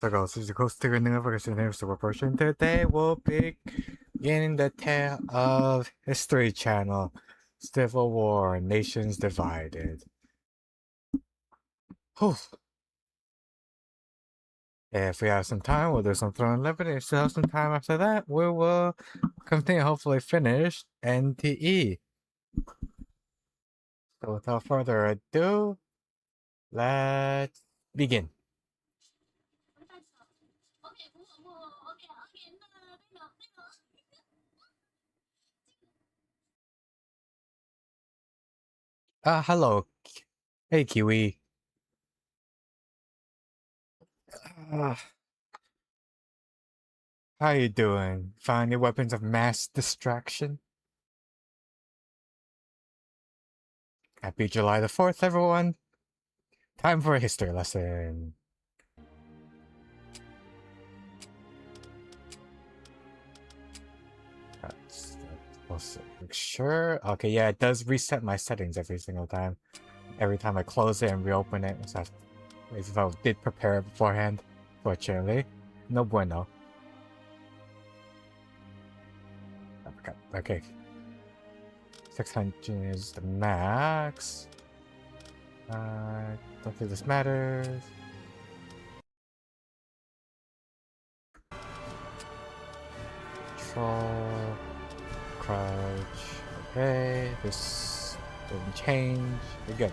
So guys, this is the host to the new version. Today we'll be beginning the tale of History Channel, Civil War, Nations Divided. Whew. If we have some time, we'll do some Throne Liberty. If we have some time after that, we will continue, hopefully finish NTE. So without further ado, let's begin. Hello. Hey, Kiwi. Uh, how you doing? Find your weapons of mass distraction? Happy July the 4th, everyone. Time for a history lesson. Let's make sure. Okay, yeah, it does reset my settings every single time. Every time I close it and reopen it. So if I did prepare it beforehand, fortunately. No bueno. I forgot. Okay. 600 is the max. Don't think this matters. Control. Crouch. Okay. This didn't change. We're good.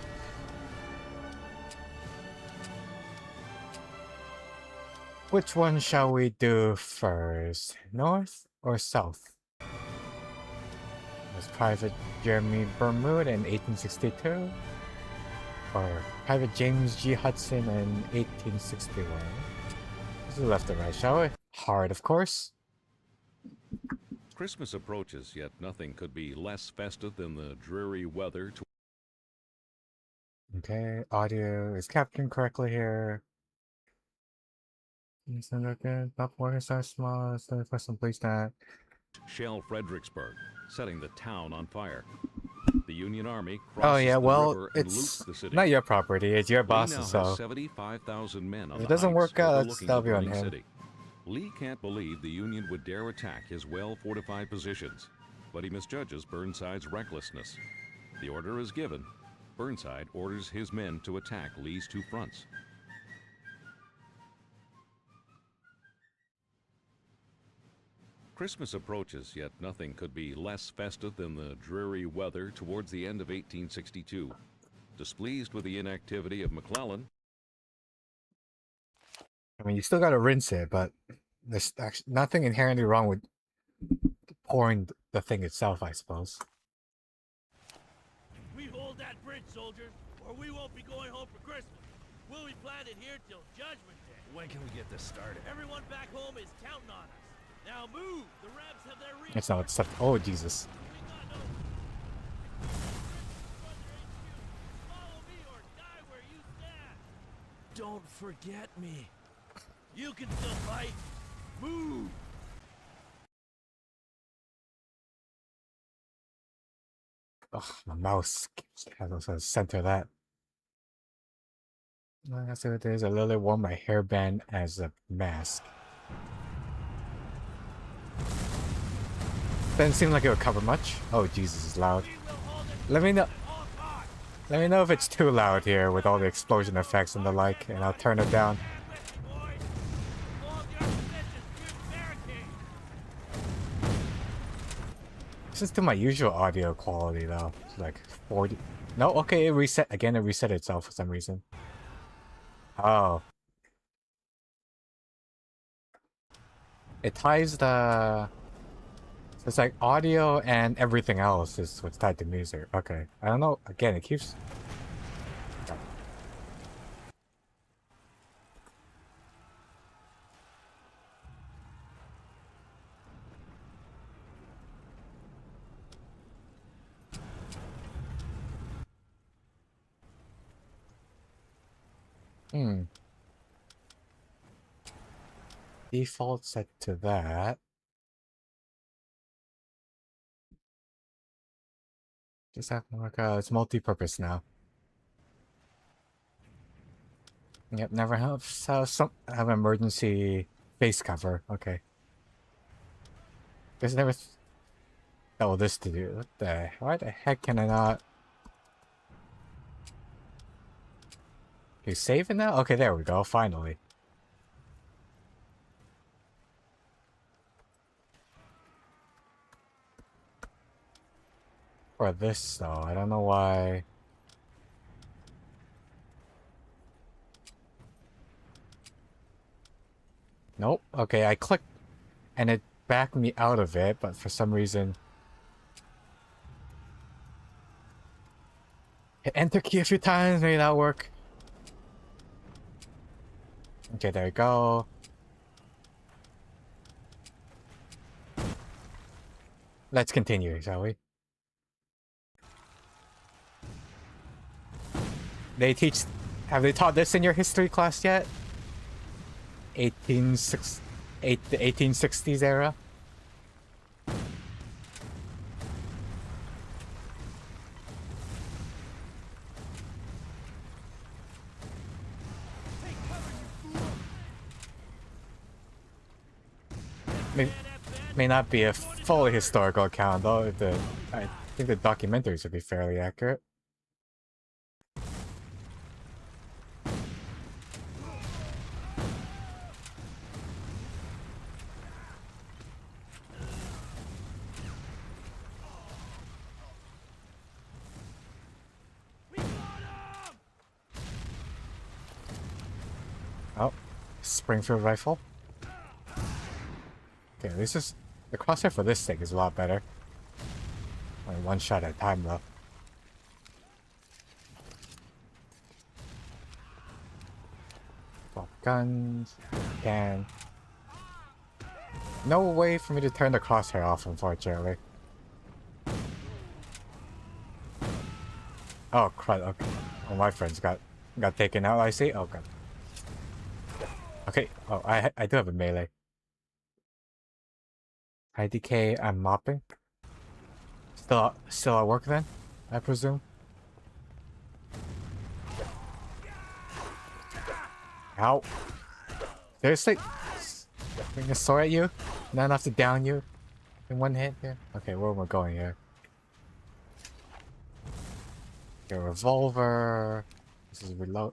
Which one shall we do first? North or south? Was Private Jeremy Bermude in 1862? Or Private James G. Hudson in 1861? This is left or right, shall we? Hard, of course. Christmas approaches, yet nothing could be less festive than the dreary weather. Okay, audio is captured correctly here. Not more so small, so for some place that. Shell Fredericksburg, setting the town on fire. The Union Army Oh crosses yeah, the well, river and it's loots the city. not your property, it's your Lee boss's, now so has 75,000 men on if it the doesn't heights work out, overlooking that'll the be on burning him. city. Lee can't believe the Union would dare attack his well-fortified positions, but he misjudges Burnside's recklessness. The order is given. Burnside orders his men to attack Lee's two fronts. Christmas approaches, yet nothing could be less festive than the dreary weather towards the end of 1862. Displeased with the inactivity of McClellan, I mean, you still gotta rinse it, but there's actually nothing inherently wrong with pouring the thing itself, I suppose. We hold that bridge, soldiers, or we won't be going home for Christmas. We'll be planted here till Judgment Day. When can we get this started? Everyone back home is counting on us. Now move! The Rebs have their It's not stuff. Oh, Jesus. Follow me or die where you stand. Don't forget me. You can still fight. Move! Ugh, my mouse has to center that. I see what it is. I literally wore my hairband as a mask. Didn't seem like it would cover much. Oh, Jesus, it's loud. Let me know. Let me know if it's too loud here with all the explosion effects and the like, and I'll turn it down. This is to my usual audio quality though. It's like 40. No, okay, it reset again. It reset itself for some reason. Oh. It ties the. It's like audio and everything else is what's tied to music. Okay. I don't know. Again, it keeps. Default set to that. Just have to work out. It's multi-purpose now. Yep, never have have emergency face cover. Okay. There's never this to do. What the? Why the heck can I not? Okay, save it now? Okay, there we go, finally. For this though, I don't know why. Nope. Okay, I clicked and it backed me out of it, but for some reason hit enter key a few times, maybe that'll work. Okay, there we go. Let's continue, shall we? Have they taught this in your history class yet? The 1860s era? May not be a fully historical account though. I think the documentaries would be fairly accurate. Oh, Springfield rifle. Okay, this is the crosshair for this thing is a lot better. Only one shot at a time though. Guns, can. No way for me to turn the crosshair off, unfortunately. Oh crud! Okay, oh, my friends got taken out. I see. Oh god. Okay. Oh, I do have a melee. IDK. I'm mopping. Still at work then, I presume. Ow. Seriously? Bring a sword at you? Not enough to down you in one hit here? Okay, where am I going here? Your revolver. This is reload.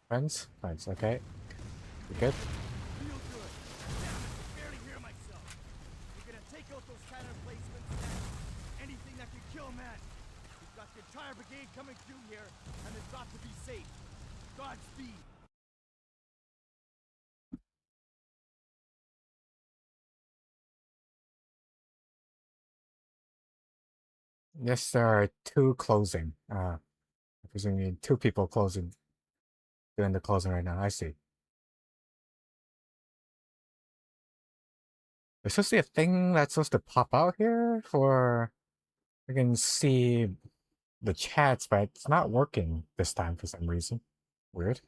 Friends? Friends, okay. You good? Feel good. I can barely hear myself. We're gonna take out those cannon placements and anything that can kill men. We've got the entire brigade coming through here, and they've got to be safe. Godspeed. Yes, there are two closing. I presume you need two people closing. Doing the closing right now. I see. There's supposed to be a thing that's supposed to pop out here for I can see the chats, but it's not working this time for some reason. Weird.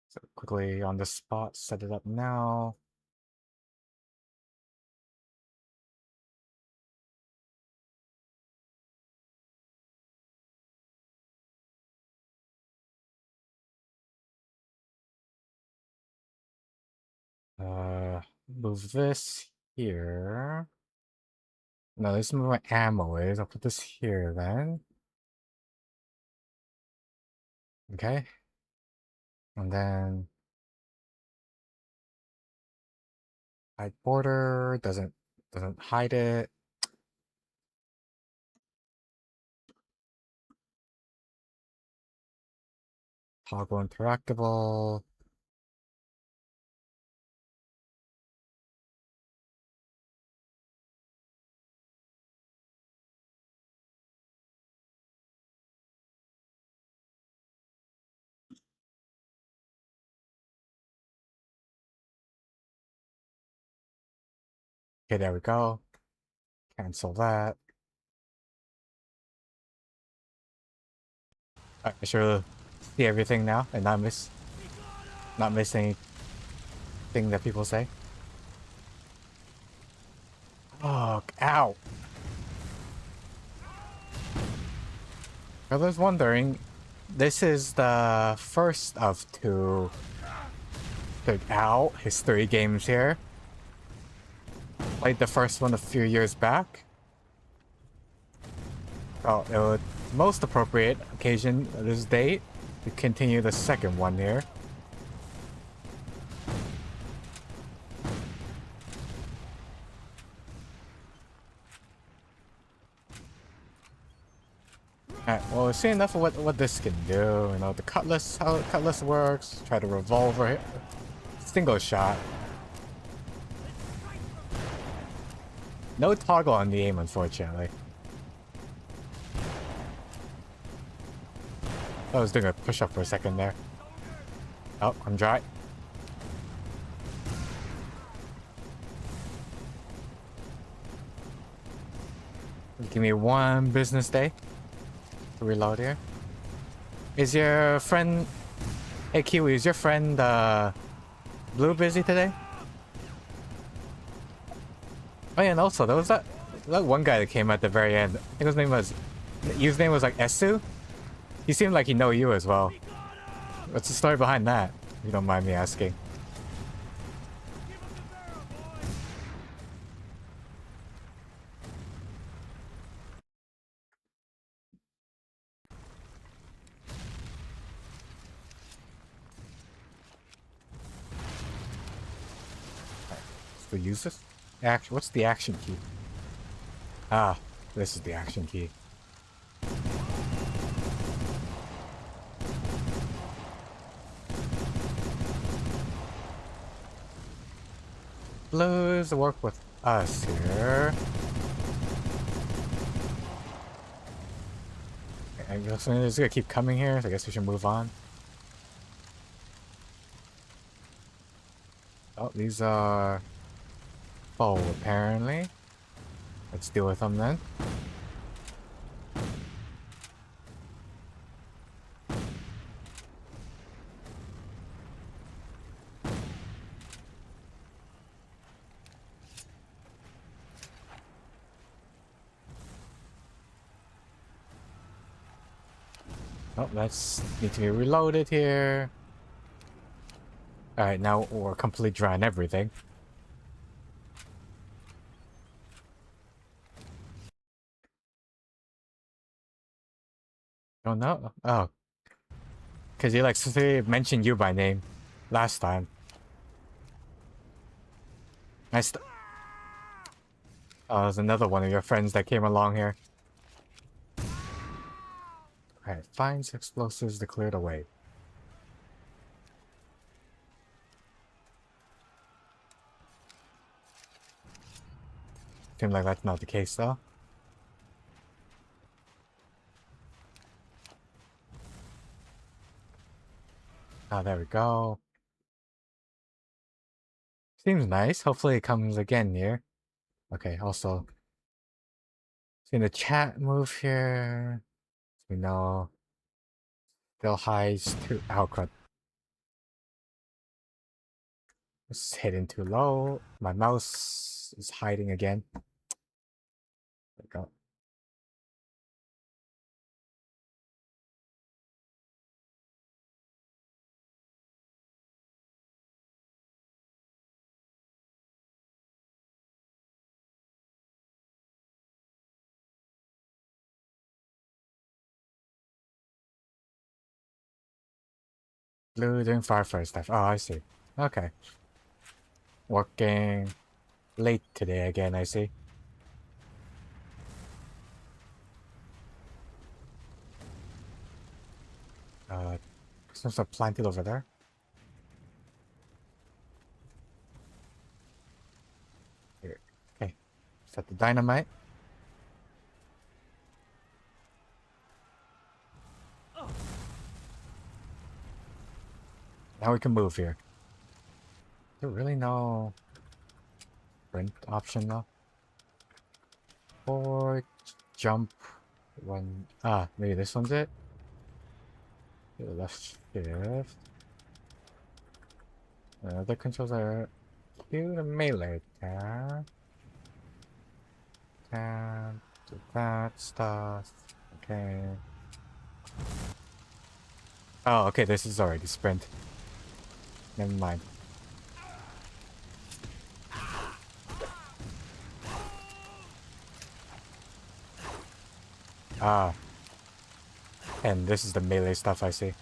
So quickly on the spot, set it up now. Move this here. No, this is where my ammo is. I'll put this here then. Okay. And then hide border doesn't hide it. Toggle interactable. Okay, there we go. Cancel that. Alright, I should see everything now and not miss anything that people say. Oh, ow! I was wondering, this is the first of two. Ow, his 3 games here. Played the first one a few years back. Oh, it was most appropriate occasion of this date to continue the second one here. Alright, well, we've seen enough of what this can do. You know, the cutlass, how the cutlass works. Try the revolver, single shot. No toggle on the aim, unfortunately. I was doing a push-up for a second there. Oh, I'm dry. Give me one business day to reload here. Is your friend... Hey, Kiwi, is your friend, Blue busy today? Oh yeah, and also, there was that one guy that came at the very end. I think his name was... His name was like Esu? He seemed like he know you as well. What's the story behind that? If you don't mind me asking. Still use this? Action. What's the action key? Ah, this is the action key. Blues to work with us here. I guess we're just gonna keep coming here, so I guess we should move on. Oh, these are... Oh, apparently. Let's deal with them then. Oh, let's need to be reloaded here. Alright, now we're completely dry on everything. Oh no. Oh. Because you like mentioned you by name last time. Nice. Oh, there's another one of your friends that came along here. Alright, finds explosives to clear the way. Seems like that's not the case though. Ah, there we go. Seems nice. Hopefully it comes again here. Okay, also... seeing the chat move here. We know... Still hides to... Oh, crud. It's hitting too low. My mouse is hiding again. There we go. Blue doing firefighter stuff. Oh, I see. Okay. Working late today again, I see. Some stuff planted over there. Here. Okay. Set the dynamite. Now we can move here. Is there really no... sprint option though. Or jump one. Ah, maybe this one's it. Do the left shift. The controls are cue the melee attack. And do that stuff. Okay. Oh, okay, this is already sprint. Never mind. Ah. And this is the melee stuff I see.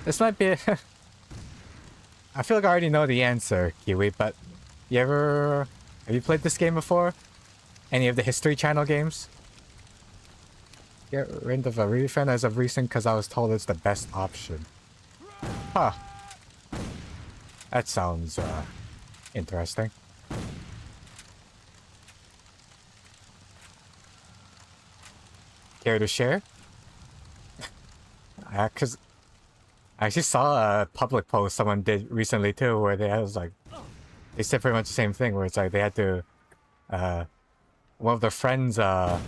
This might be... I feel like I already know the answer, Kiwi, but... Have you played this game before? Any of the History Channel games? Get rid of a refund as of recent because I was told it's the best option. Huh. That sounds, interesting. Care to share? Cause... I actually saw a public post someone did recently too, where they was like, they said pretty much the same thing, where it's like they had to, one of their friends texted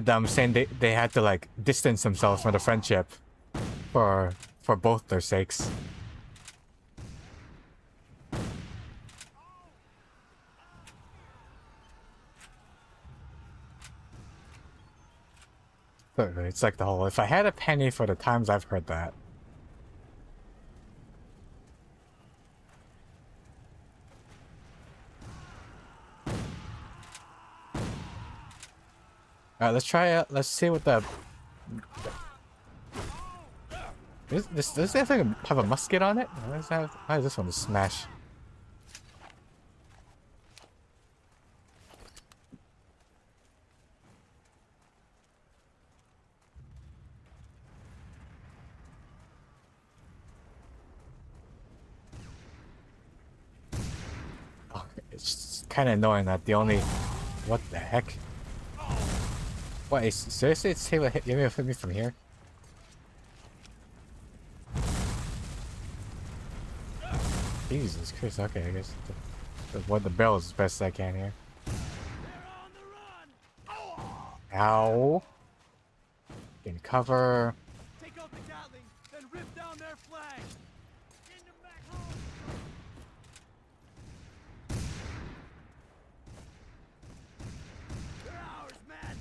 them saying they had to like distance themselves from the friendship for both their sakes. It's like the whole, if I had a penny for the times I've heard that. Alright, let's try it. Let's see what the... Does this thing have a musket on it? Why is this one to smash? It's kind of annoying that the only... What the heck? What, seriously? It's able to hit me from here? Jesus Christ, okay, I guess the barrel is as best I can here. Ow! Getting cover. Take out the Gatling, then rip down their flag. Send them back home. They're ours, man.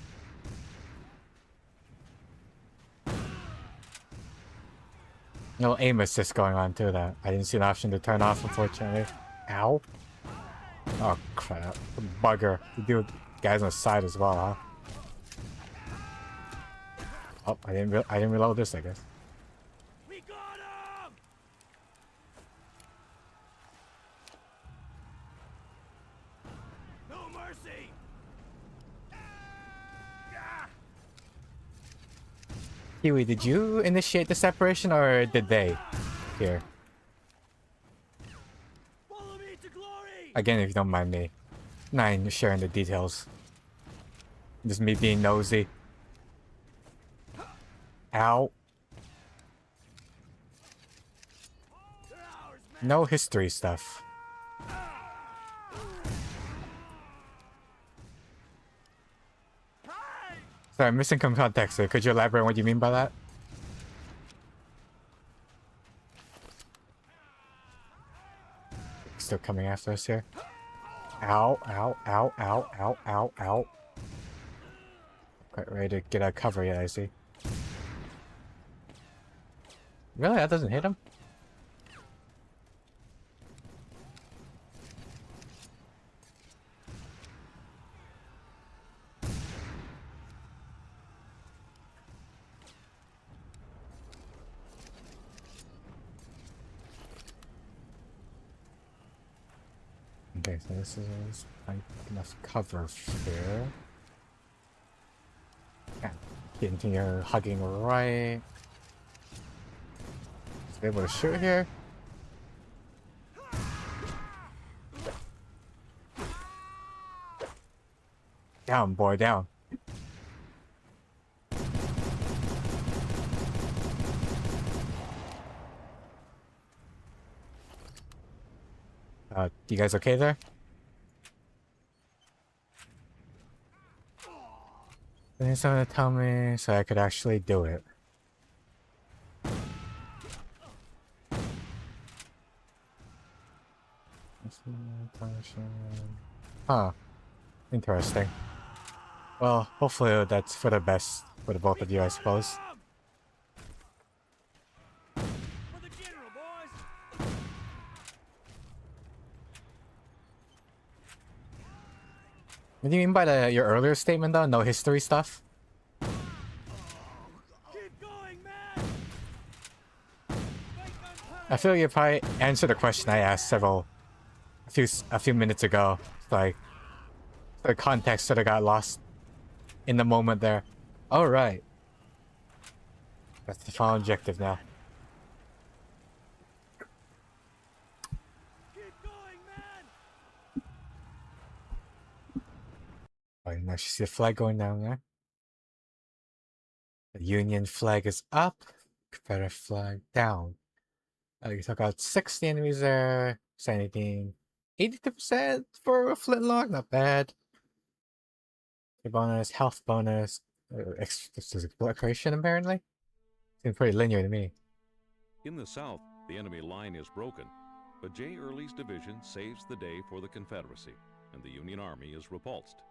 No aim assist going on too. That I didn't see an option to turn off, unfortunately. Ow! Oh crap! Bugger! You do guys on the side as well, huh? Oh, I didn't reload this, I guess. We got him. No mercy. Kiwi, did you initiate the separation or did they? Here. Follow me to glory. Again, if you don't mind me. Nine sharing the details. Just me being nosy. Ow. They're ours, man. No history stuff. Hi. Sorry, I'm missing some context here. Could you elaborate on what you mean by that? Still coming after us here. Ow, ow, ow, ow, ow, ow, ow. Quite ready to get out of cover yet, I see. Really? That doesn't hit him? Okay, so this is like enough cover here. Yeah, continue hugging right. Be able to shoot here. Down, boy, down. You guys okay there? They need someone to tell me so I could actually do it. Huh. Interesting. Well, hopefully that's for the best for the both of you, I suppose. For the general, boys. What do you mean by your earlier statement though? No history stuff? Keep going, man. I feel you probably answered the question I asked a few minutes ago. Like, the context sort of got lost in the moment there. All right. That's the final objective now. Keep going, man. Oh, you can actually see the flag going down there. The Union flag is up. Confederate flag down. You took out 60 enemies there. Sanity 82% for a flintlock. Not bad. Bonus, health bonus. This is exploration apparently. Seems pretty linear to me. In the south, the enemy line is broken, but J. Early's division saves the day for the Confederacy, and the Union Army is repulsed.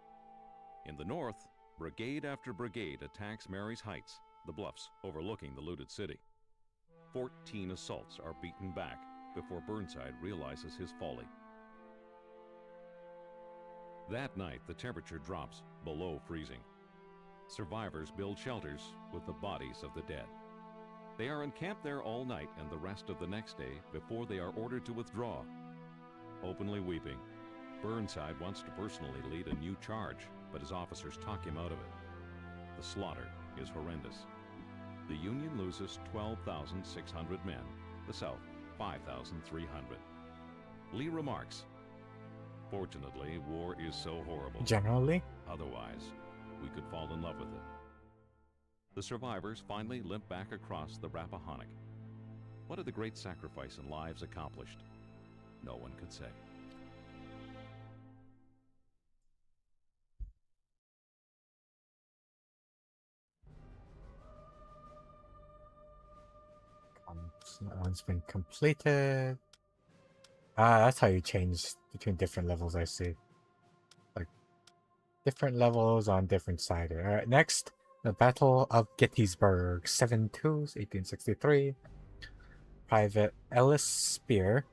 In the north, brigade after brigade attacks Mary's Heights, the bluffs overlooking the looted city. 14 assaults are beaten back before Burnside realizes his folly. That night, the temperature drops below freezing. Survivors build shelters with the bodies of the dead. They are encamped there all night and the rest of the next day before they are ordered to withdraw. Openly weeping, Burnside wants to personally lead a new charge, but his officers talk him out of it. The slaughter is horrendous. The Union loses 12,600 men, the South 5,300. Lee remarks, "Fortunately, war is so horrible. Generally? Otherwise, we could fall in love with it." The survivors finally limp back across the Rappahannock. What had the great sacrifice and lives accomplished? No one could say. That one's been completed. Ah, that's how you change between different levels, I see. Like, different levels on different sides. Alright, next, the Battle of Gettysburg, 7-2, 1863. Private Ellis Spear.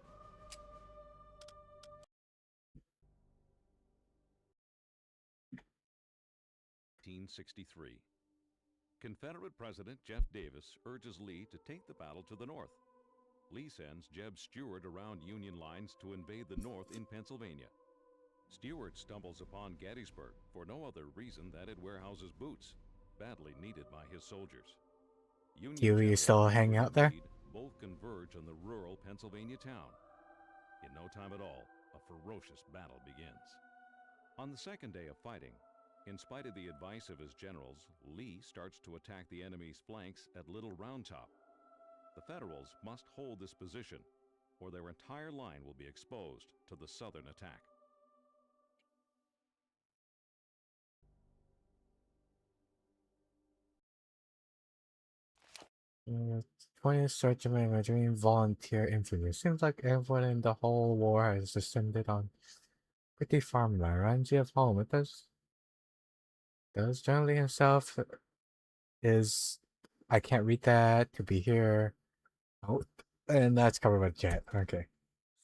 (1863). Confederate President Jeff Davis urges Lee to take the battle to the north. Lee sends Jeb Stuart around Union lines to invade the north in Pennsylvania. Stuart stumbles upon Gettysburg for no other reason than it warehouses boots, badly needed by his soldiers. Huey is still hanging out there? Both converge on the rural Pennsylvania town. In no time at all, a ferocious battle begins. On the second day of fighting, in spite of the advice of his generals, Lee starts to attack the enemy's flanks at Little Round Top. The Federals must hold this position, or their entire line will be exposed to the southern attack. Yeah, 20th Regiment Regiment Volunteer Infantry. Seems like everyone in the whole war has descended on pretty farmland. Ranji of home. It does generally himself is I can't read that to be here. Oh, and that's covered by jet. Okay.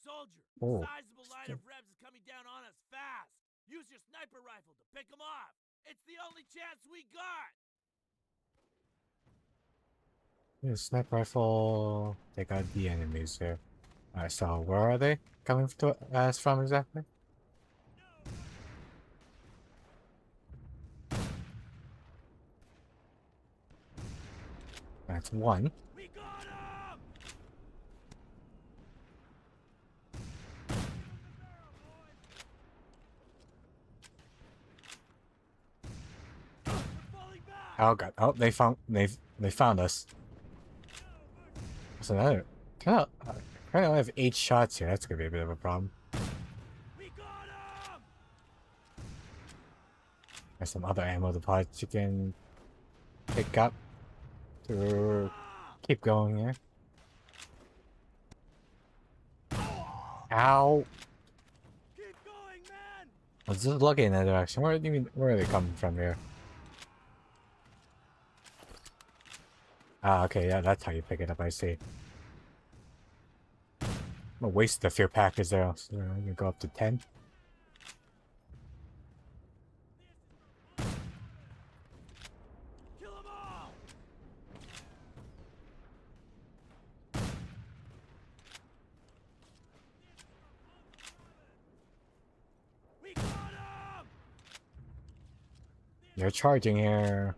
Soldier, Oh. sizable line of Rebs is coming down on us fast. Use your sniper rifle to pick them off. It's the only chance we got. Yeah, sniper rifle. Take out the enemies here. Alright, so where are they coming to us from exactly? That's one. We got him! We're falling back! Oh god. Oh, they found us. What's another? Apparently I have 8 shots here. That's gonna be a bit of a problem. There's some other ammo deposits you can pick up to keep going here. Ow! Keep going, man! I was just looking in that direction. Where do you mean? Where are they coming from here? Ah, okay, yeah, that's how you pick it up. I see. I'm gonna waste the fear package there. So you can go up to 10. Kill them all! We got him! They're charging here.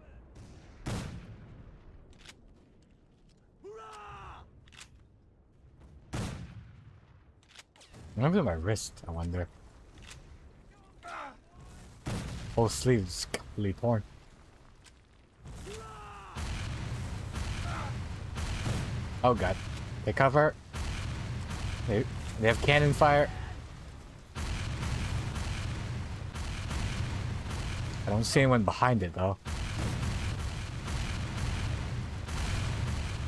Hurrah! What happened to my wrist? I wonder. Whole sleeve's completely torn. Oh god. They cover. They have cannon fire. I don't see anyone behind it though.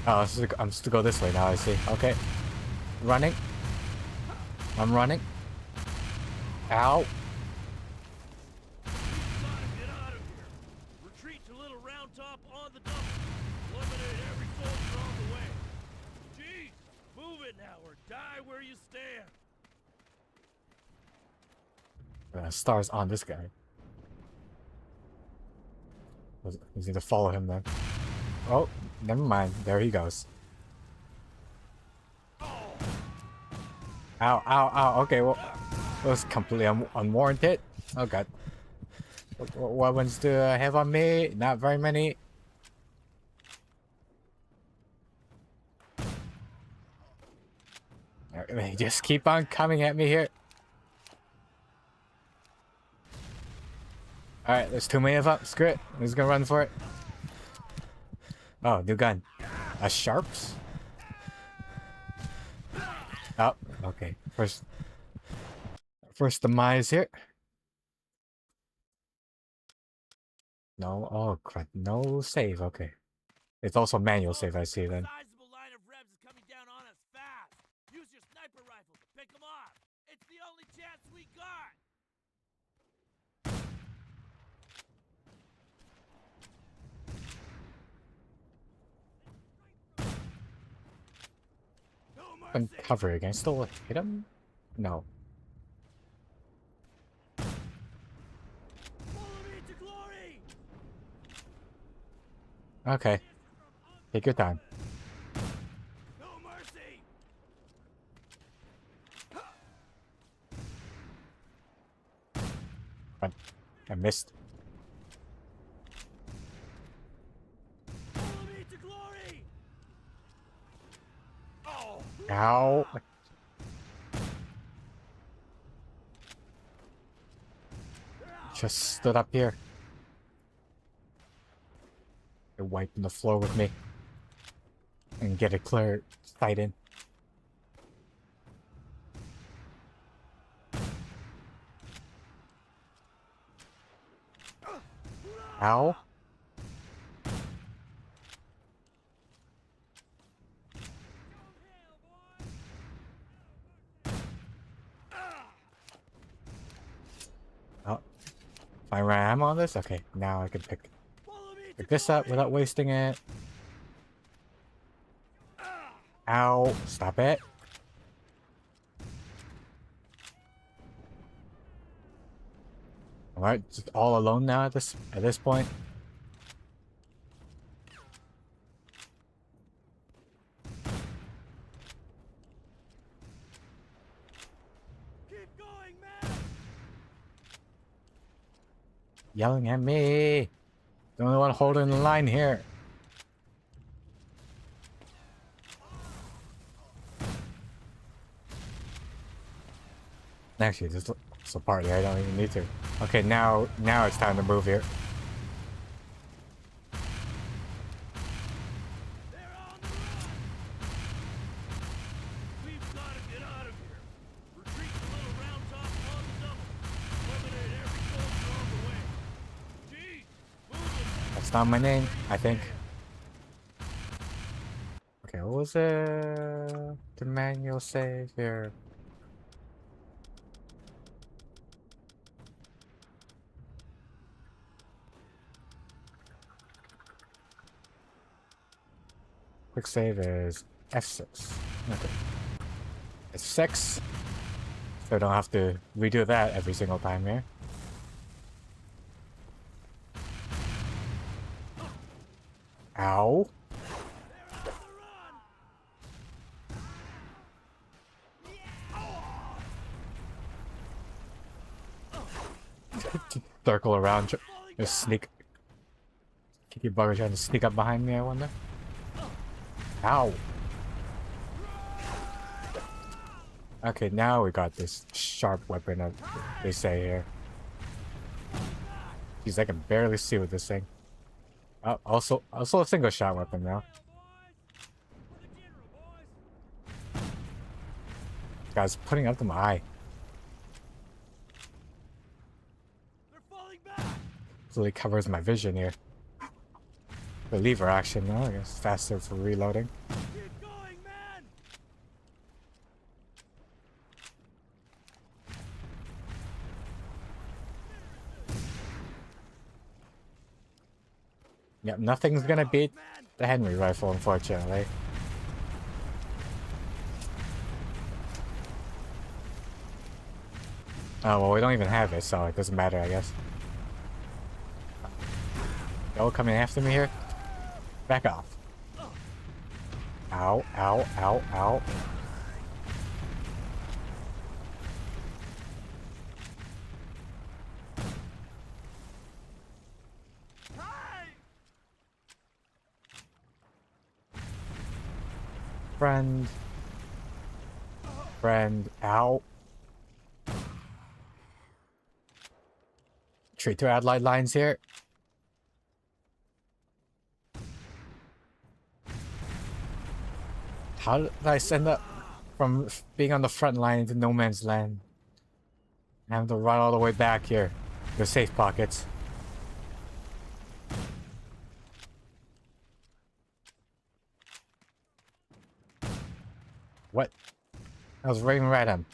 Oh, I'm supposed to go this way now, I see. Okay. Running. I'm running. Ow. Gotta get out of here. Retreat to Little Round Top on the double. Eliminate every soldier on the way. Jeez, move it now or die where you stand. Stars on this guy. We need to follow him then. Oh, never mind. There he goes. Ow, ow, ow. Okay, well, that was completely unwarranted. Oh god. What weapons do I have on me? Not very many. They just keep on coming at me here. Alright, there's too many of them. Screw it. I'm just gonna run for it. Oh, new gun. A sharps? Oh, okay. First demise here. No, oh crap. No save, okay. It's also manual save, I see then. Sizable line of Rebs is coming down on us fast. Use your sniper rifle to pick them off. It's the only chance we got. No I'm mercy. cover again. Still hit him? No. Follow me to glory. Okay. Take your time. No mercy. Run. I missed. Follow me to glory. Oh. Ow. Just stood up here. They're wiping the floor with me. And get a clear sight in. Ow. Oh. If I ran ammo on this? Okay, now I can pick this up without wasting it. Ow. Stop it. Alright, just all alone now at this point. Keep going, man. Yelling at me. The only one holding the line here. Actually, this is a part there. I don't even need to. Okay, now it's time to move here. They're on the run. We've gotta get out of here. Retreat to Little Round Top on the double. Eliminate every soldier on the way. It's not my name, I think. Okay, what was the manual say here? Quick save is F6. Okay. It's 6. So I don't have to redo that every single time here. Ow. Circle around, just sneak. Kitty bugger trying to sneak up behind me, I wonder. Ow. Okay, now we got this sharp weapon that they say here. Jeez, I can barely see with this thing. Also a single shot weapon now. Guy's putting up to my eye. Really covers my vision here. The lever action though, I guess faster for reloading. Keep going, man! Yep, nothing's gonna beat the Henry rifle, unfortunately. Oh, well, we don't even have it, so it doesn't matter, I guess. Y'all coming after me here? Back off. Ow, ow, ow, ow. Friend. Friend. Ow. Treat to allied lines here. How did I end up from being on the front line into no man's land? I have to run all the way back here. The safe pockets. What? I was running right at him.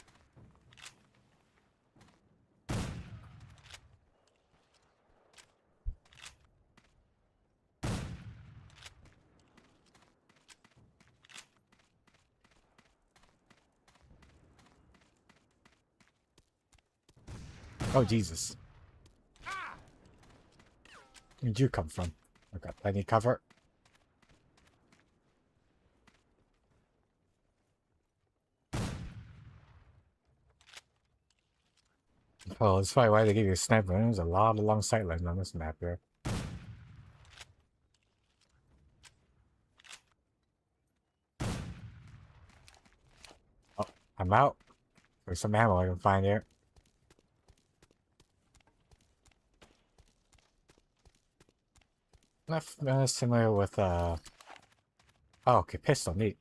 Oh, Jesus. Where'd you come from? I got plenty of cover. Oh, that's probably why they give you a sniper. There's a lot of long sight lines on this map here. Oh, I'm out. There's some ammo I can find here. Not similar with oh, okay, pistol, neat.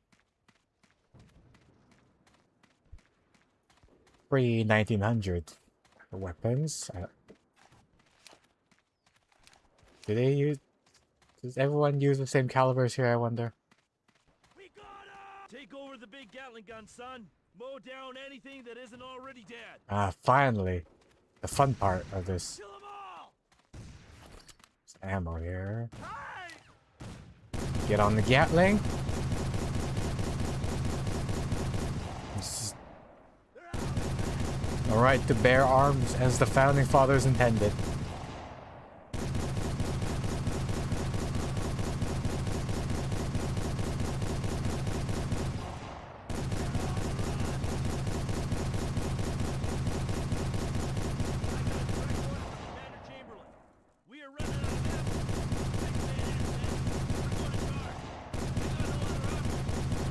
Free 1900 weapons. Do they use? Does everyone use the same calibers here? I wonder. We got him! Take over the big Gatling gun, son. Mow down anything that isn't already dead. Ah, finally, the fun part of this. Kill them all! There's ammo here. Hey! Get on the Gatling. Alright, to bear arms as the founding fathers intended.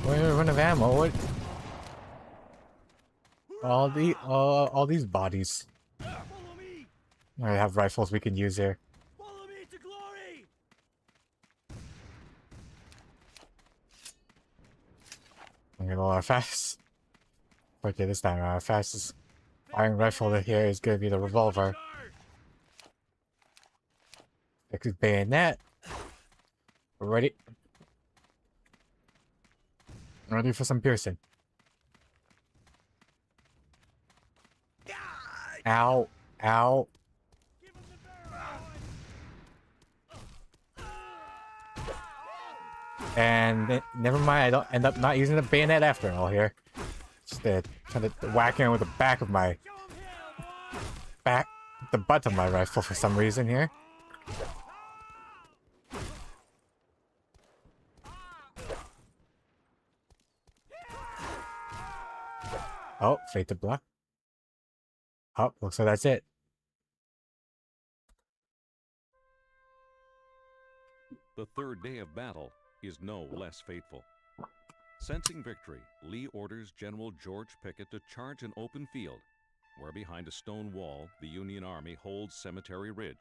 We're running out of ammo. What? All these bodies. Follow me! I have rifles we can use here. Follow me to glory! I'm gonna go our fast. Okay, this time our fastest firing rifle here is gonna be the revolver. Next is bayonet. Ready? Ready for some piercing. Ow. Ow. Give him the barrel, boys! And never mind, I don't end up not using the bayonet after all here. Just trying to whack him with the back of my Show him here, boys! back, the butt of my rifle for some reason here. Oh, fate to block. Oh, looks like that's it. The third day of battle is no less fateful. Sensing victory, Lee orders General George Pickett to charge an open field, where behind a stone wall, the Union Army holds Cemetery Ridge.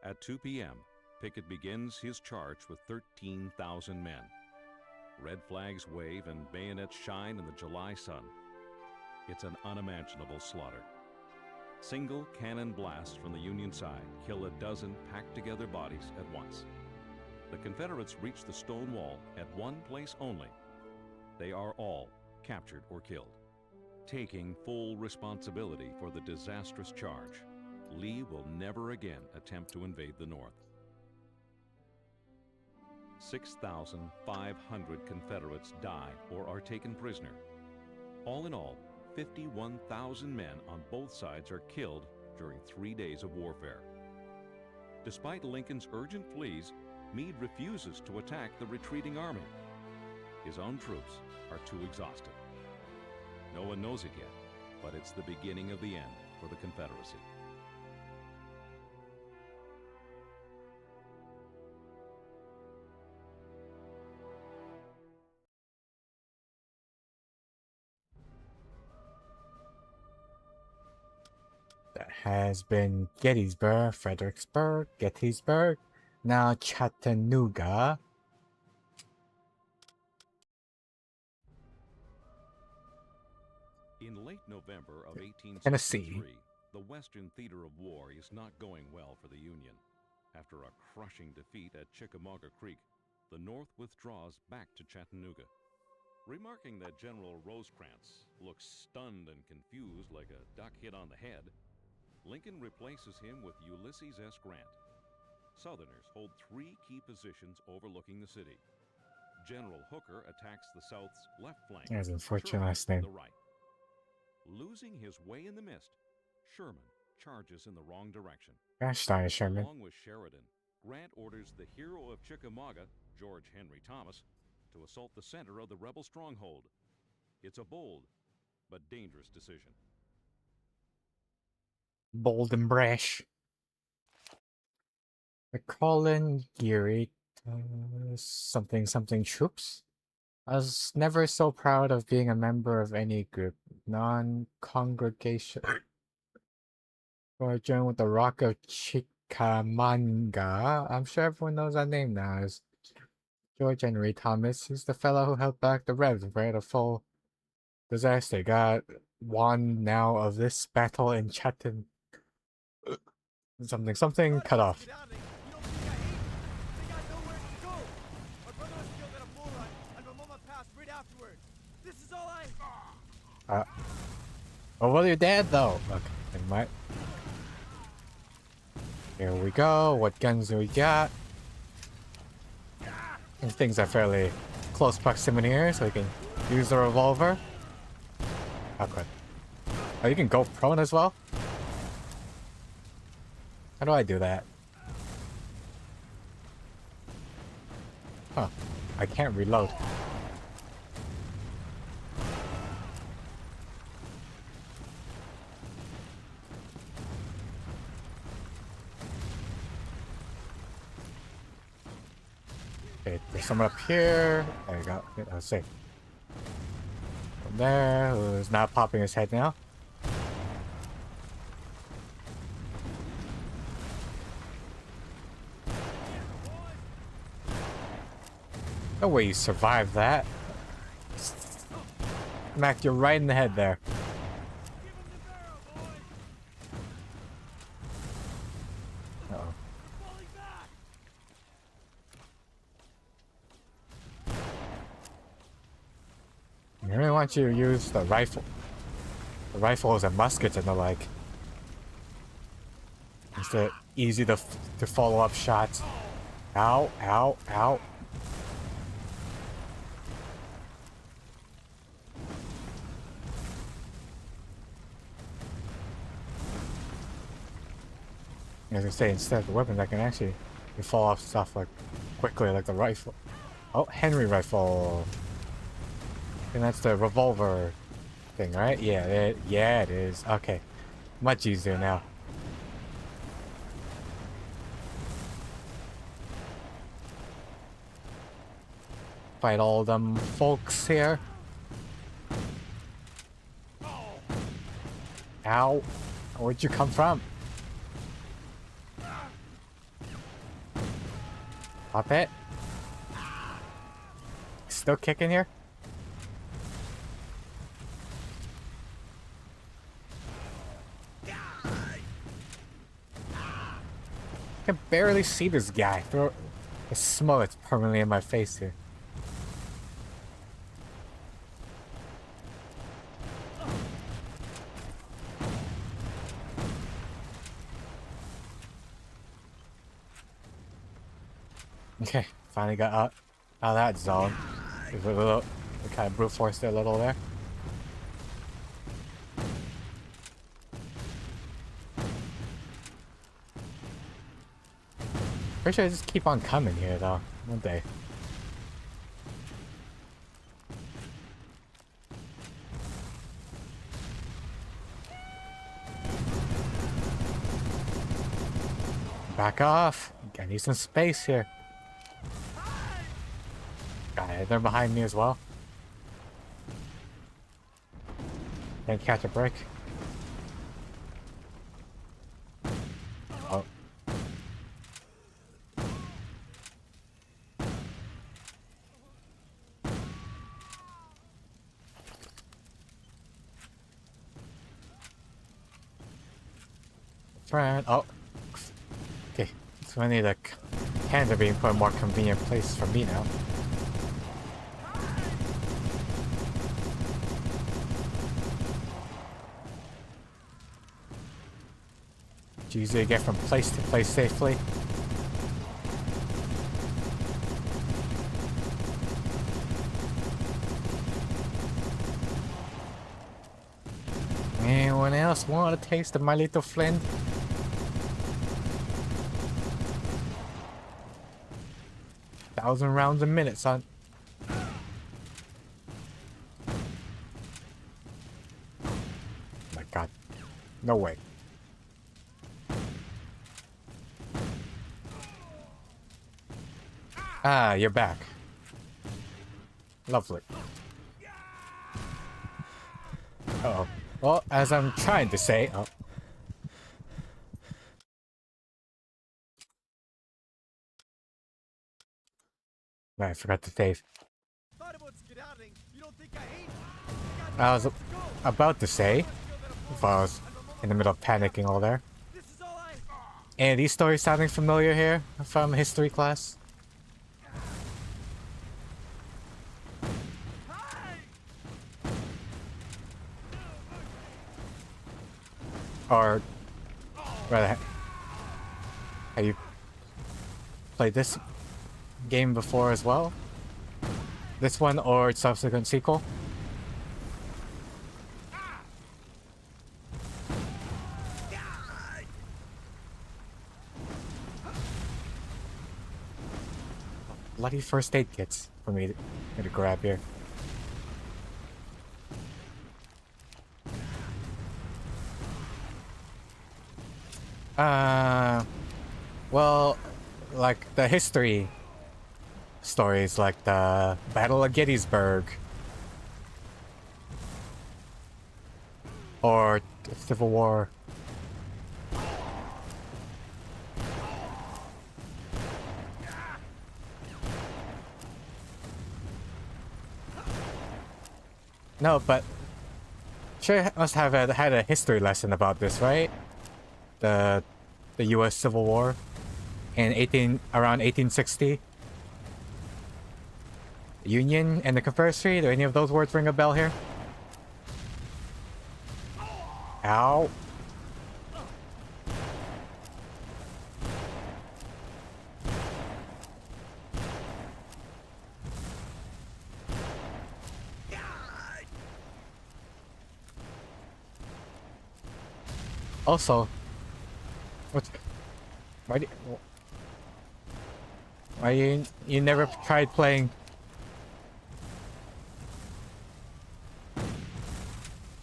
At 2 p.m., Pickett begins his charge with 13,000 men. Red flags wave and bayonets shine in the July sun. It's an unimaginable slaughter. Single cannon blasts from the Union side kill a dozen packed-together bodies at once. The Confederates reach the stone wall at one place only. They are all captured or killed. Taking full responsibility for the disastrous charge, Lee will never again attempt to invade the North. 6,500 Confederates die or are taken prisoner. All in all, 51,000 men on both sides are killed during 3 days of warfare. Despite Lincoln's urgent pleas, Meade refuses to attack the retreating army. His own troops are too exhausted. No one knows it yet, but it's the beginning of the end for the Confederacy. That has been Gettysburg, Fredericksburg, Gettysburg, now Chattanooga. In late November of Tennessee. 1863, the Western theater of war is not going well for the Union. After a crushing defeat at Chickamauga Creek, the North withdraws back to Chattanooga. Remarking that General Rosecrans looks stunned and confused like a duck hit on the head, Lincoln replaces him with Ulysses S. Grant. Southerners hold 3 key positions overlooking the city. General Hooker attacks the South's left flank. That's an unfortunate Sherman last name. the right. Losing his way in the mist, Sherman charges in the wrong direction. Gosh darn it, Sherman. Along with Sheridan, Grant orders the hero of Chickamauga, George Henry Thomas, to assault the center of the rebel stronghold. It's a bold but dangerous decision. Bold and brash. McClellan, Geary, something something troops. I was never so proud of being a member of any group, non-congregation. Or join with the Rock of Chickamauga. I'm sure everyone knows that name now. It's George Henry Thomas. He's the fellow who held back the Rebs right a full disaster. Got one now of this battle in Chattanooga. Something cut off. You don't think I hate you? They got nowhere to go. My brother was killed at a bull run, and my mama passed right afterwards. This is all I... Oh, well, your dad though. Okay, never mind. Here we go. What guns do we got? And things are fairly close proximity here, so we can use the revolver. Oh, good. Oh, you can go prone as well? How do I do that? Huh. I can't reload. Okay, there's someone up here. There you go. Let's see. From there, who's not popping his head now. No way you survived that. Mac, you're right in the head there. Uh-oh. want you to use the rifle. The rifles and muskets and the like. It's the easy to follow up shots. Ow, ow, ow. As I say, instead of the weapons, I can actually follow up stuff like quickly, like the rifle. Oh, Henry rifle. And that's the revolver thing, right? Yeah, it is. Okay, much easier now. Fight all them folks here. Ow! Where'd you come from? Pop it. Still kicking here? I can barely see this guy. Throw the smoke that's permanently in my face here. Okay, finally got out of that zone. We kind of brute forced it a little there. Pretty sure I just keep on coming here though, one day. Back off! I need some space here. Got it, they're behind me as well. Can't catch a break. Oh. Friend. Oh. Okay. So I need the hands are being put in more convenient places for me now. It's easy to get from place to place safely. Anyone else want a taste of my little friend? Thousand rounds a minute, son. My God. No way. Ah, you're back. Lovely. Uh-oh. Well, as I'm trying to say... Oh. I forgot to save. I was about to say, if I was in the middle of panicking all there. And these stories sounding familiar here from history class? Or rather, have you played this game before as well? This one or its subsequent sequel? Bloody first aid kits for me to grab here. Well, like the history stories, like the Battle of Gettysburg or the Civil War. No, but sure must have had a history lesson about this, right? The U.S. Civil War in around 1860. Union and the Confederacy. Do any of those words ring a bell here? Ow. Also, why do, why you never tried playing?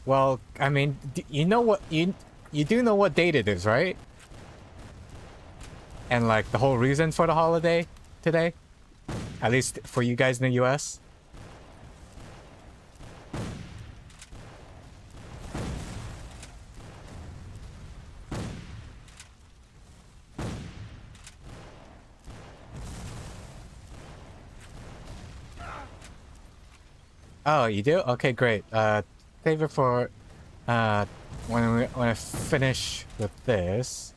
Well, I mean, you know what you do know what date it is, right? And like the whole reason for the holiday today, at least for you guys in the U.S. Oh, you do? Okay, great. Save it for when I finish with this.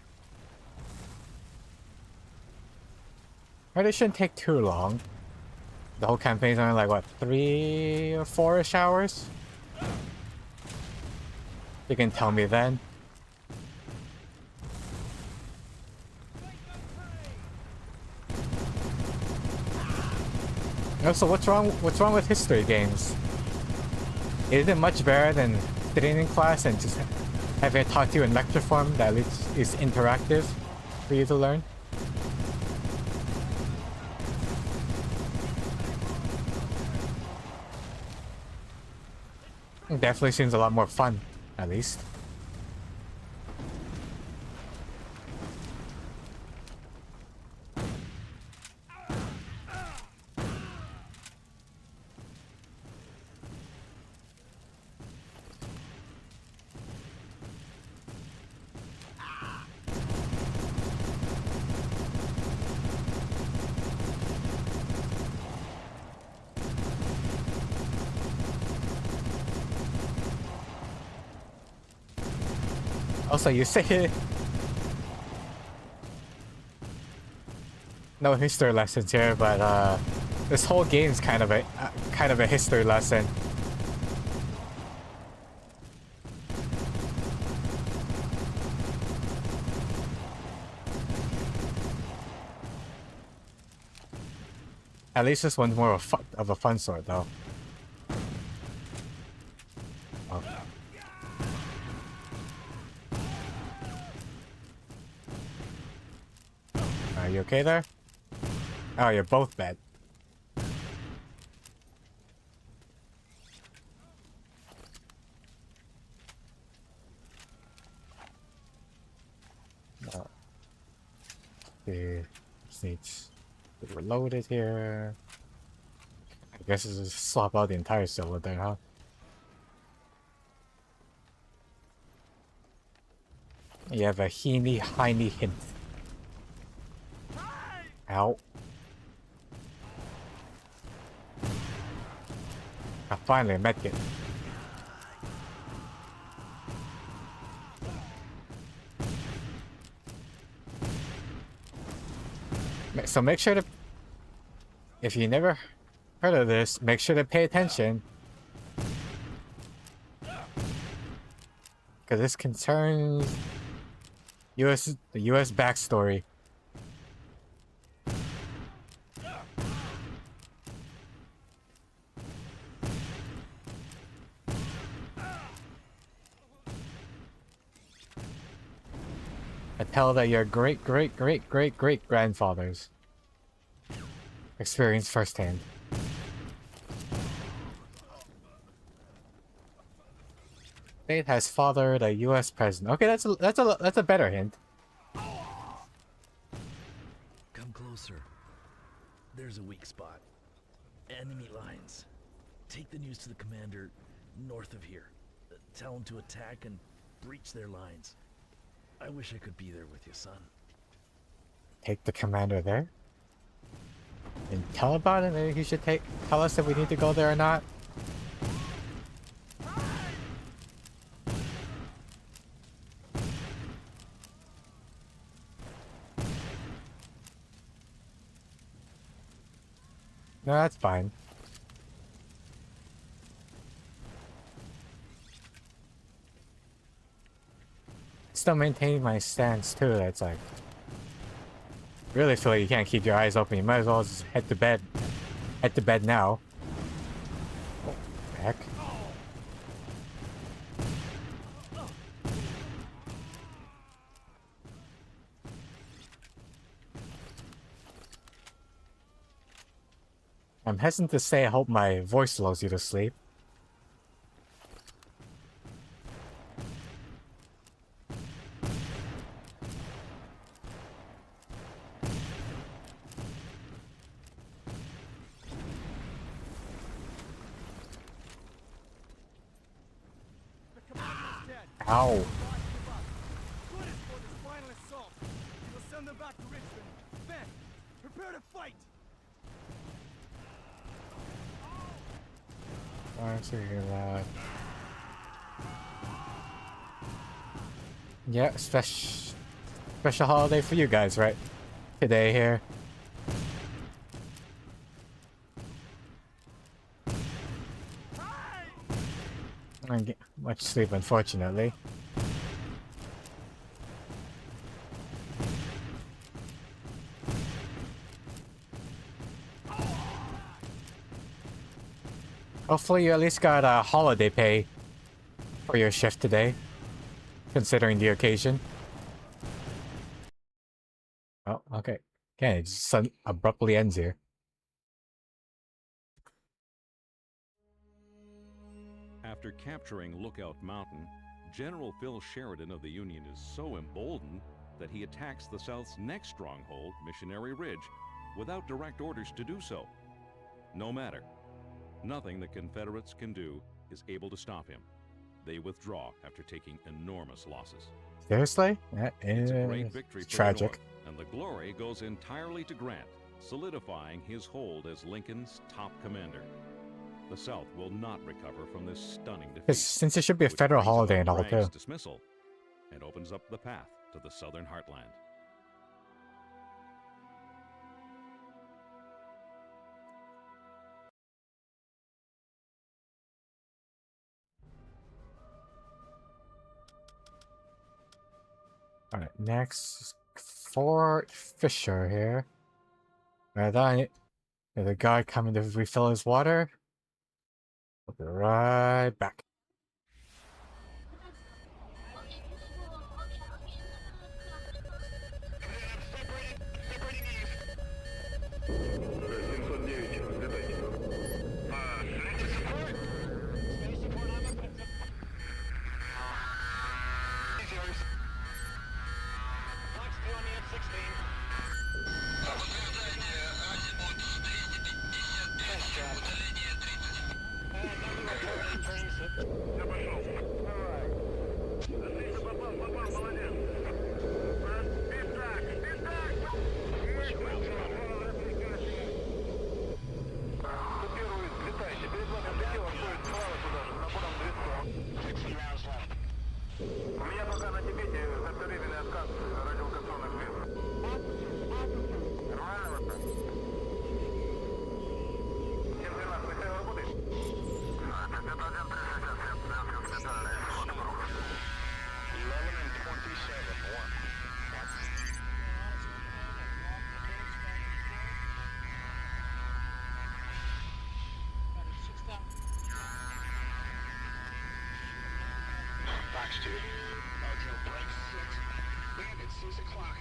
Right, it shouldn't take too long. The whole campaign's only like what, 3 or 4-ish hours? You can tell me then. Also, what's wrong with history games? Is it much better than sitting in class and just having it taught to you in lecture form that at least is interactive for you to learn? It definitely seems a lot more fun, at least. Also, you say no history lessons here, but this whole game's kind of a history lesson. At least this one's more of a fun sort, though. Oh. Are you okay there? Oh, you're both dead. Okay, just needs to reload it here. I guess it's just swap out the entire cylinder, huh? You have a heeny hint. Ow. Finally, a medkit. So make sure to, if you never heard of this, make sure to pay attention. Because this concerns the US backstory. I tell that your great grandfathers experienced firsthand. State has fathered a U.S. president. Okay, that's a better hint. Come closer. There's a weak spot. Enemy lines. Take the news to the commander north of here. Tell him to attack and breach their lines. I wish I could be there with you, son. Take the commander there? And tell about it? Maybe he should tell us if we need to go there or not? No, that's fine. still maintaining my stance too. It's like really feel like you can't keep your eyes open. You might as well just head to bed. Head to bed now. Oh, heck. I'm hesitant to say I hope my voice lulls you to sleep. The commander's dead. Ow. Good is for this final assault. We'll send them back to Richmond. Ben, prepare to fight. Aren't you loud? Yeah, special holiday for you guys, right? Today here. I don't get much sleep, unfortunately. Hopefully you at least got a holiday pay for your shift today, considering the occasion. Oh, okay. Okay, it just abruptly ends here. After capturing Lookout Mountain, General Phil Sheridan of the Union is so emboldened that he attacks the South's next stronghold, Missionary Ridge, without direct orders to do so. No matter. Nothing the Confederates can do is able to stop him. They withdraw after taking enormous losses. Seriously? That It's a is great victory for tragic. the North, and the glory goes entirely to Grant, solidifying his hold as Lincoln's top commander. The South will not recover from this stunning defeat, Since it should be a which federal brings holiday about and all Bragg's too. dismissal and opens up the path to the Southern heartland. Alright, next Fort Fisher here. There's a guy coming to refill his water. We'll be right back. Fox 2. Mojo break 6. Bandit 6 o'clock.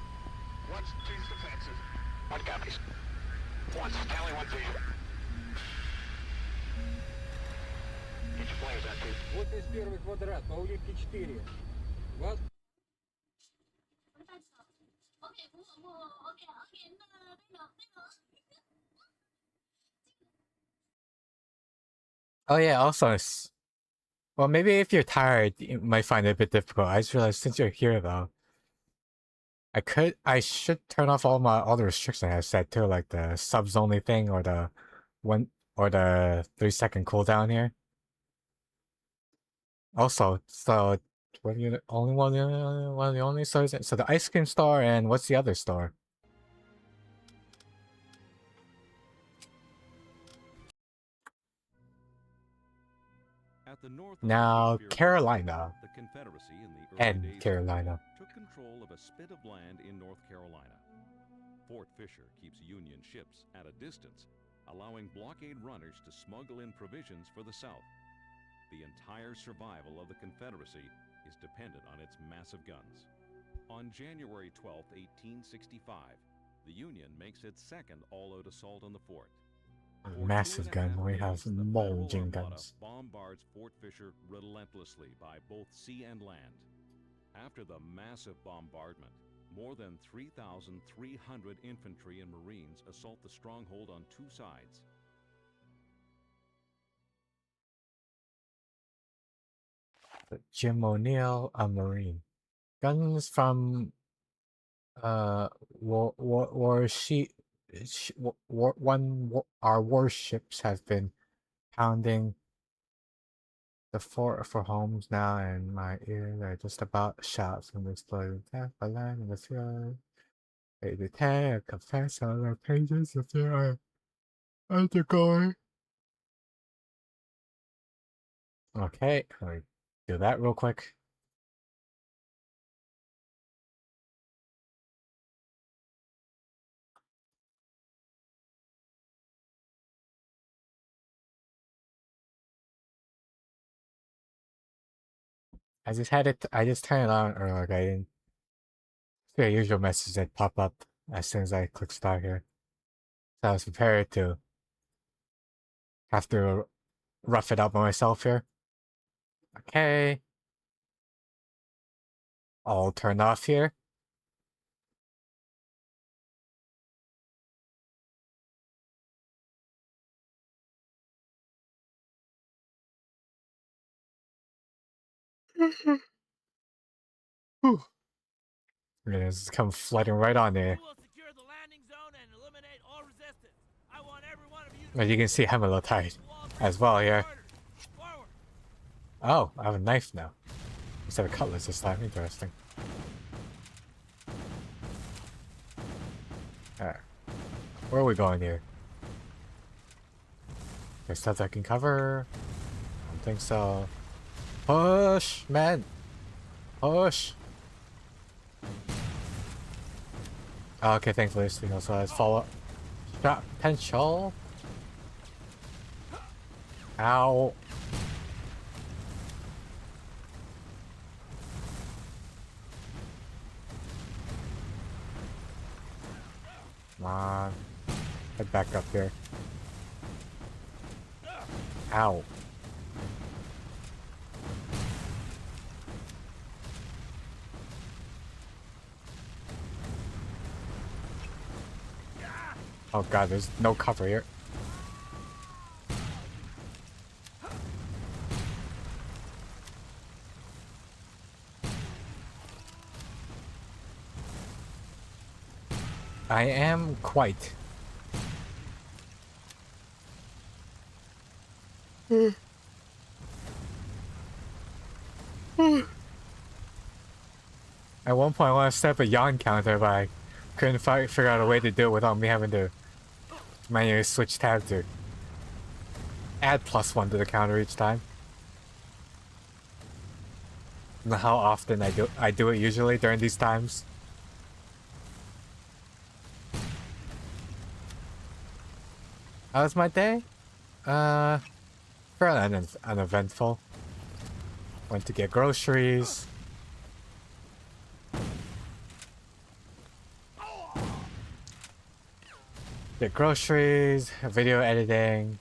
Once change defensive. One copies. Once tally 1 to you. Get your flares out, dude. Вот есть первый квадрат, по улитке 4. Вас Oh yeah, also, well, maybe if you're tired, you might find it a bit difficult. I just realized since you're here though, I should turn off all the restrictions I have set too, like the subs only thing or the 3-second cooldown here. Also, so what are you only one of the only stores? So the ice cream store and what's the other store? At the north of Now Shakespeare Carolina. the Confederacy in the early And days of the Carolina. war took control of a spit of land in North Carolina. Fort Fisher keeps Union ships at a distance, allowing blockade runners to smuggle in provisions for the South. The entire survival of the Confederacy is dependent on its massive guns. On January 12, 1865, the Union makes its second all-out assault on the fort. For Massive 2.5 gun. We days, have the Federal bulging Armada guns. bombards Fort Fisher relentlessly by both sea and land. After the massive bombardment, more than 3,300 infantry and Marines assault the stronghold on two sides. Jim O'Neill, a Marine. Guns from our warships have been pounding the fort for homes now, and my ears are just about shots from the exploding attack by land in the field. They detect, confess on their pages if they are undergoing. Okay, let me do that real quick. I just turned it on earlier. I didn't see a usual message that pop up as soon as I click start here. So I was prepared to have to rough it out by myself here. Okay. All turned off here. It's come flooding right on there. Who will secure the landing zone and eliminate all resistance? I want every one of you to As you can see, I'm a little tight as well here. forward. Oh, I have a knife now instead of cutlass this time. Interesting. Alright. Where are we going here? There's stuff I can cover. I don't think so. Push, man. Push. Okay, thankfully this thing also has follow-up shot potential. Ow. Come on. Head back up here. Ow. Oh god, there's no cover here. I am quite. At one point I want to set up a yawn counter, but I couldn't figure out a way to do it without me having to manually switch tabs to add +1 to the counter each time. I don't know how often I do it usually during these times. How was my day? Fairly uneventful. Went to get groceries. Get groceries, video editing.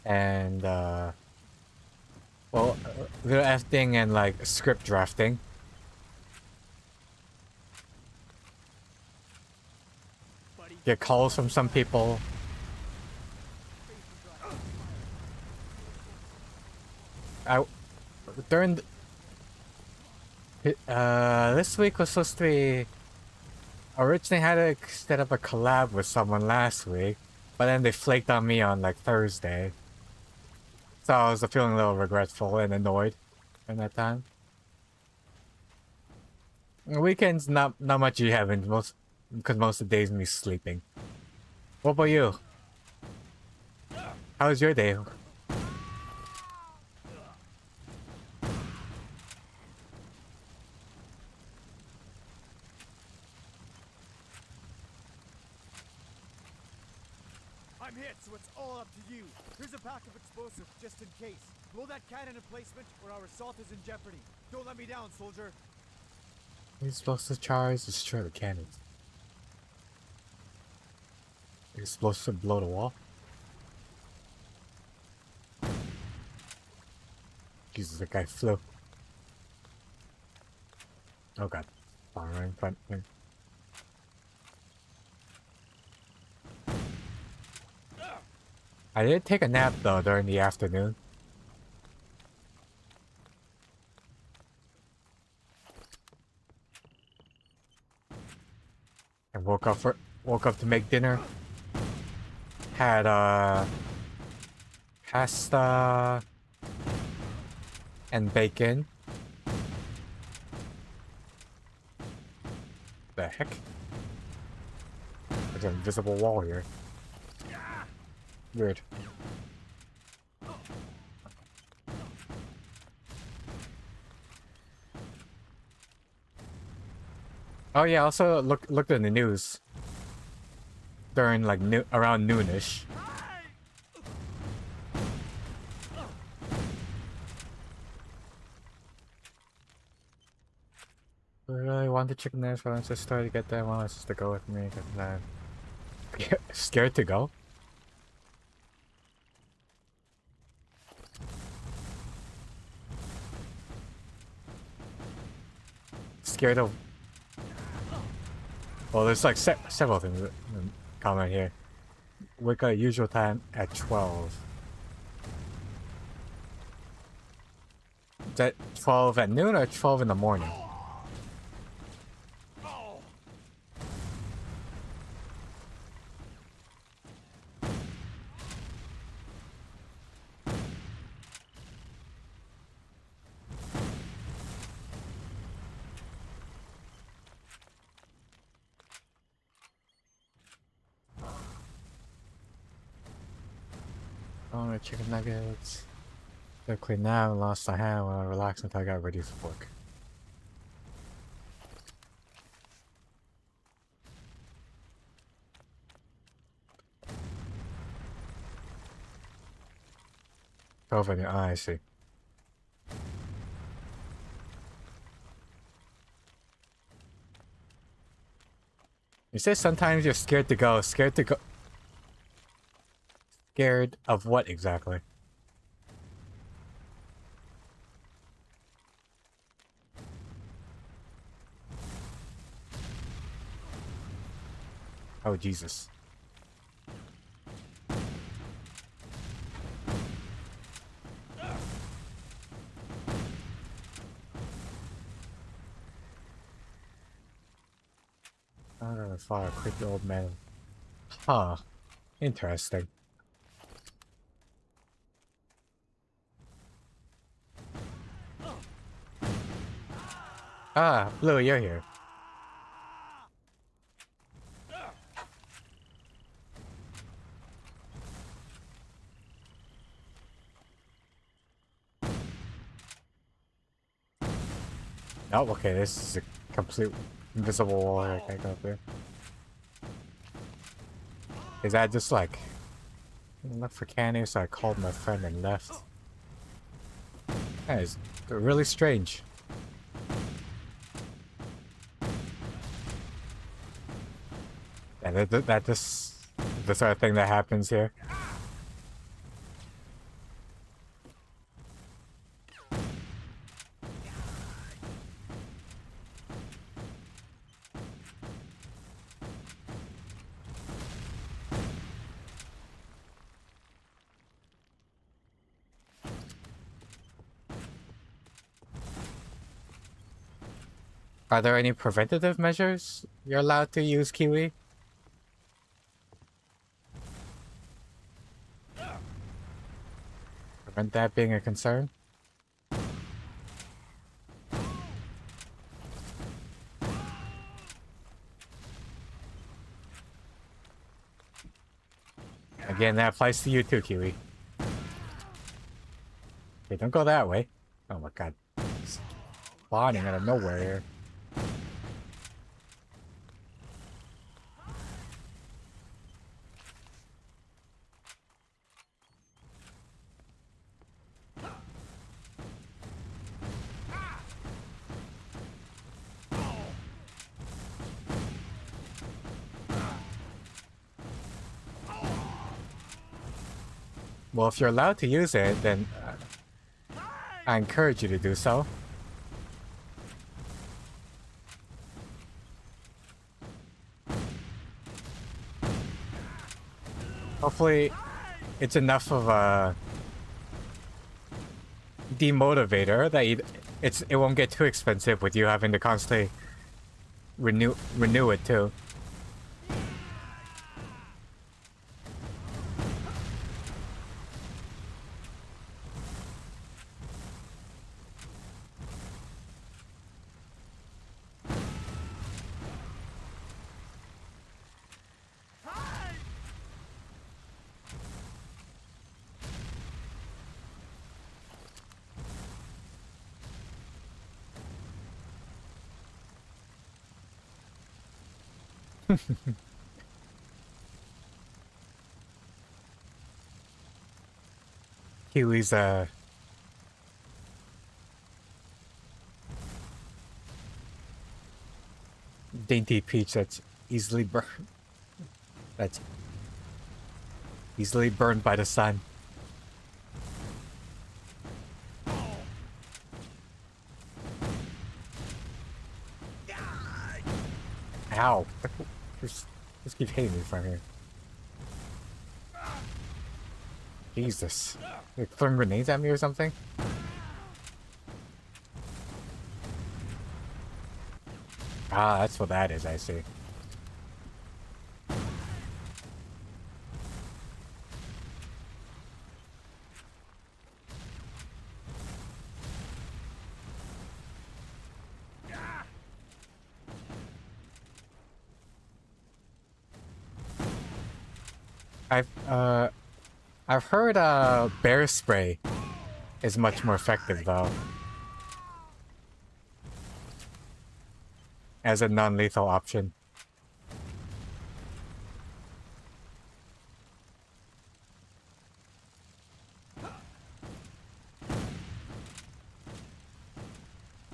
And well, video editing and like script drafting. Get calls from some people. This week was supposed to be. Originally had to set up a collab with someone last week, but then they flaked on me on like Thursday. So I was feeling a little regretful and annoyed in that time. Weekends not much you haven't because most of the days me sleeping. What about you? How was your day? I'm hit, so it's all up to you. Here's a pack of explosives, just in case. Blow that cannon in placement, or our assault is in jeopardy. Don't let me down, soldier. You're supposed to charge, destroy the cannons. You're supposed to blow the wall? Jesus, that guy flew. Oh god. Fire right in front. I did take a nap though during the afternoon. I woke up to make dinner. Had pasta and bacon. The heck? There's an invisible wall here. Weird. Oh yeah, also looked in the news during like around noonish. I really want the chicken nuggets, but I'm so sorry to get that one. It's just to go with me because I'm scared to go. Scared of. Well, there's like several things in comment here. Wake up usual time at 12. Is that 12 at noon or 12 in the morning? Oh, my chicken nuggets. They're clean now and lost my hand when I relaxed until I got ready for work. Over the eye, I see. You say sometimes you're scared to go. Scared to go. Scared of what exactly? Oh, Jesus. I don't know if I a creepy old man. Huh. Interesting. Ah, Blue, you're here. Oh, okay, this is a complete invisible wall I can't go up there. Is that just like... Look for candy, so I called my friend and left. That is really strange. And that just... the sort of thing that happens here. Are there any preventative measures you're allowed to use, Kiwi? Prevent that being a concern? Again, that applies to you too, Kiwi. Okay, don't go that way. Oh my god. Spawning out of nowhere here. Well, if you're allowed to use it, then I encourage you to do so. Hopefully, it's enough of a demotivator that it won't get too expensive with you having to constantly renew it too. Kiwi's dainty peach that's easily burned. That's easily burned by the sun. Ow! Just keep hitting me from here. Jesus. They're throwing grenades at me or something? Ah, that's what that is, I see. I've heard bear spray is much more effective though. As a non-lethal option.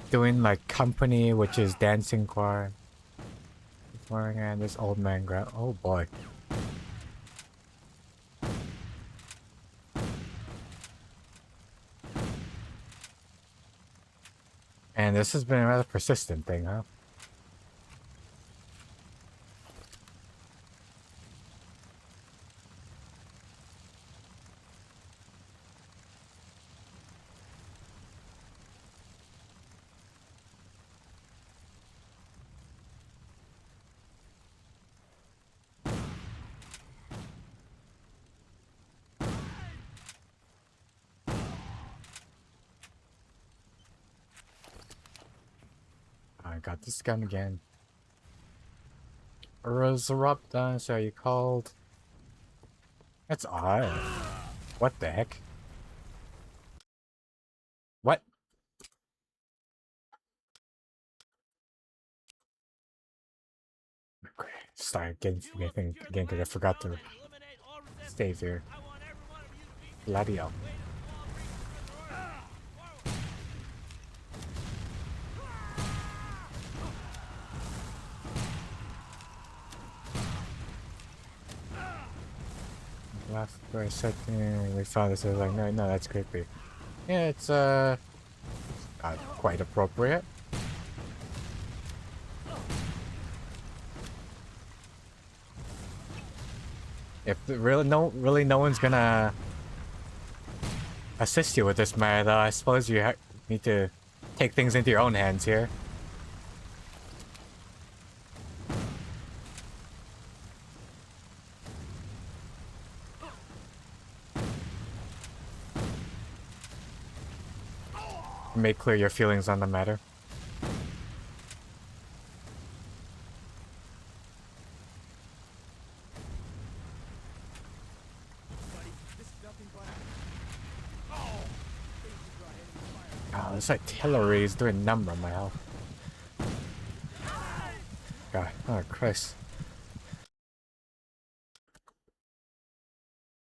Doing like company, which is dancing choir. And this old man grab. Oh boy. And this has been a rather persistent thing, huh? I got this gun again. Resurrupta, so you called. That's odd. What the heck? What? Okay, start getting again because I forgot to save here. Bloody hell. Last where I said we found this, I was like, no, that's creepy. Yeah, it's quite appropriate. If really no one's gonna assist you with this matter, though, I suppose you need to take things into your own hands here. Make clear your feelings on the matter. Oh, this artillery is doing number on my health. God, oh Christ.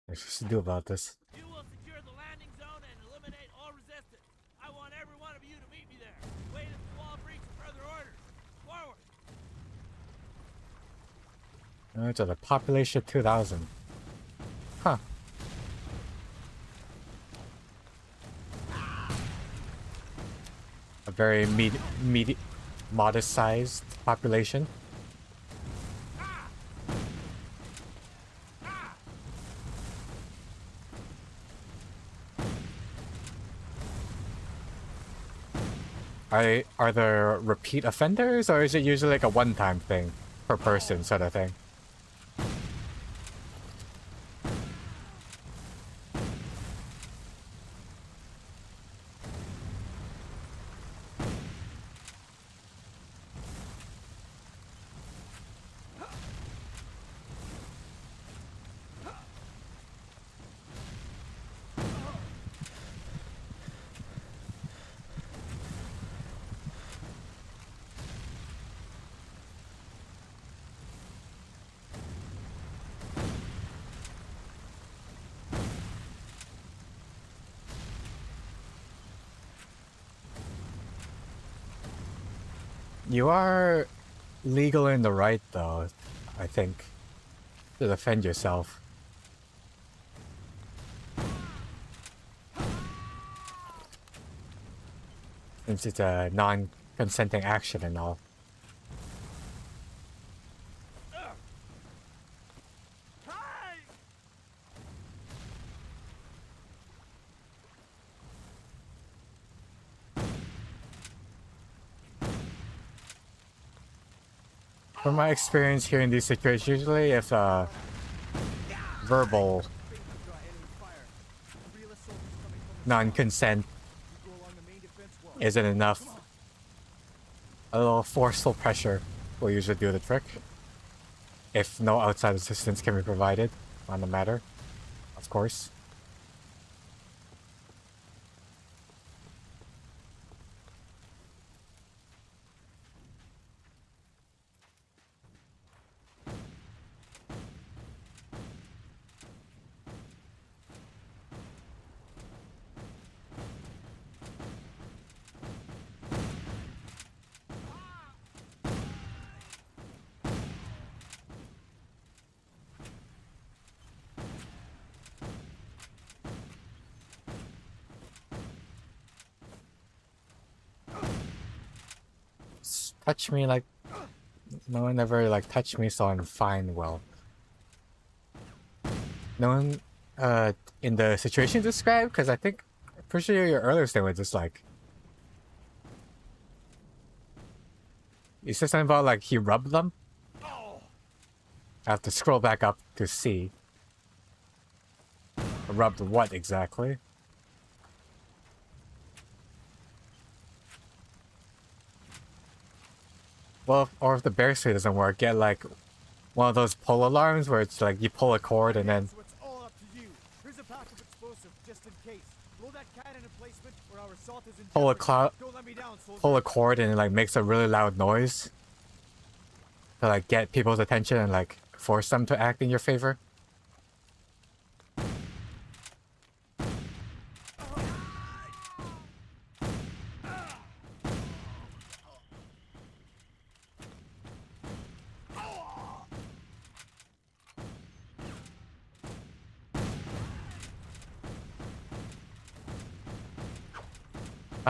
What's supposed to do about this? You will secure the landing zone and eliminate all resistance. I want every one of you to meet me there. Wait at the wall breach for further orders. Forward. To the population 2,000. Huh. A very modest-sized population. Are there repeat offenders, or is it usually like a one-time thing per person sort of thing? You are legal in the right, though, I think, to defend yourself. Since it's a non-consenting action and all. From my experience here in these situations, usually if verbal non-consent isn't enough, a little forceful pressure will usually do the trick. If no outside assistance can be provided on the matter, of course. Touch me like no one ever like touched me, so I'm fine. Well, no one in the situation described, because I think pretty sure your earlier statement was just like you said something about like he rubbed them. I have to scroll back up to see. Rubbed what exactly? Well, or if the bear suit doesn't work, get like one of those pull alarms where it's like you pull a cord and then So it's all up to you. Here's a pack of explosive just in case. Blow that cannon in placement or our assault is in pull a jeopardy. Don't let me down, soldier. pull a cord and it like makes a really loud noise to like get people's attention and like force them to act in your favor.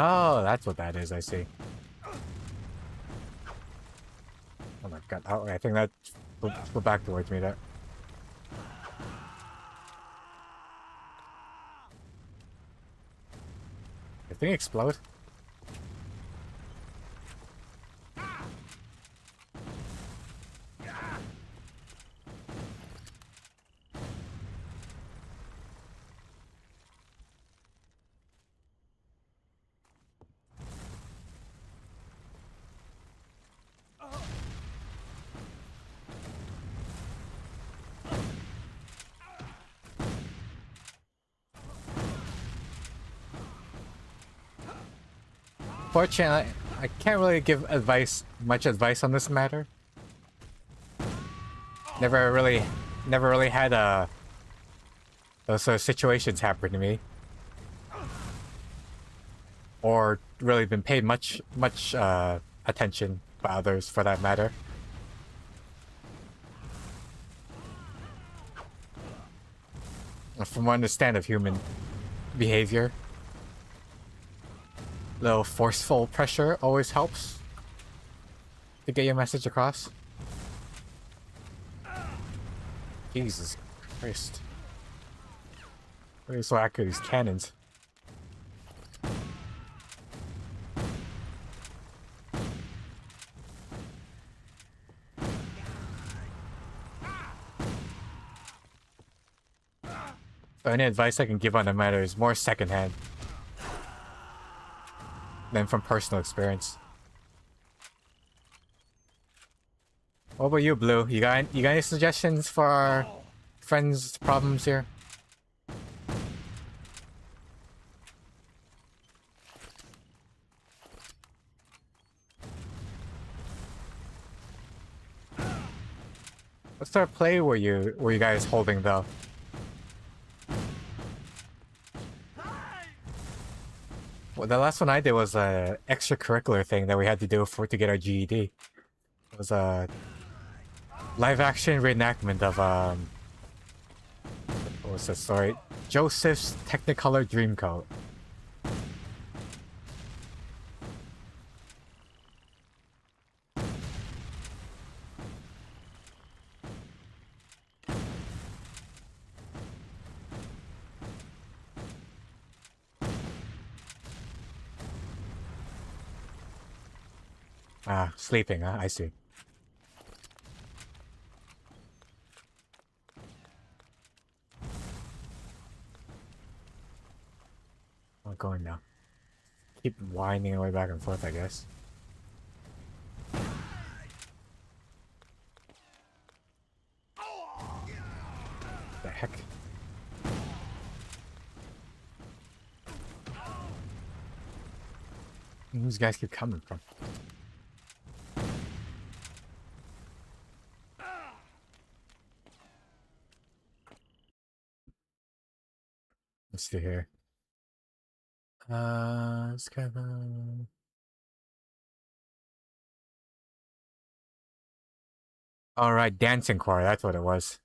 Oh, that's what that is, I see. Oh my god, oh, I think that flew back towards me there. The thing explode? Fortunately, I can't really give much advice on this matter. Never really had those sort of situations happen to me, or really been paid much attention by others for that matter. From what I understand of human behavior, little forceful pressure always helps to get your message across. Jesus Christ. Why are you so accurate, these cannons? So any advice I can give on the matter is more secondhand than from personal experience. What about you, Blue? You got any suggestions for our friends' problems here? What sort of play were you guys holding though? Well, the last one I did was a extracurricular thing that we had to do to get our GED. It was a live action reenactment of what was the story? Joseph's Technicolor Dreamcoat. Ah, sleeping, huh? I see. I'm going now. Keep winding away back and forth, I guess. The heck? Where these guys keep coming from? Let's see here. It's kind of... Alright, dancing choir, that's what it was.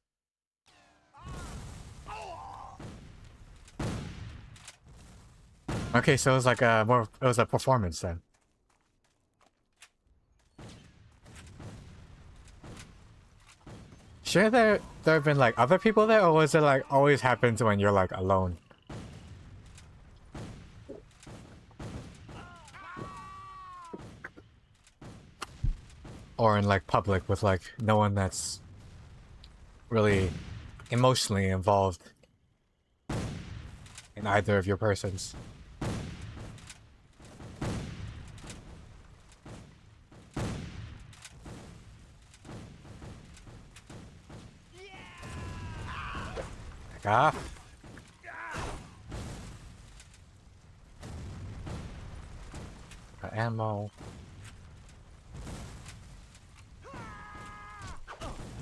Okay, so it was like it was a performance then. Sure there have been like other people there, or was it like always happens when you're like alone? Or in like public with like no one that's really emotionally involved in either of your persons. Back off. Got ammo.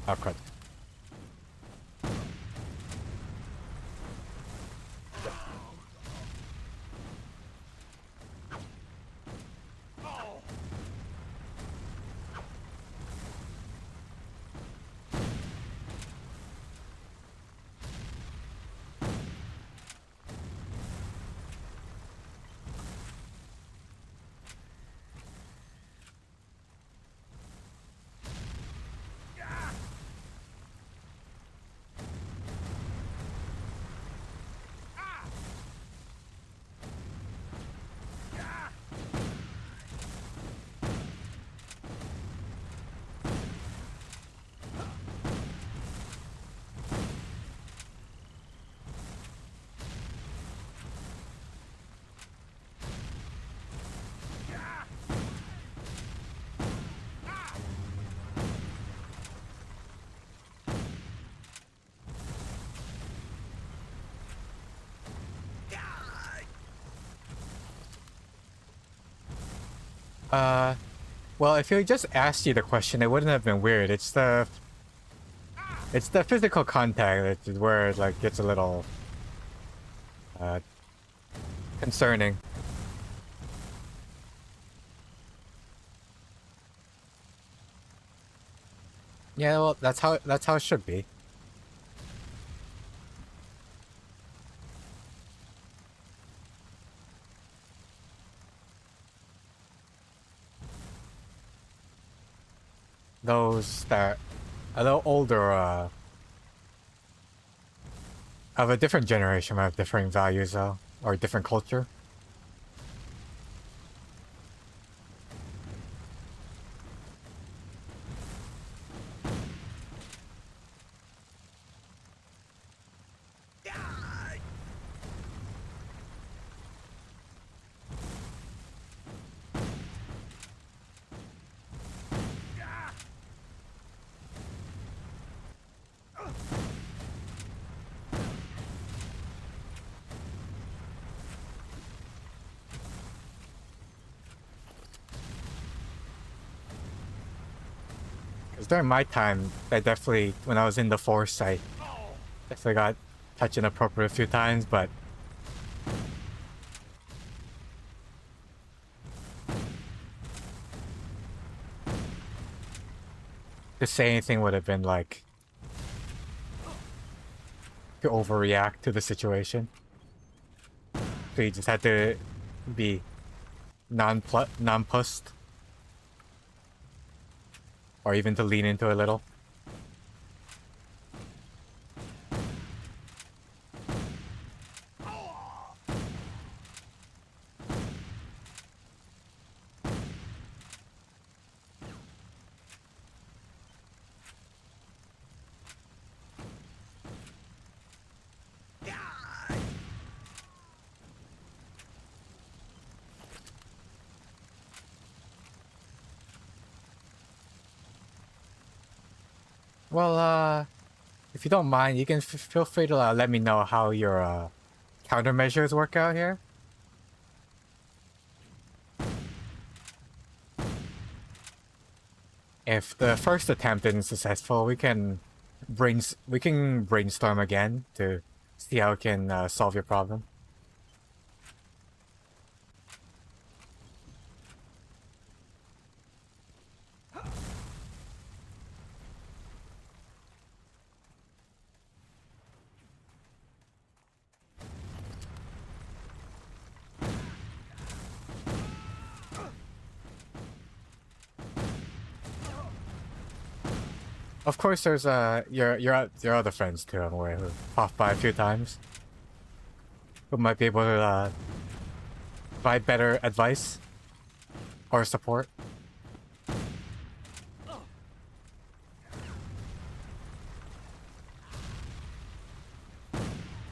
Oh crap. Well, if he just asked you the question, it wouldn't have been weird. It's the physical contact that where it like gets a little concerning. Yeah, well, that's how it should be. Those that a little older of a different generation might have differing values though, or different culture. During my time, I definitely, when I was in the force, I definitely got touched inappropriate a few times, but to say anything would have been like to overreact to the situation. So you just had to be nonplussed. Or even to lean into a little. Well, if you don't mind, you can feel free to let me know how your countermeasures work out here. If the first attempt isn't successful, we can brainstorm again to see how we can solve your problem. Of course, there's your other friends too. I'm aware who popped by a few times, who might be able to provide better advice or support.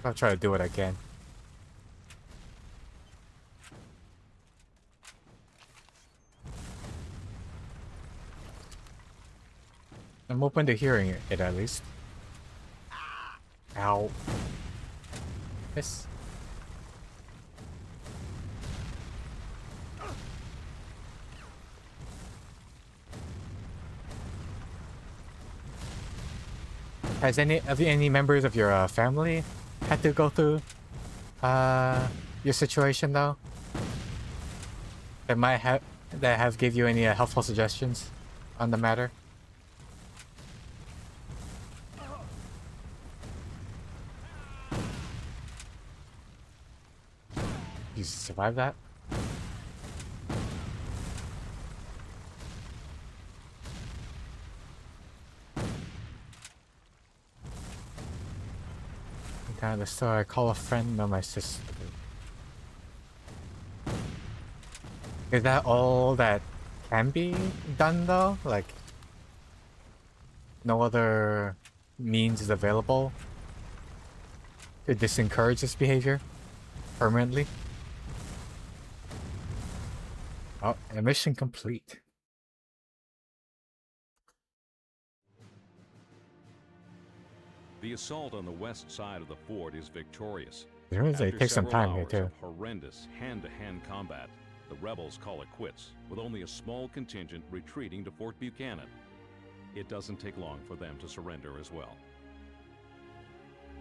I'll try to do what I can. I'm open to hearing it at least. Ow. Yes. Has any members of your family had to go through your situation though? That have give you any helpful suggestions on the matter? You survive that? Down the store, I call a friend or my sister. Is that all that can be done though? Like, no other means is available to disencourage this behavior permanently? Oh, mission complete. The assault on the west side of the fort is victorious. It After takes some several time here hours too. of horrendous hand-to-hand combat, the rebels call it quits, with only a small contingent retreating to Fort Buchanan. It doesn't take long for them to surrender as well.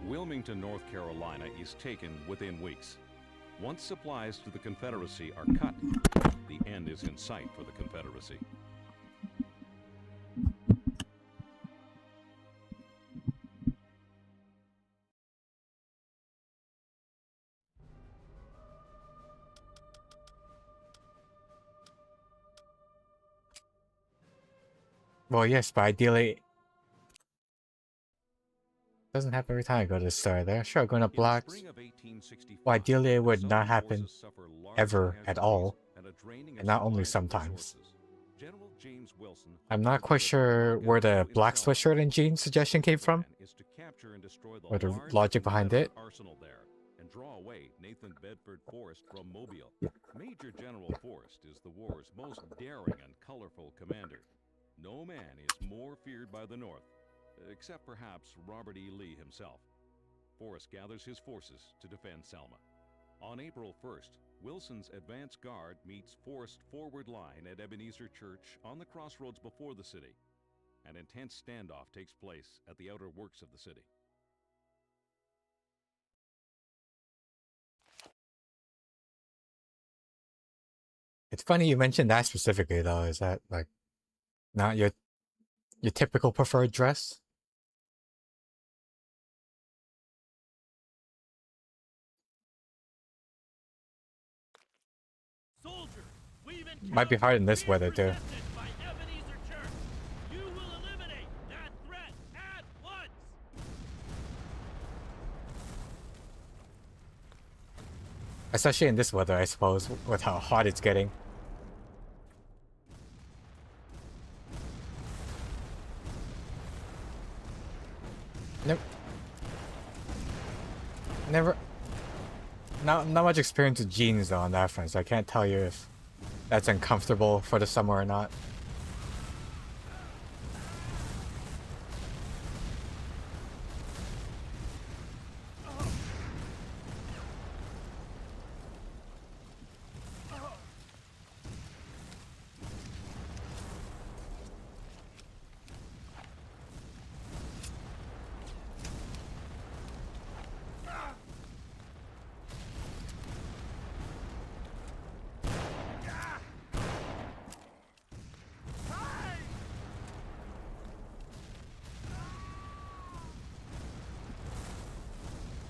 Wilmington, North Carolina is taken within weeks. Once supplies to the Confederacy are cut, the end is in sight for the Confederacy. Well, yes, but ideally, doesn't happen every time I go to the store there. Sure, going to In the blocks. spring of 1865, Well, ideally, it would Southern not happen forces suffer large ever at all, casualties and a draining and of not only supplies and sometimes. resources. General James Wilson I'm hoped not to quite deliver sure block where the L2 black in Selma. sweatshirt and jeans suggestion came His from, plan is to capture and destroy the or the large logic behind it. Confederate arsenal there and draw away Nathan Bedford Forrest from Mobile. Major General Forrest is the war's most daring and colorful commander. No man is more feared by the North, except perhaps Robert E. Lee himself. Forrest gathers his forces to defend Selma. On April 1st, Wilson's advance guard meets Forrest's forward line at Ebenezer Church on the crossroads before the city. An intense standoff takes place at the outer works of the city. It's funny you mentioned that specifically, though. Is that like not your typical preferred dress? Soldier, we've Might be hard in this weather too. by Ebenezer Church. You will eliminate that threat at once. Especially in this weather, I suppose, with how hot it's getting. Never. Not much experience with jeans though on that front, so I can't tell you if that's uncomfortable for the summer or not.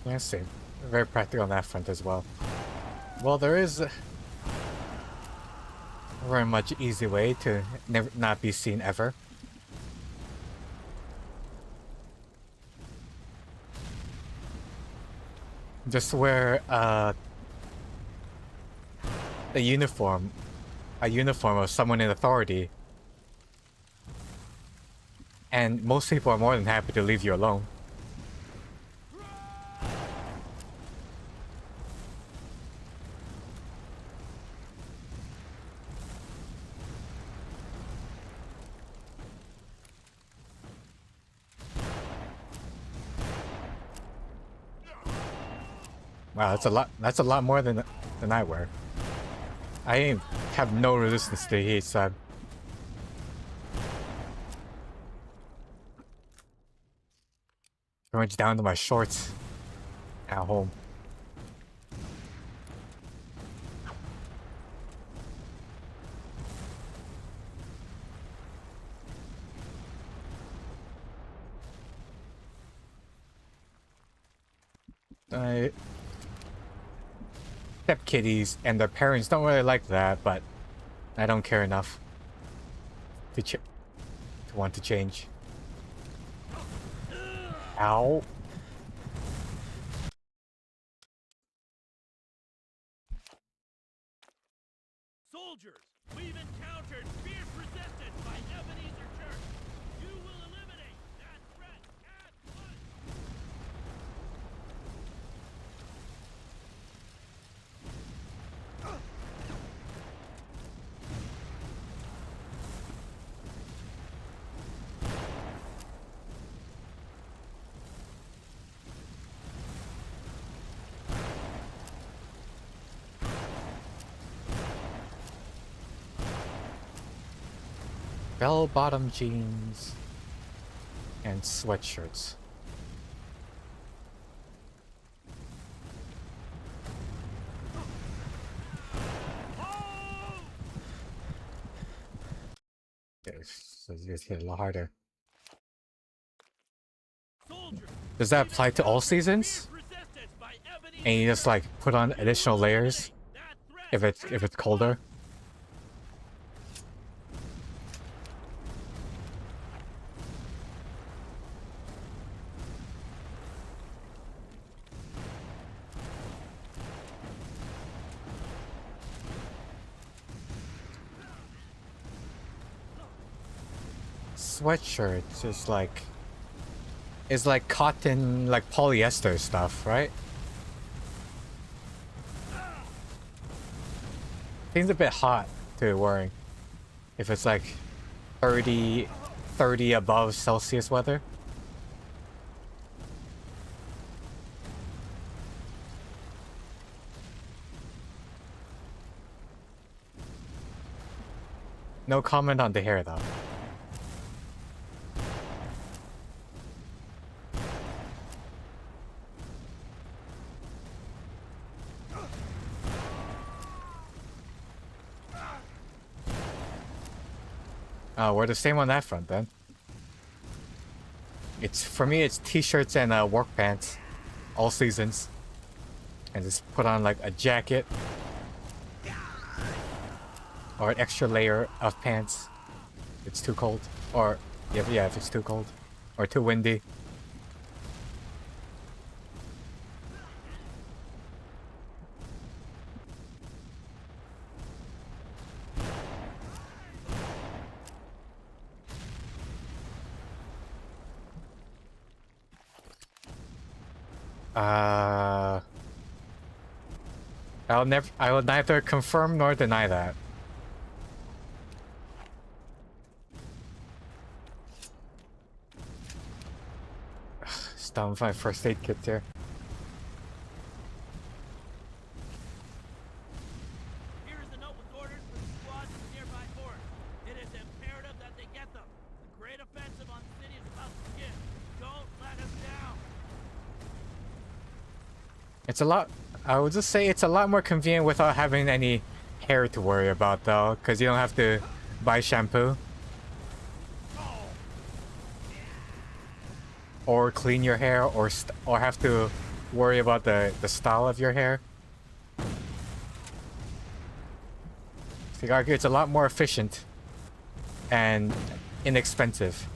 Yeah, same. Very practical on that front as well. Well, there is a very much easy way to never not be seen ever. Just wear a uniform of someone in authority, and most people are more than happy to leave you alone. Wow, that's a lot more than I wear. I have no resistance to heat, so I'm pretty much down to my shorts at home. Step kitties and their parents don't really like that, but I don't care enough to want to change. Ow. Soldiers, we've encountered fierce resistance by Ebenezer Church. You will eliminate that threat at once. Bell-bottom jeans and sweatshirts. Okay, so you just hit a lot harder. Does that apply to all seasons? And you just like put on additional layers if it's colder? Sweatshirt is like cotton, like polyester stuff, right? Seems a bit hot to be wearing if it's like 30 above Celsius weather. No comment on the hair though. Oh, we're the same on that front then. It's for me. It's t-shirts and work pants, all seasons, and just put on like a jacket or an extra layer of pants. If it's too cold, or yeah, if it's too cold or too windy. I will neither confirm nor deny that. Stop with my first aid kit here. Here is a note with orders for the squads in the nearby fort. It is imperative that they get them. The great offensive on the city is about to begin. Don't let us down. It's a lot. I would just say it's a lot more convenient without having any hair to worry about, though, because you don't have to buy shampoo or clean your hair, or have to worry about the style of your hair. So you argue it's a lot more efficient and inexpensive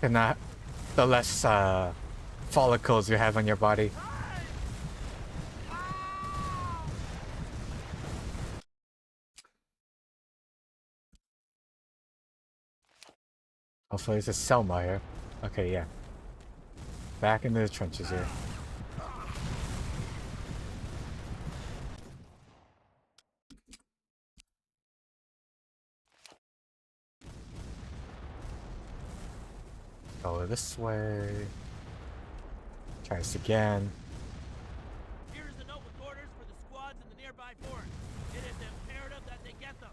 than the less follicles you have on your body. Hopefully it's a Selma here. Okay, yeah. Back into the trenches here. Go this way. Try this again. Here is a note with orders for the squads in the nearby fort. It is imperative that they get them.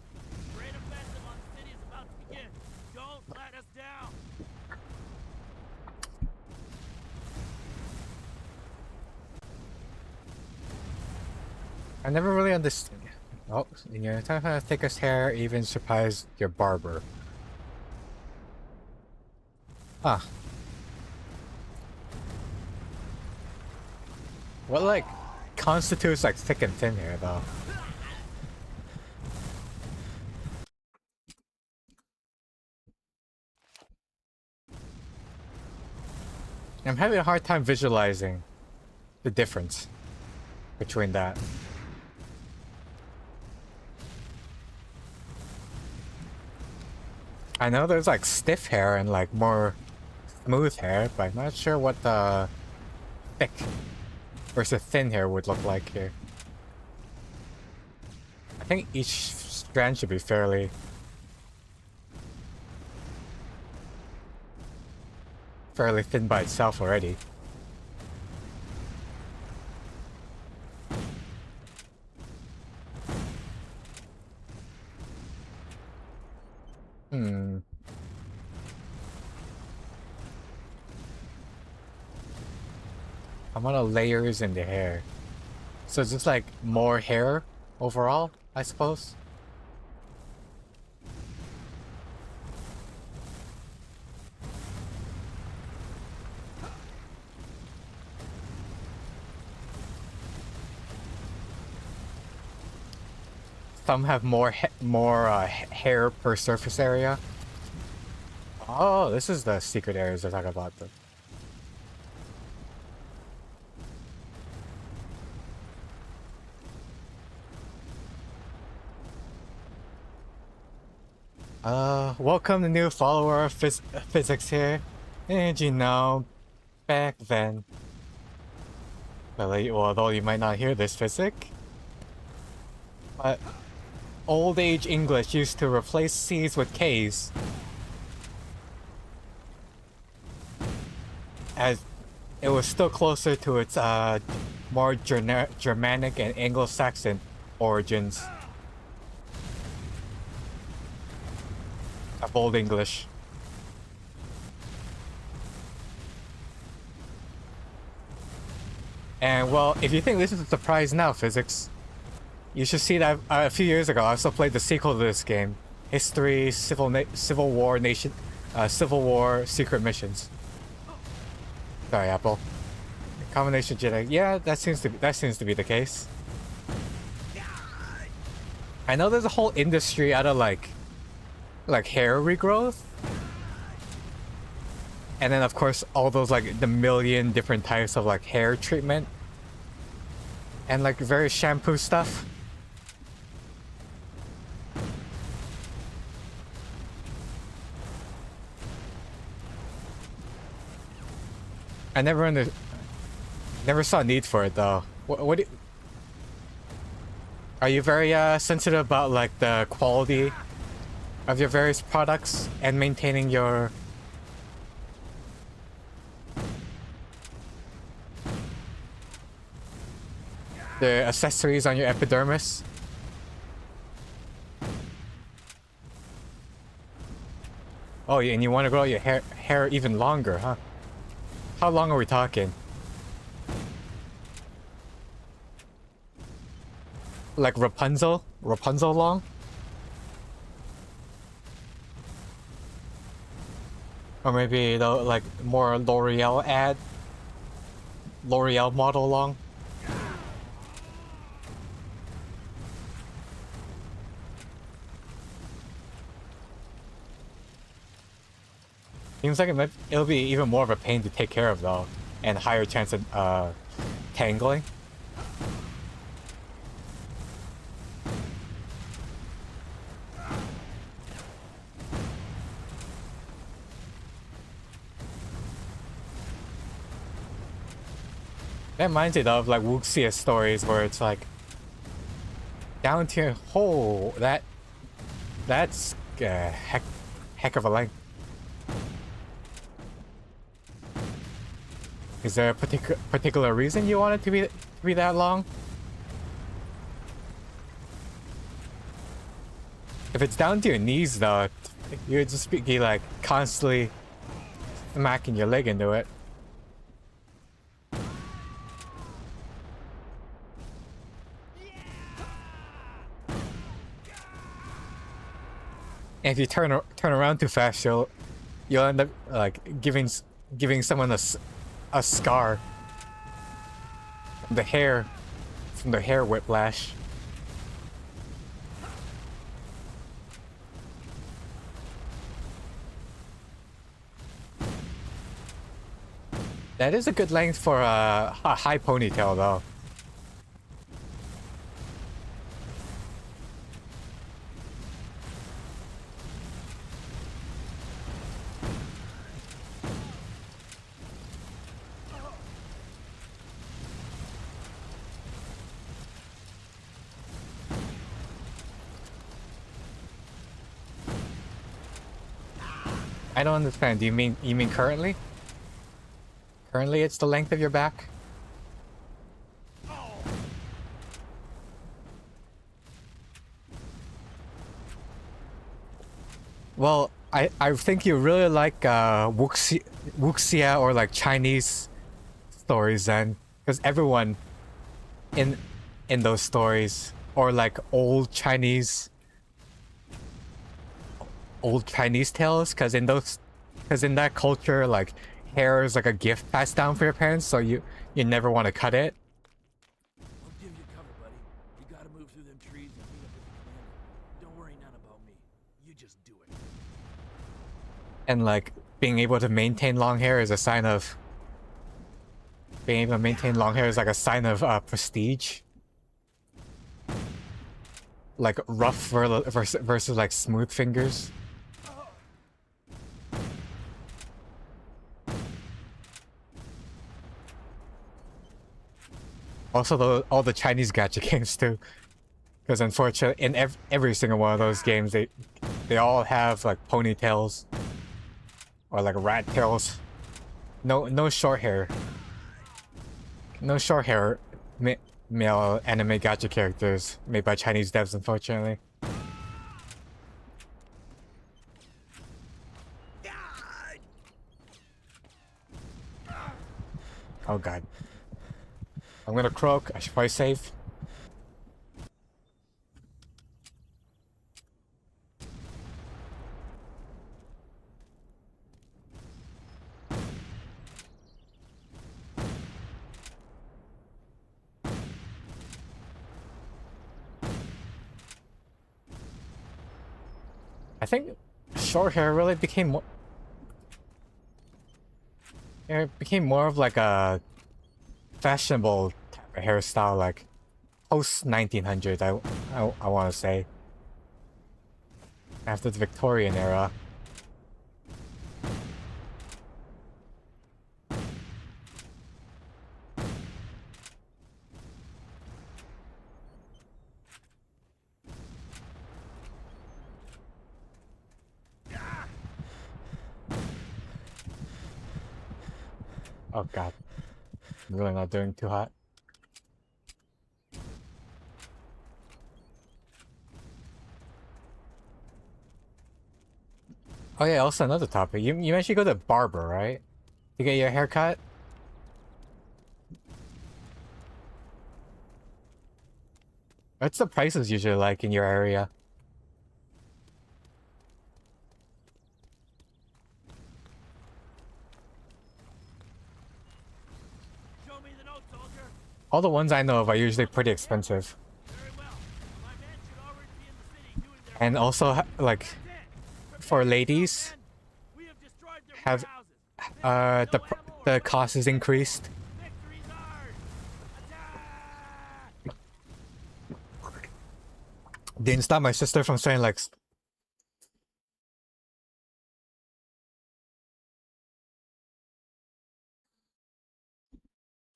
The great offensive on the city is about to begin. Don't let us down. I never really understood. Oh, in your time to thickest hair even surprised your barber. Huh. What like constitutes like thick and thin hair though? I'm having a hard time visualizing the difference between that. I know there's like stiff hair and like more smooth hair, but I'm not sure what the thick versus thin hair would look like here. I think each strand should be fairly thin by itself already. Hmm. How about layers in the hair? So it's just like more hair overall, I suppose. Some have more hair per surface area. Oh, this is the secret areas they're talking about. Welcome to new follower of physics here. And you know, back then. Well, although you might not hear this physic, but old age English used to replace C's with K's. As it was still closer to its more Germanic and Anglo-Saxon origins of Old English. And well, if you think this is a surprise now, physics, you should see that a few years ago I also played the sequel to this game, History, Civil War Nation, Civil War Secret Missions. Sorry, Apple. Combination genetic. Yeah, that seems to be the case. I know there's a whole industry out of like hair regrowth, and then of course all those like the million different types of like hair treatment and like various shampoo stuff. I never saw a need for it though. Are you very sensitive about like the quality of your various products and maintaining the accessories on your epidermis? Oh, and you want to grow your hair even longer, huh? How long are we talking? Like Rapunzel? Rapunzel long? Or maybe the like more L'Oreal model long? Seems like it'll be even more of a pain to take care of though, and higher chance of tangling. That reminds me though of like Wuxia stories where it's like down to your hole. That's heck of a length. Is there a particular reason you want it to be that long? If it's down to your knees though, you'd just be like constantly smacking your leg into it. And if you turn around too fast, you'll end up like giving someone a scar from the hair whiplash. That is a good length for a high ponytail though. I don't understand. Do you mean currently? Currently it's the length of your back? Well, I think you really like wuxia or like Chinese stories then, because everyone in those stories, or like old Chinese tales, because in that culture, like hair is like a gift passed down for your parents, so you never want to cut it. I'll give you cover, buddy. You gotta move through them trees and meet up with the commander. Don't worry none about me. You just do it. And like being able to maintain long hair is a sign of like a sign of prestige. Like rough versus like smooth fingers. Also, all the Chinese gacha games too, because unfortunately, in every single one of those games, they all have like ponytails or like rat tails. No short hair. No short hair male anime gacha characters made by Chinese devs, unfortunately. Oh god. I'm gonna croak. I should probably save. I think short hair really became more. It became more of like a fashionable type of hairstyle, like post 1900. I want to say after the Victorian era. Oh god, I'm really not doing too hot. Oh yeah, also another topic. You mentioned you go to the barber, right? To get your hair cut? What's the prices usually like in your area? Show me the note, soldier. All the ones I know of are usually pretty expensive. Very well. My men should already be in the city doing their And also, like, for ladies, We have destroyed their have warehouses. the cost is increased. Victory's ours. Attack! Didn't stop my sister from saying like.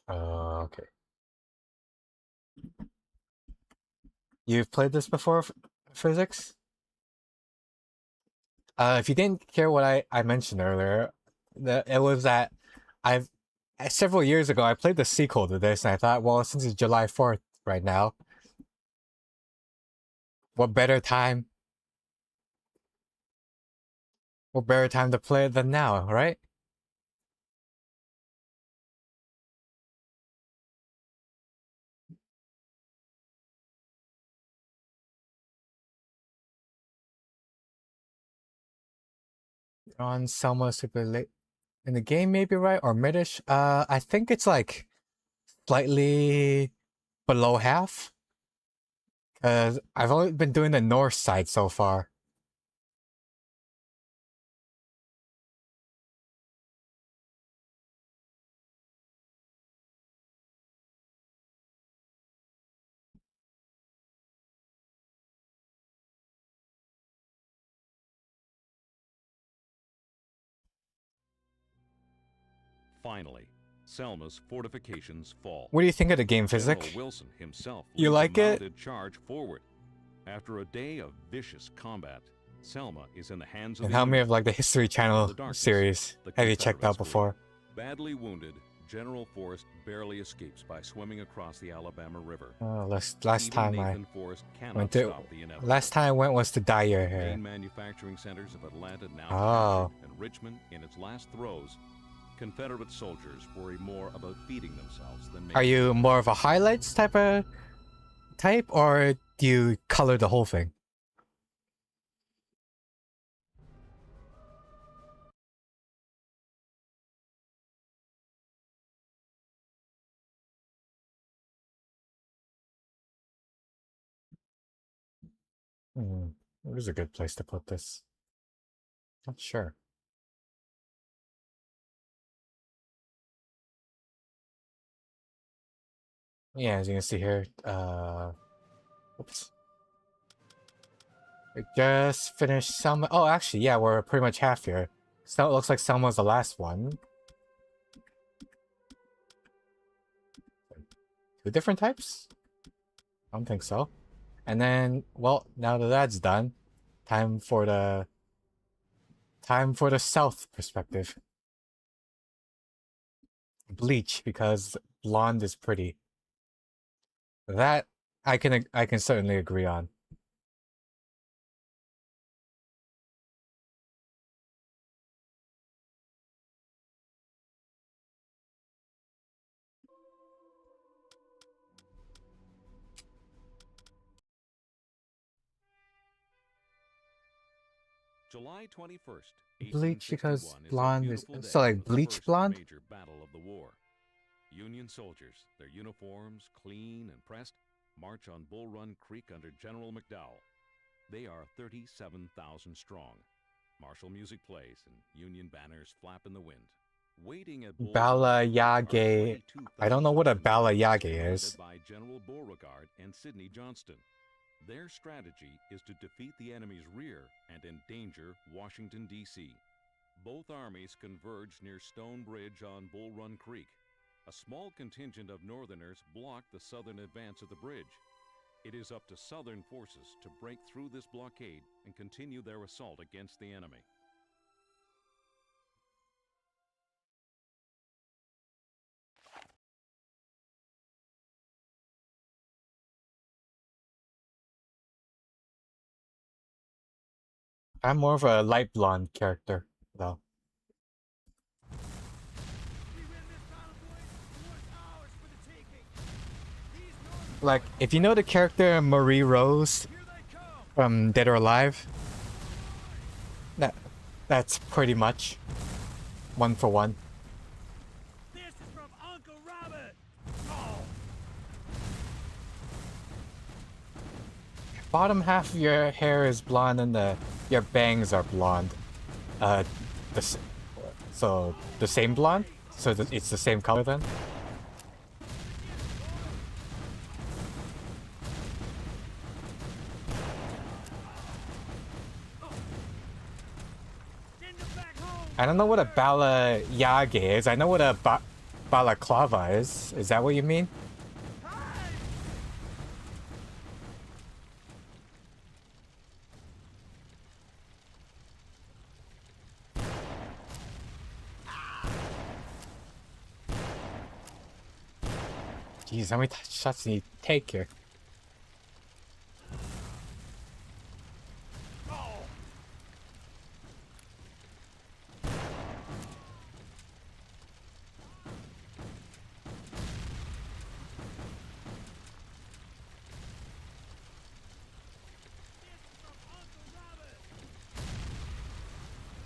Okay. You've played this before, Physics? If you didn't hear what I mentioned earlier, it was that I've several years ago I played the sequel to this, and I thought, well, since it's July 4th right now, what better time? What better time to play it than now, right? On Selma super late in the game, maybe, right? Or midish. I think it's like slightly below half. Cause I've only been doing the north side so far. Finally, Selma's fortifications fall. What do you think of the game, General Physic? Wilson himself You leads like a it? mounted charge forward. After a day of vicious combat, Selma is in the hands of And the how many Union. of like the History Channel The darkness, series the have you checked out Confederates before? grew. Badly wounded, General Forrest barely escapes by swimming across the Alabama River. Oh, last Even time I Nathan Forrest cannot went to stop the inevitable. last time I went was to dye your The hair. main manufacturing centers of Atlanta now Oh. captured, and Richmond in its last throes, Confederate soldiers worry more about feeding themselves than Are making you more of a highlights type, or do you color the whole thing? Where's a good place to put this? Not sure. Yeah, as you can see here, oops. We just finished some. Oh, actually, yeah, we're pretty much half here. So it looks like Selma's the last one. 2 different types? I don't think so. And then, well, now that that's done, time for the south perspective. Bleach, because blonde is pretty. That I can certainly agree on. July 21st, Bleach because 1861 a blonde is beautiful so day like for the bleach first blonde. major battle of the war. Union soldiers, their uniforms clean and pressed, march on Bull Run Creek under General McDowell. They are 37,000 strong. Martial music plays and Union banners flap in the wind. Waiting at Bull Bala Run Creek are Yage. I don't know what a 22,000 Bala men, Yage commanded is. by General Beauregard and Sidney Johnston. Their strategy is to defeat the enemy's rear and endanger Washington, D.C. Both armies converge near Stone Bridge on Bull Run Creek. A small contingent of Northerners block the southern advance of the bridge. It is up to Southern forces to break through this blockade and continue their assault against the enemy. I'm more of a light blonde character, though. We win this battle, boys. The war's ours for the taking. These Northern Like, if you know the character Marie Rose here they come. from Dead or Alive, that's pretty much 1 for 1. This is from Uncle Robert. Oh, Bottom half of your hair is blonde and your bangs are blonde. So the same blonde? So it's the same color then? send them back home. I don't know what a Bala Yage is. I know what a balaclava is. Is that what you mean? Jeez, how many shots do you take here?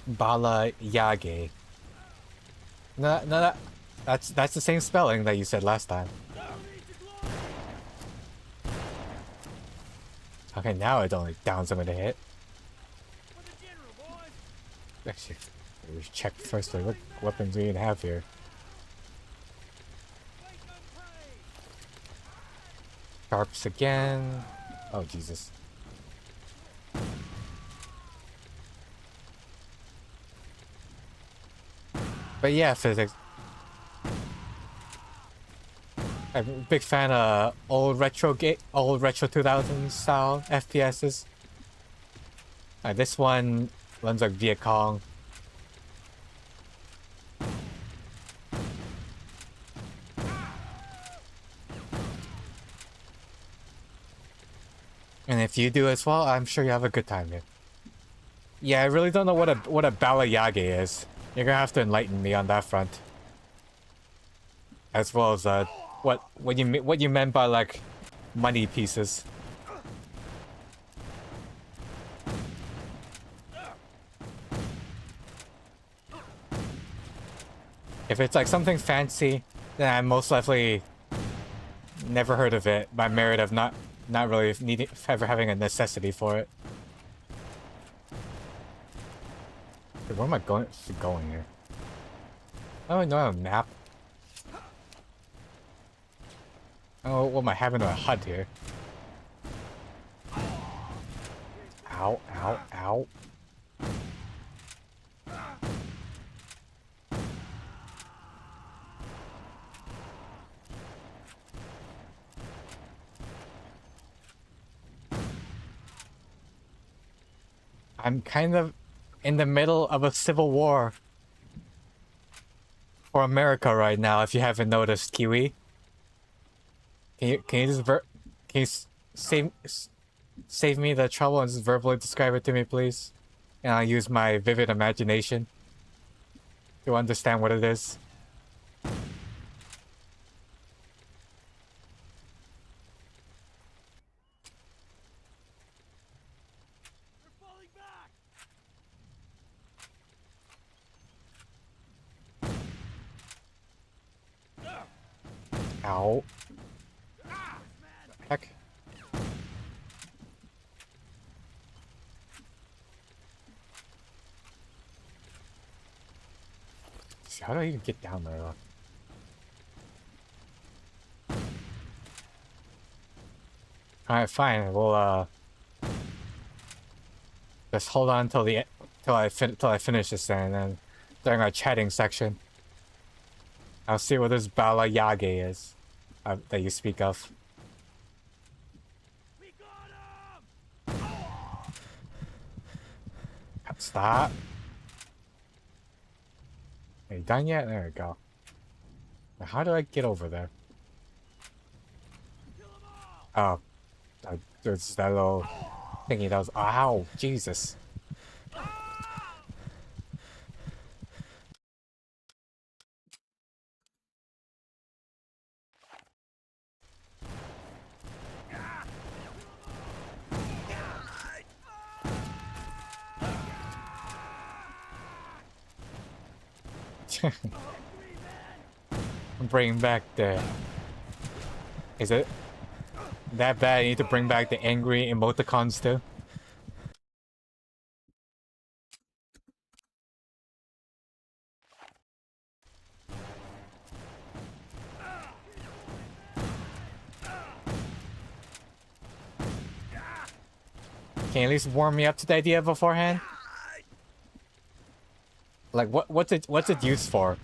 Bala Yage. No, that's the same spelling that you said last time. Okay, now it only down some of the hit. For the general, boys. Actually, we should check first what weapons we even have here. Wake up, pray. Sharps again. Oh Jesus. But yeah, physics. I'm a big fan of old retro 2000s style FPSs. This one runs like Viet Cong. if you do as well, I'm sure you have a good time here. Yeah, I really don't know what a balayage is. You're gonna have to enlighten me on that front. As well as what you meant by like money pieces. If it's like something fancy, then I most likely never heard of it by merit of not really ever having a necessity for it. Dude, where am I going here? Oh no, a map. Oh, what am I having a HUD here? Ow, ow, ow. I'm kind of in the middle of a civil war for America right now, if you haven't noticed, Kiwi. Can you just save me the trouble and just verbally describe it to me, please? And I'll use my vivid imagination to understand what it is. Ow. Heck. See, how do I even get down there? Alright, fine. We'll just hold on till I finish this thing, and then during our chatting section, I'll see what this balayage is that you speak of. Stop. Are you done yet? There we go. Now, how do I get over there? Oh. There's that little thingy that was... Ow! Jesus. I'm bringing back the... Is it that bad? I need to bring back the angry emoticons too? Can you at least warm me up to the idea beforehand? Like what's it used for?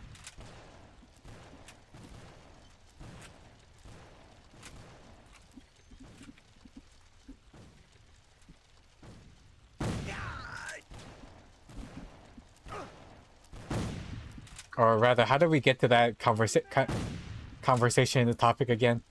Or rather, how do we get to that conversation in the topic again?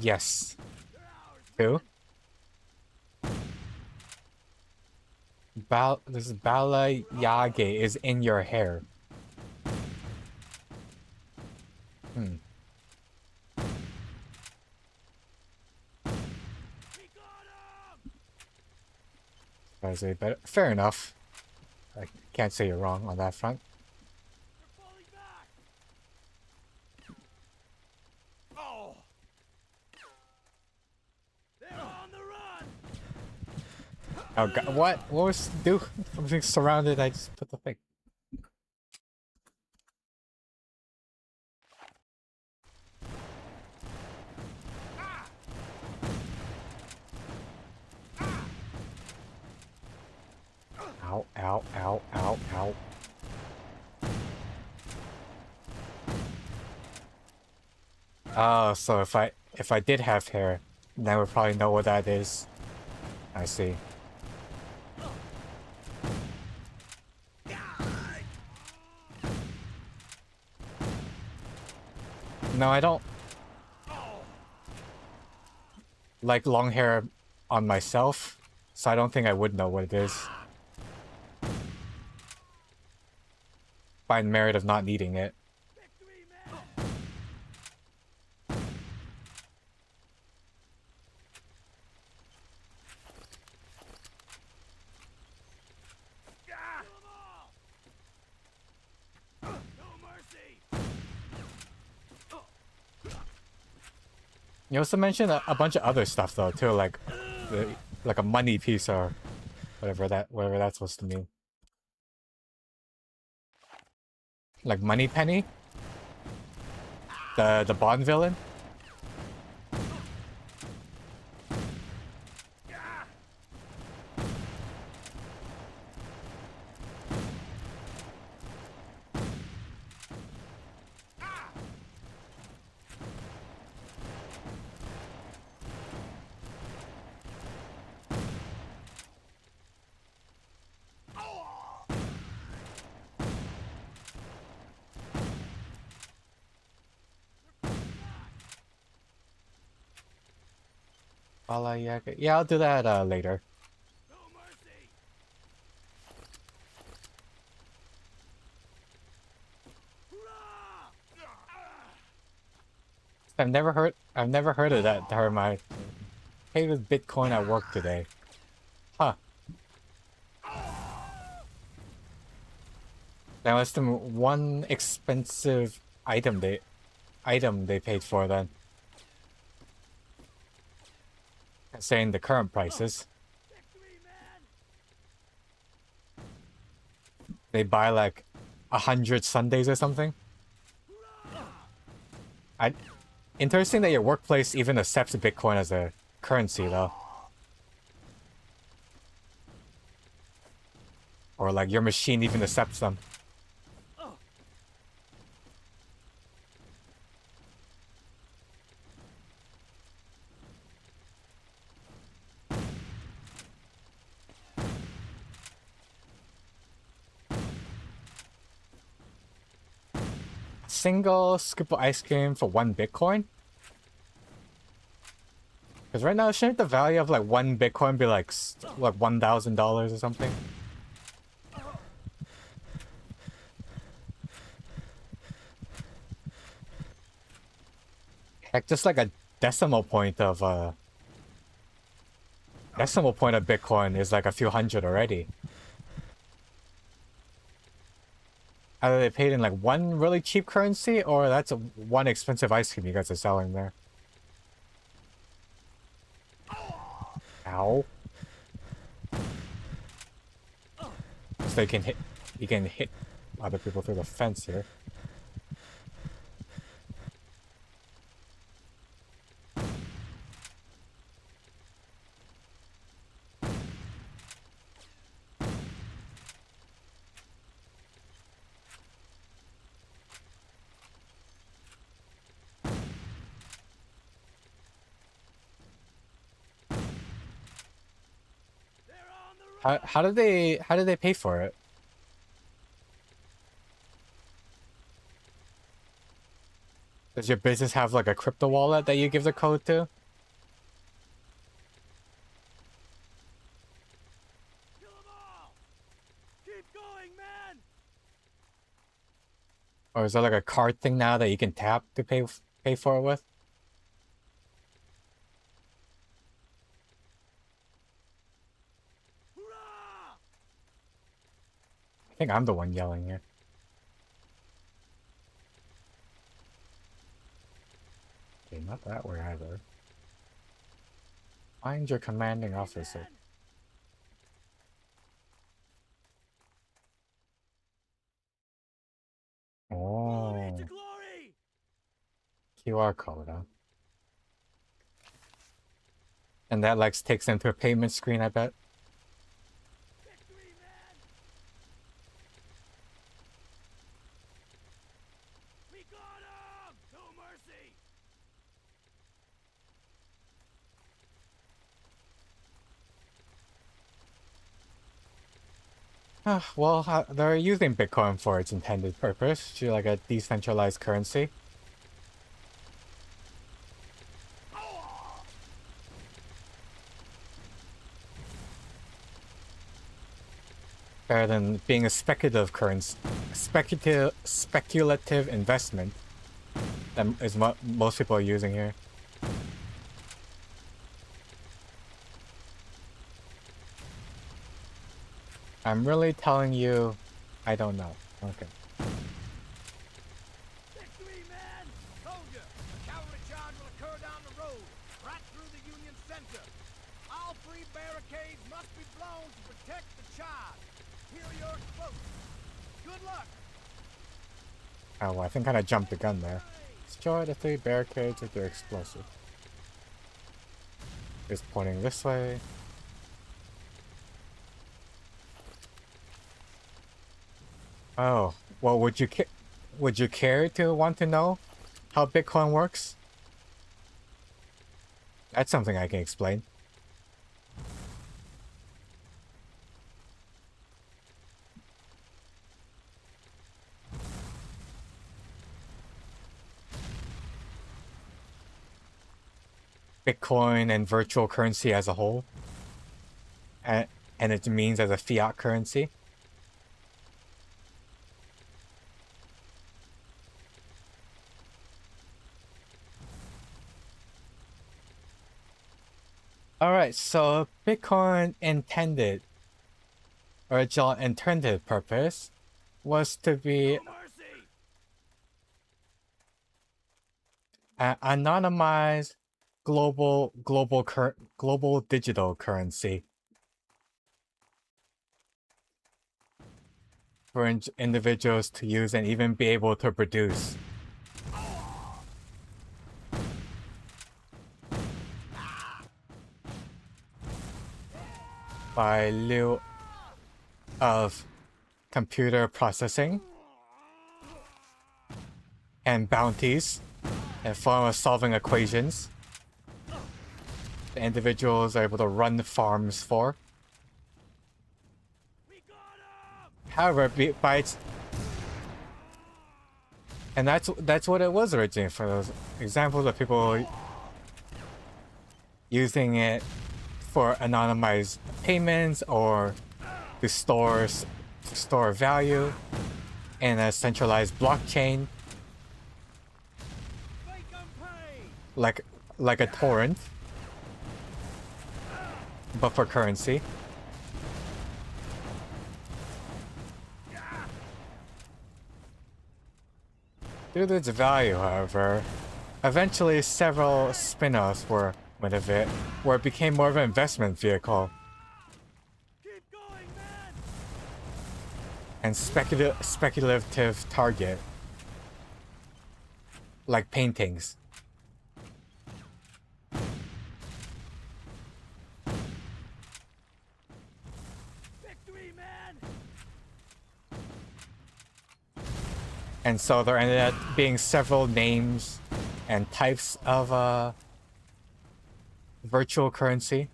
Yes. Who? This balayage is in your hair. Hmm. I say better. Fair enough. I can't say you're wrong on that front. Oh god, what? What was do? I'm being surrounded, I just put the thing. Ow, ow, ow, ow, ow. Oh, so if I did have hair, then I would probably know what that is. I see. No, I don't like long hair on myself, so I don't think I would know what it is. Find merit of not needing it. Victory, man! Kill 'em all! No mercy! You also mentioned a bunch of other stuff though too, like like a money piece or whatever that's supposed to mean. Like Money Penny? The Bond villain? Yeah, I'll do that later. No mercy! Hurrah! I've never heard of that term. I paid with Bitcoin at work today. Huh. That was the one expensive item they paid for then. Saying the current prices. Victory, man! They buy like 100 Sundays or something. Interesting that your workplace even accepts Bitcoin as a currency though. Or like your machine even accepts them. Single scoop of ice cream for 1 Bitcoin? Because right now, shouldn't the value of like 1 Bitcoin be like $1,000 or something? Like just like a decimal point of Bitcoin is like a few hundred already. Either they paid in like one really cheap currency, or that's one expensive ice cream you guys are selling there. Ow. So you can hit other people through the fence here. How did they pay for it? Does your business have like a crypto wallet that you give the code to? Kill 'em all! Keep going, man! Or is there like a card thing now that you can tap to pay for it with? Hurrah! I think I'm the one yelling here. Okay, not that way either. Find your commanding officer. Follow me Oh, to glory! QR code, huh? And that like takes them to a payment screen, I bet. Victory, man! We got him! No mercy! Well, they're using Bitcoin for its intended purpose, to like a decentralized currency. Better than being a speculative currency, speculative investment. That is what most people are using here. I'm really telling you, I don't know. Okay. Victory, man! Told you, a cavalry charge will occur down the road, right through the Union center. All 3 barricades must be blown to protect the charge. Here are your explosives. Good luck! Oh, well, I think I kind of jumped the gun there. Destroy the 3 barricades with their explosive. It's pointing this way. Oh, well, would you care to want to know how Bitcoin works? That's something I can explain. Bitcoin and virtual currency as a whole, and its means as a fiat currency. Alright, so Bitcoin original intended purpose was to be an anonymized global digital currency for individuals to use and even be able to produce. By lieu of computer processing and bounties in form of solving equations the individuals are able to run farms for. However, by its and that's what it was originally, for those examples of people using it for anonymized payments or to store value in a centralized blockchain, like a torrent, but for currency. Due to its value, however, eventually several spin-offs were made of it, where it became more of an investment vehicle. Keep going, man! And speculative target, like paintings. Victory, man! And so there ended up being several names and types of virtual currency,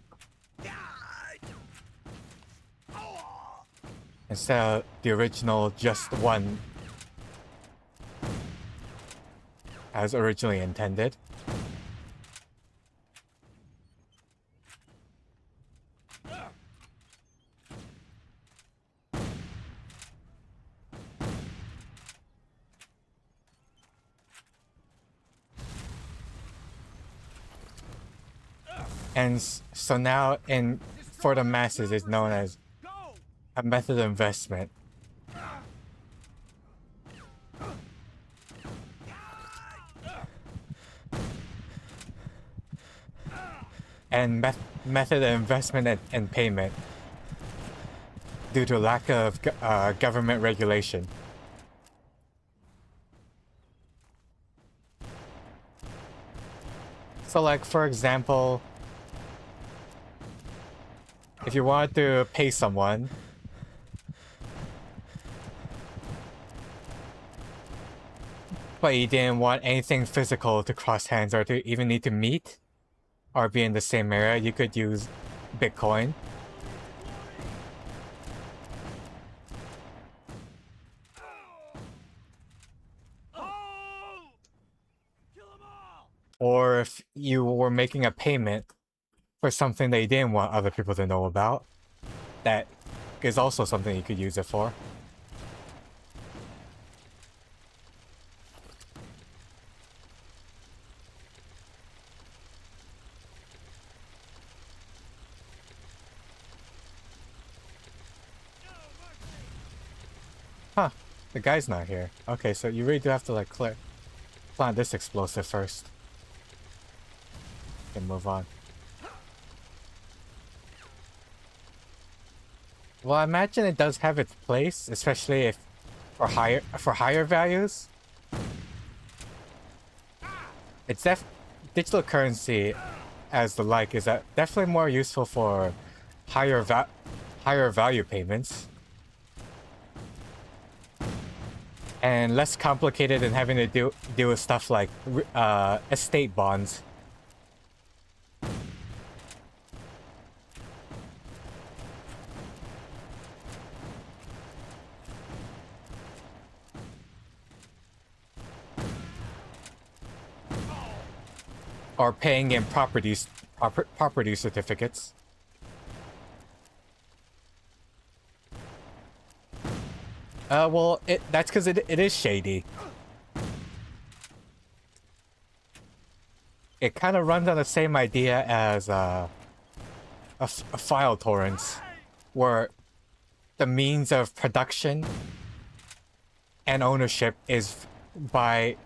instead of the original just one as originally intended. And so now for the masses is known as a method of investment. And method of investment and payment due to lack of government regulation. So like, for example, if you wanted to pay someone, but you didn't want anything physical to cross hands or to even need to meet or be in the same area, you could use Bitcoin. Or if you were making a payment for something that you didn't want other people to know about, that is also something you could use it for. Huh, the guy's not here. Okay, so you really do have to like plant this explosive first. And move on. Well, I imagine it does have its place, especially if for higher values. It's digital currency as the like is definitely more useful for higher value payments. And less complicated than having to deal with stuff like estate bonds. Or paying in property certificates. Well, that's because it is shady. It kind of runs on the same idea as a file torrents, where the means of production and ownership is by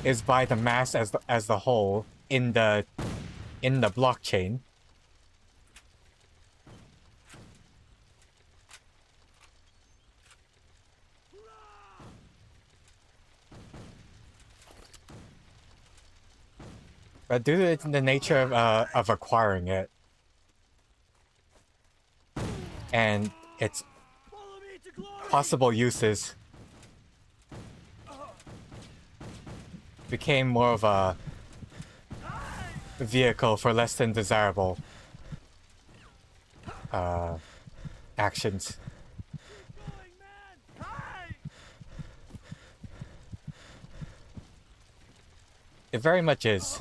the mass as the whole in the blockchain. But due to the nature of acquiring it and its possible uses, became more of a vehicle for less than desirable actions. It very much is.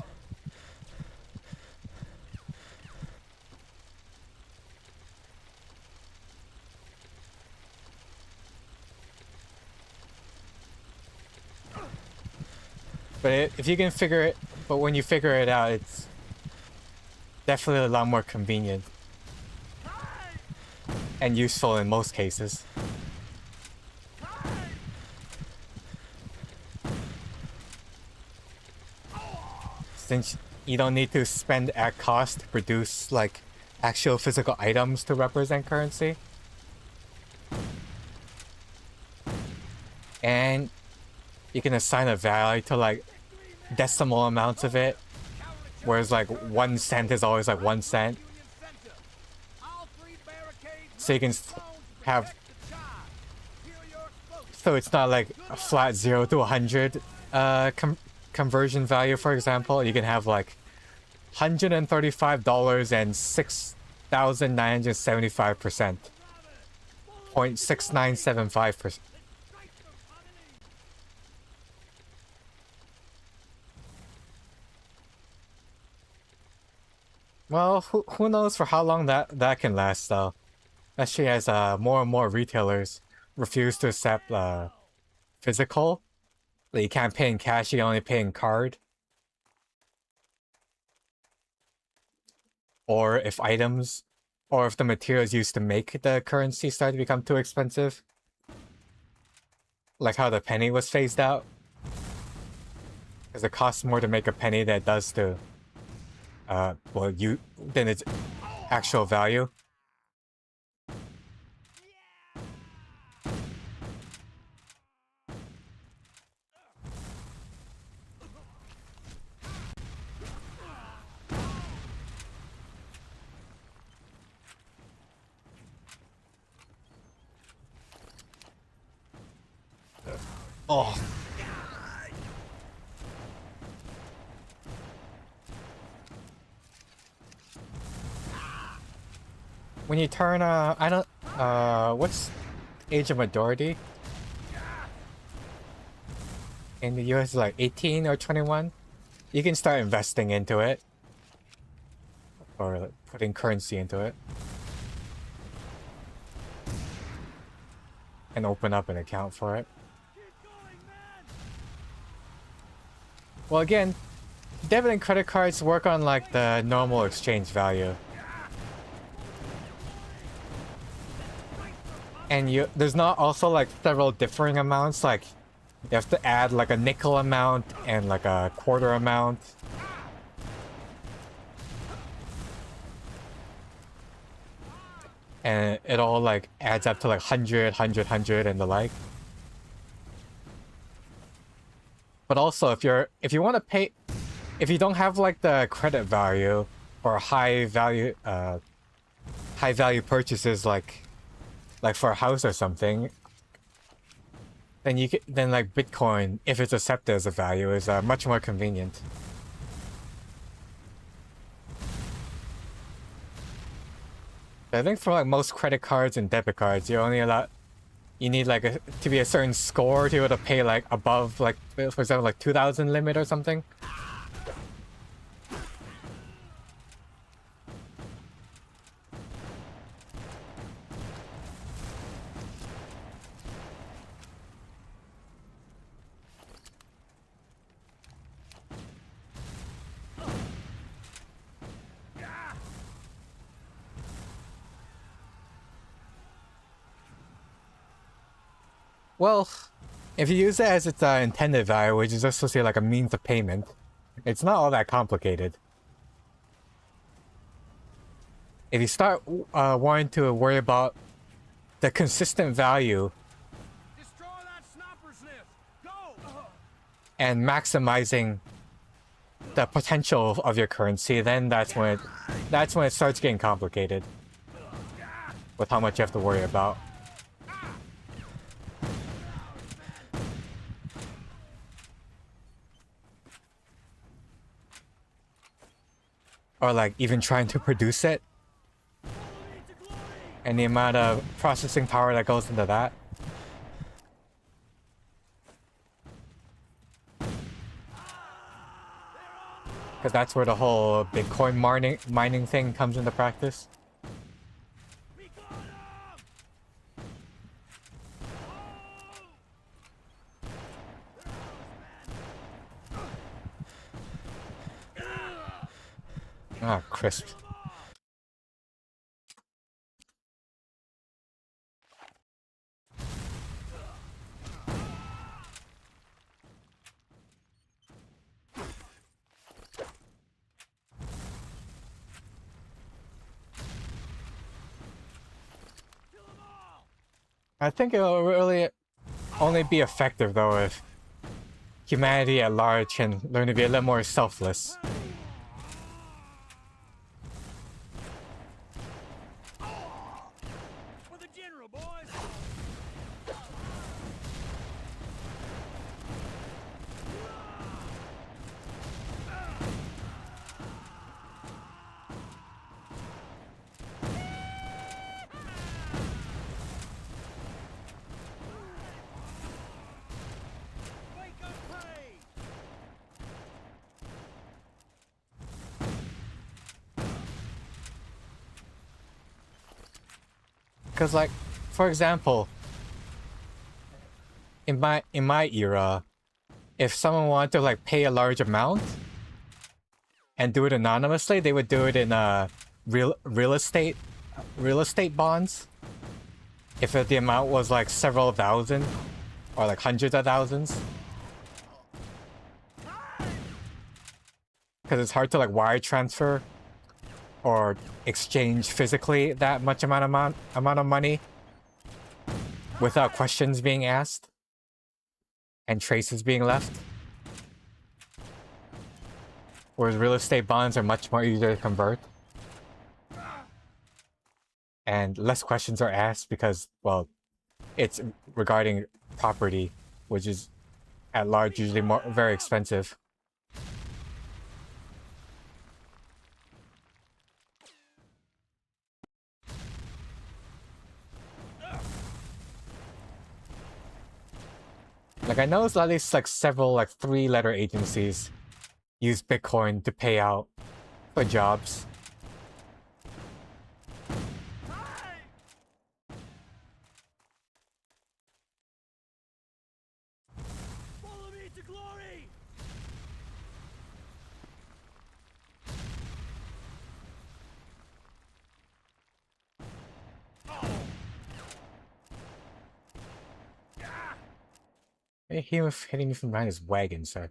But if you can figure it, but when you figure it out, it's definitely a lot more convenient and useful in most cases. Since you don't need to spend at cost to produce like actual physical items to represent currency. And you can assign a value to like decimal amounts of it, whereas like 1 cent is always like 1 cent. So you can have, so it's not like a flat 0 to 100 conversion value. For example, you can have like $135 and 6,975%, 0.6975%. Well, who knows for how long that can last though, especially as more and more retailers refuse to accept physical. Like, you can't pay in cash, you can only pay in card. Or if the materials used to make the currency start to become too expensive. Like how the penny was phased out. Because it costs more to make a penny than it does to than its actual value. Oh. When you turn, what's age of majority? In the US, like 18 or 21? You can start investing into it. Or like, putting currency into it. and open up an account for it. Well, again, debit and credit cards work on like the normal exchange value. And there's not also like several differing amounts, like you have to add like a nickel amount and like a quarter amount. And it all like adds up to like 100, 100 and the like. But also if you want to pay, if you don't have like the credit value or high value purchases like for a house or something, then then like Bitcoin, if it's accepted as a value, is much more convenient. I think for like most credit cards and debit cards, you're only allowed, you need like to be a certain score to be able to pay like above, like for example like 2,000 limit or something. Well, if you use it as its intended value, which is just to say like a means of payment, it's not all that complicated. If you start wanting to worry about the consistent value Destroy that sniper's nest. Go! and maximizing the potential of your currency, then that's when it starts getting complicated with how much you have to worry about. Or like even trying to produce it and the amount of processing power that goes into that. Because that's where the whole Bitcoin mining thing comes into practice. Ah, crisp. I think it'll really only be effective though if humanity at large can learn to be a little more selfless. For the general, boys! Wake up, prey! Because like, for example, in my era, if someone wanted to like pay a large amount and do it anonymously, they would do it in real estate bonds. If the amount was like several thousand or like hundreds of thousands. Because it's hard to like wire transfer or exchange physically that much amount of money without questions being asked and traces being left. Whereas real estate bonds are much more easier to convert. And less questions are asked because, well, it's regarding property, which is at large usually very expensive. Like I know at least like several like 3-letter agencies use Bitcoin to pay out for jobs. He was hitting me from behind his wagon, sir.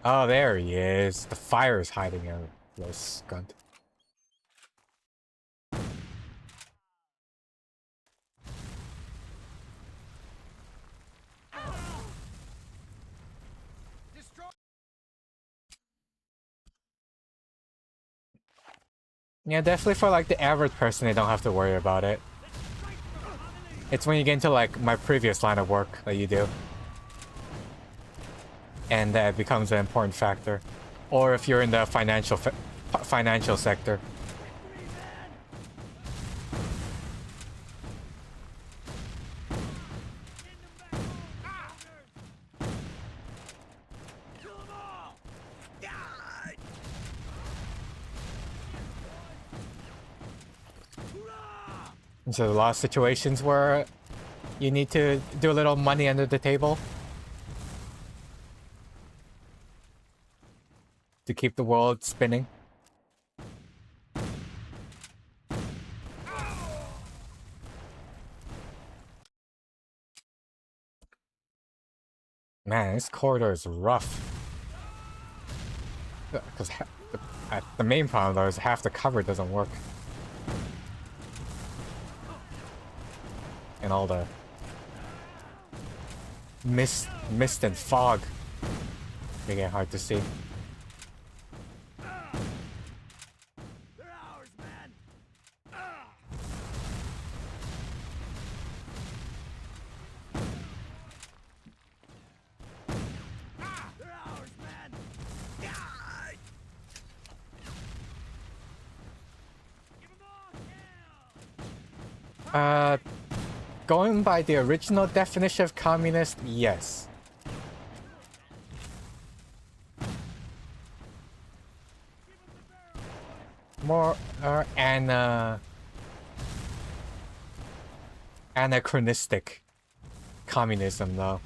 Oh, there he is. The fire is hiding him, little skunt. Yeah, definitely for like the average person, they don't have to worry about it. It's when you get into like my previous line of work that you do. And that becomes an important factor. Or if you're in the financial sector. And so a lot of situations where you need to do a little money under the table to keep the world spinning. Man, this corridor is rough. Because the main problem though is half the cover doesn't work. And all the mist and fog make it hard to see. Going by the original definition of communist, yes. More anachronistic communism, though.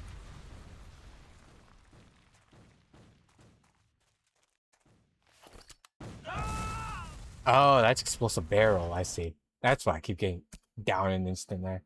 Oh, that's explosive barrel, I see. That's why I keep getting down an instant there.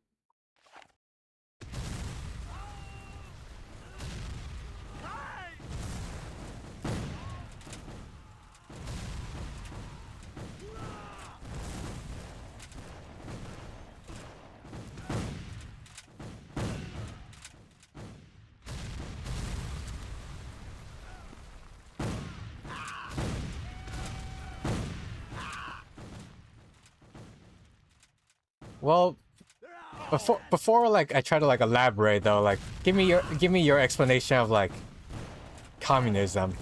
Well, before like I try to like elaborate though, like give me your explanation of like communism.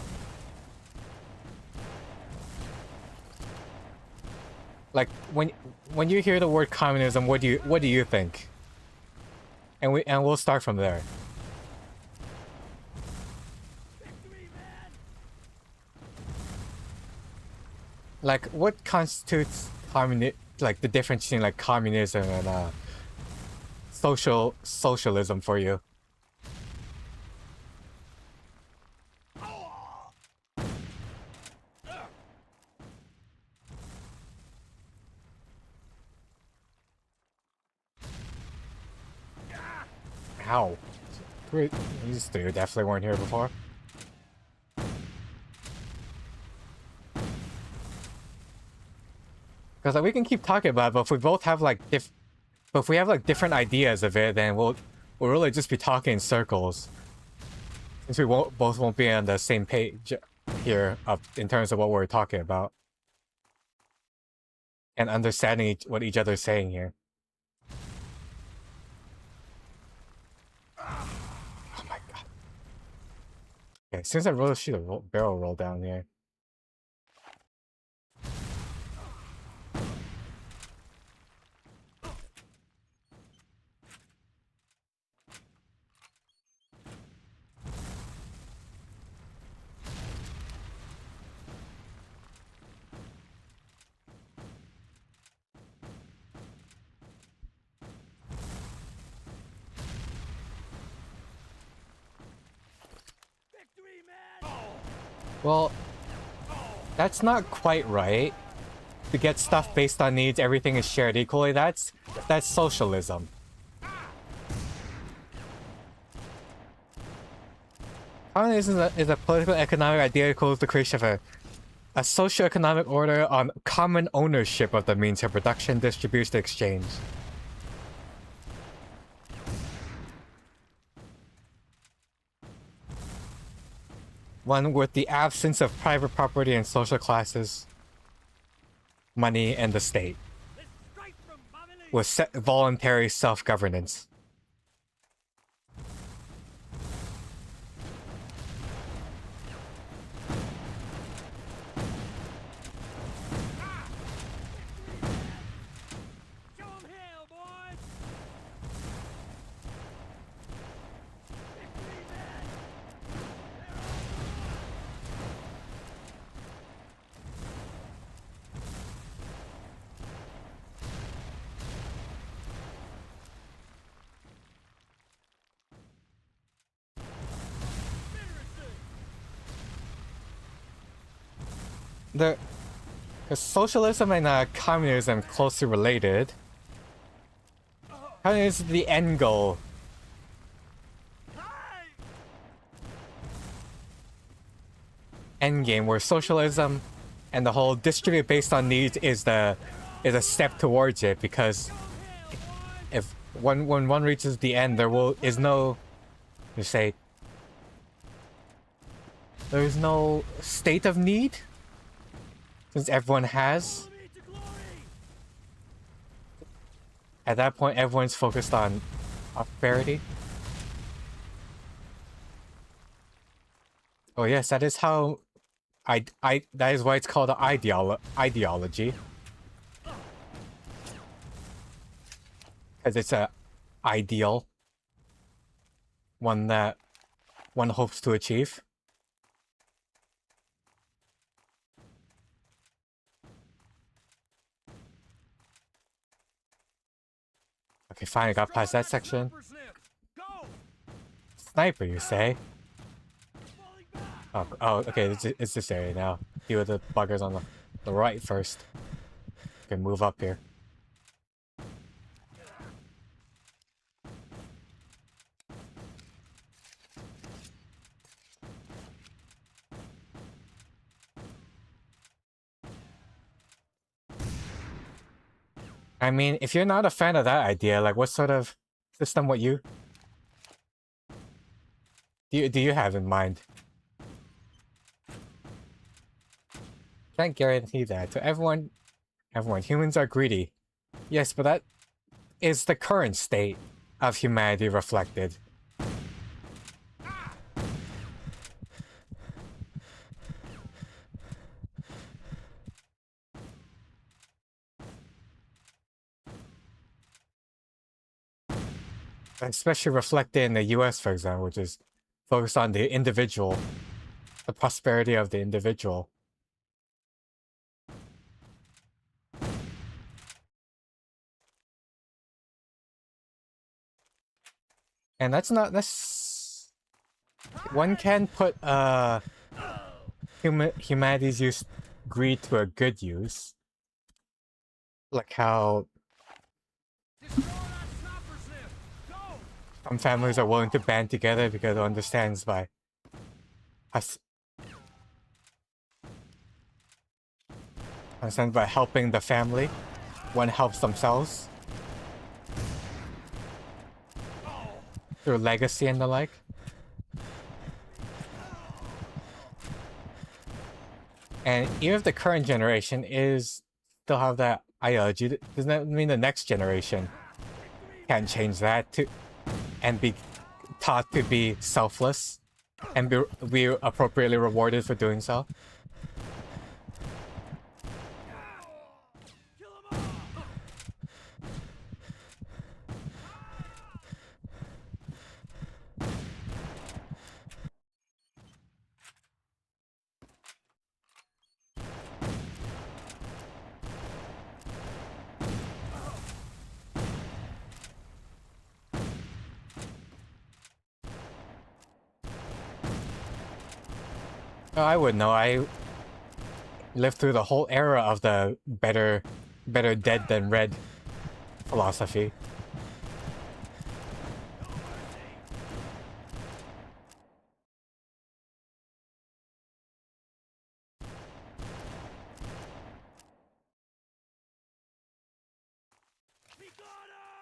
Like when you hear the word communism, what do you think? And we'll start from there. Like what constitutes like the difference between like communism and socialism for you? Ow. These two definitely weren't here before. Because like, we can keep talking about it, but if we both have like different ideas of it, then we'll really just be talking in circles. Since we both won't be on the same page here in terms of what we're talking about. And understanding what each other's saying here. Oh my god. Okay, since I really shoot a barrel roll down here. Well, that's not quite right. To get stuff based on needs, everything is shared equally. That's socialism. Communism is a political economic idea that calls the creation of a socio-economic order on common ownership of the means of production, distribution, exchange. One with the absence of private property and social classes, money, and the state. With voluntary self-governance. The socialism and communism closely related. Communism is the end goal. End game, where socialism and the whole distribute based on needs is a step towards it, because if when one reaches the end, is no, you say, there's no state of need. Since everyone has. At that point, everyone's focused on prosperity. Oh yes, that is how that is why it's called an ideology. Because it's a ideal. One that one hopes to achieve. Okay, fine, I got past that section. Sniper, you say? Oh, okay, it's this area now. Deal with the buggers on the right first. Okay, move up here. I mean, if you're not a fan of that idea, like what sort of system do you have in mind? Can't guarantee that to everyone. Humans are greedy. Yes, but that is the current state of humanity reflected. Especially reflected in the US, for example, which is focused on the individual, the prosperity of the individual. And that's one can put humanity's use greed to a good use, like how some families are willing to band together because it understands by helping the family, one helps themselves through legacy and the like. And even if the current generation still have that ideology, doesn't that mean the next generation can change that and be taught to be selfless and be appropriately rewarded for doing so? Oh, I would know. I lived through the whole era of the better dead than red philosophy.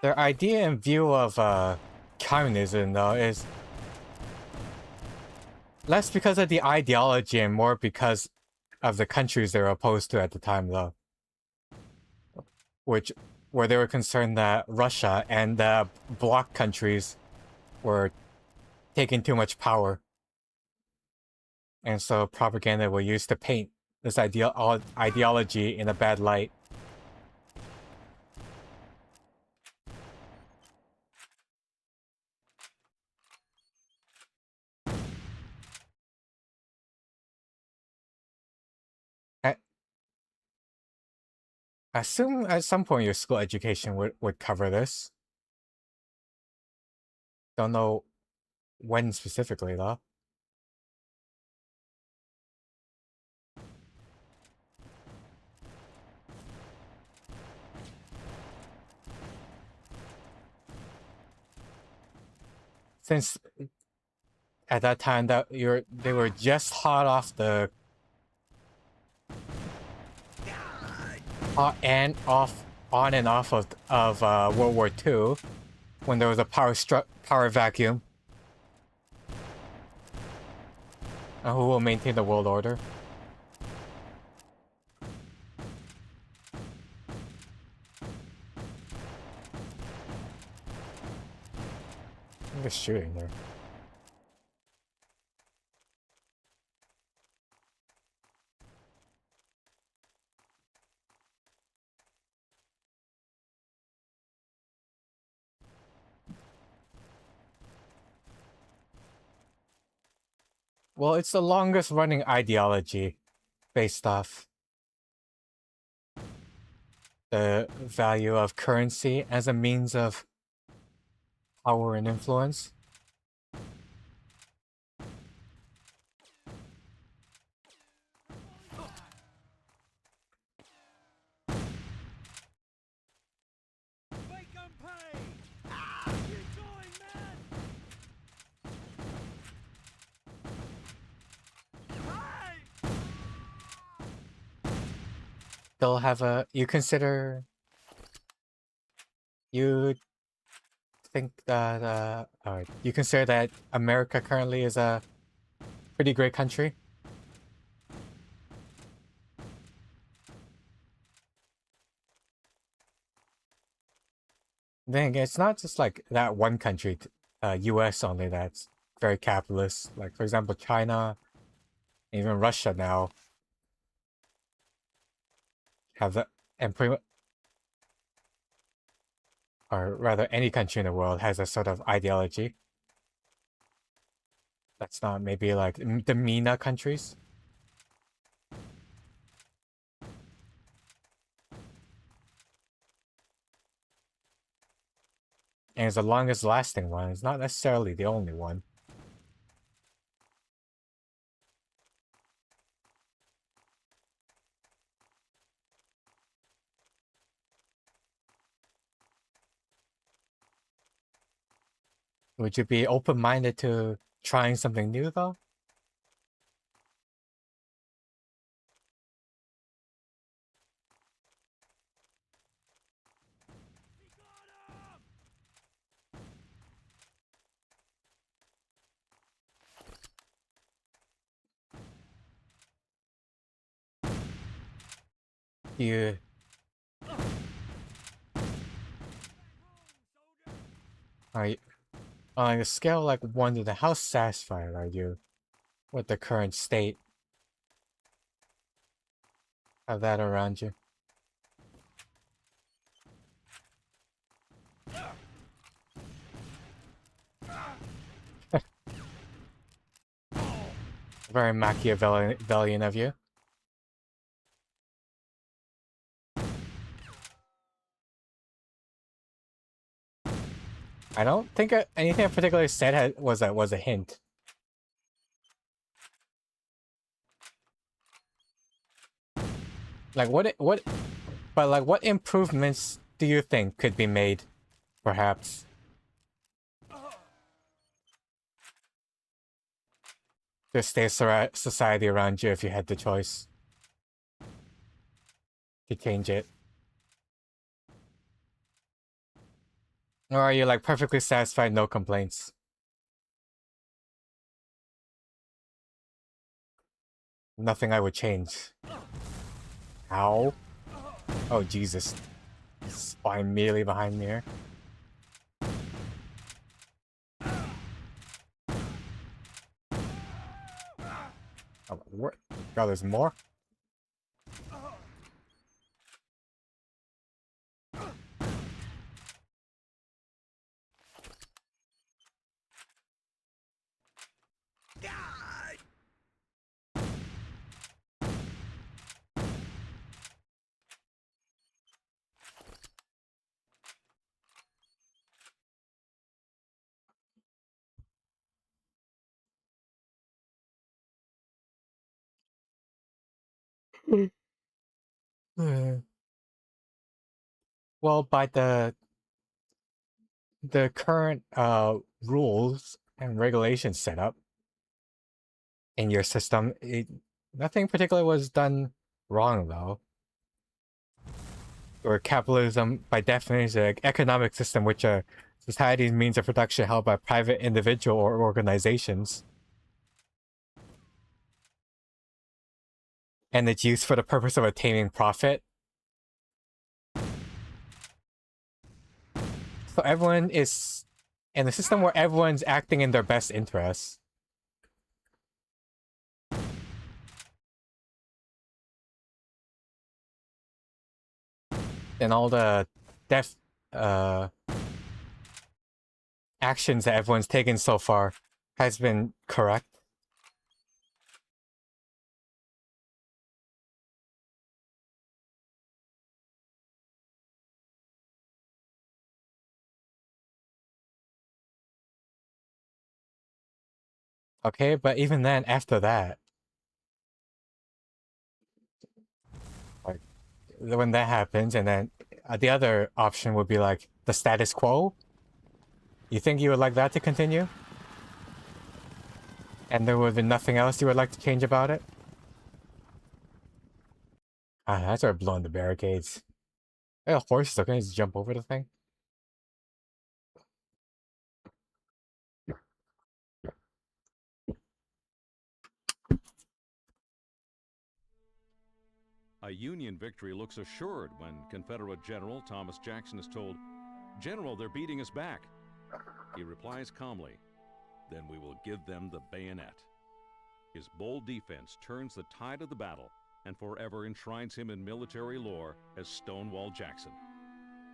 Their idea and view of communism, though, is less because of the ideology and more because of the countries they were opposed to at the time, though. Where they were concerned that Russia and the bloc countries were taking too much power. And so propaganda were used to paint this ideology in a bad light. I assume at some point your school education would cover this. Don't know when specifically, though. Since at that time that they were just hot off the on and off of World War II, when there was a power vacuum. Who will maintain the world order? I'm just shooting there. Well, it's the longest running ideology based off the value of currency as a means of power and influence. Make 'em pay! Keep going, man! They'll have you think that you consider that America currently is a pretty great country? Then again, it's not just like that one country, US only, that's very capitalist. Like, for example, China, even Russia now have the, and pretty much, or rather any country in the world has a sort of ideology. That's not maybe like the MENA countries. And it's the longest lasting one. It's not necessarily the only one. Would you be open-minded to trying something new, though? You... Are you... On a scale like 1 to 10, how satisfied are you with the current state of that around you? Very Machiavellian of you. I don't think anything I particularly said was a hint. Like what improvements do you think could be made, perhaps? To stay society around you if you had the choice to change it. Or are you like perfectly satisfied, no complaints? Nothing I would change. Ow. Oh, Jesus. Spy immediately behind me here. Oh, what? God, there's more? Well, by the current rules and regulations set up in your system, nothing particular was done wrong though. Or capitalism, by definition, is an economic system which a society's means of production held by private individual or organizations. And it's used for the purpose of attaining profit. So everyone is in a system where everyone's acting in their best interests. And all the actions that everyone's taken so far has been correct. Okay, but even then, after that, like, when that happens, and then the other option would be like the status quo. You think you would like that to continue? And there would be nothing else you would like to change about it? Ah, I started blowing the barricades. Hey, horses, okay, just jump over the thing. A Union victory looks assured when Confederate General Thomas Jackson is told, "General, they're beating us back." He replies calmly, "Then we will give them the bayonet." His bold defense turns the tide of the battle and forever enshrines him in military lore as Stonewall Jackson.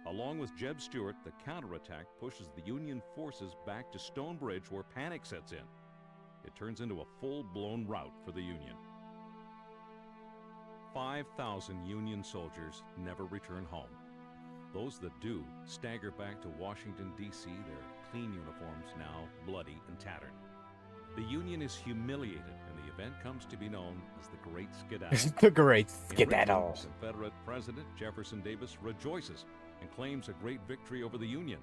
Along with Jeb Stuart, the counterattack pushes the Union forces back to Stone Bridge, where panic sets in. It turns into a full-blown rout for the Union. 5,000 Union soldiers never return home. Those that do stagger back to Washington, D.C., their clean uniforms now bloody and tattered. The Union is humiliated, and the event comes to be known as the Great Skedaddle. The great In skedaddle. Richmond, Confederate President Jefferson Davis rejoices and claims a great victory over the Union.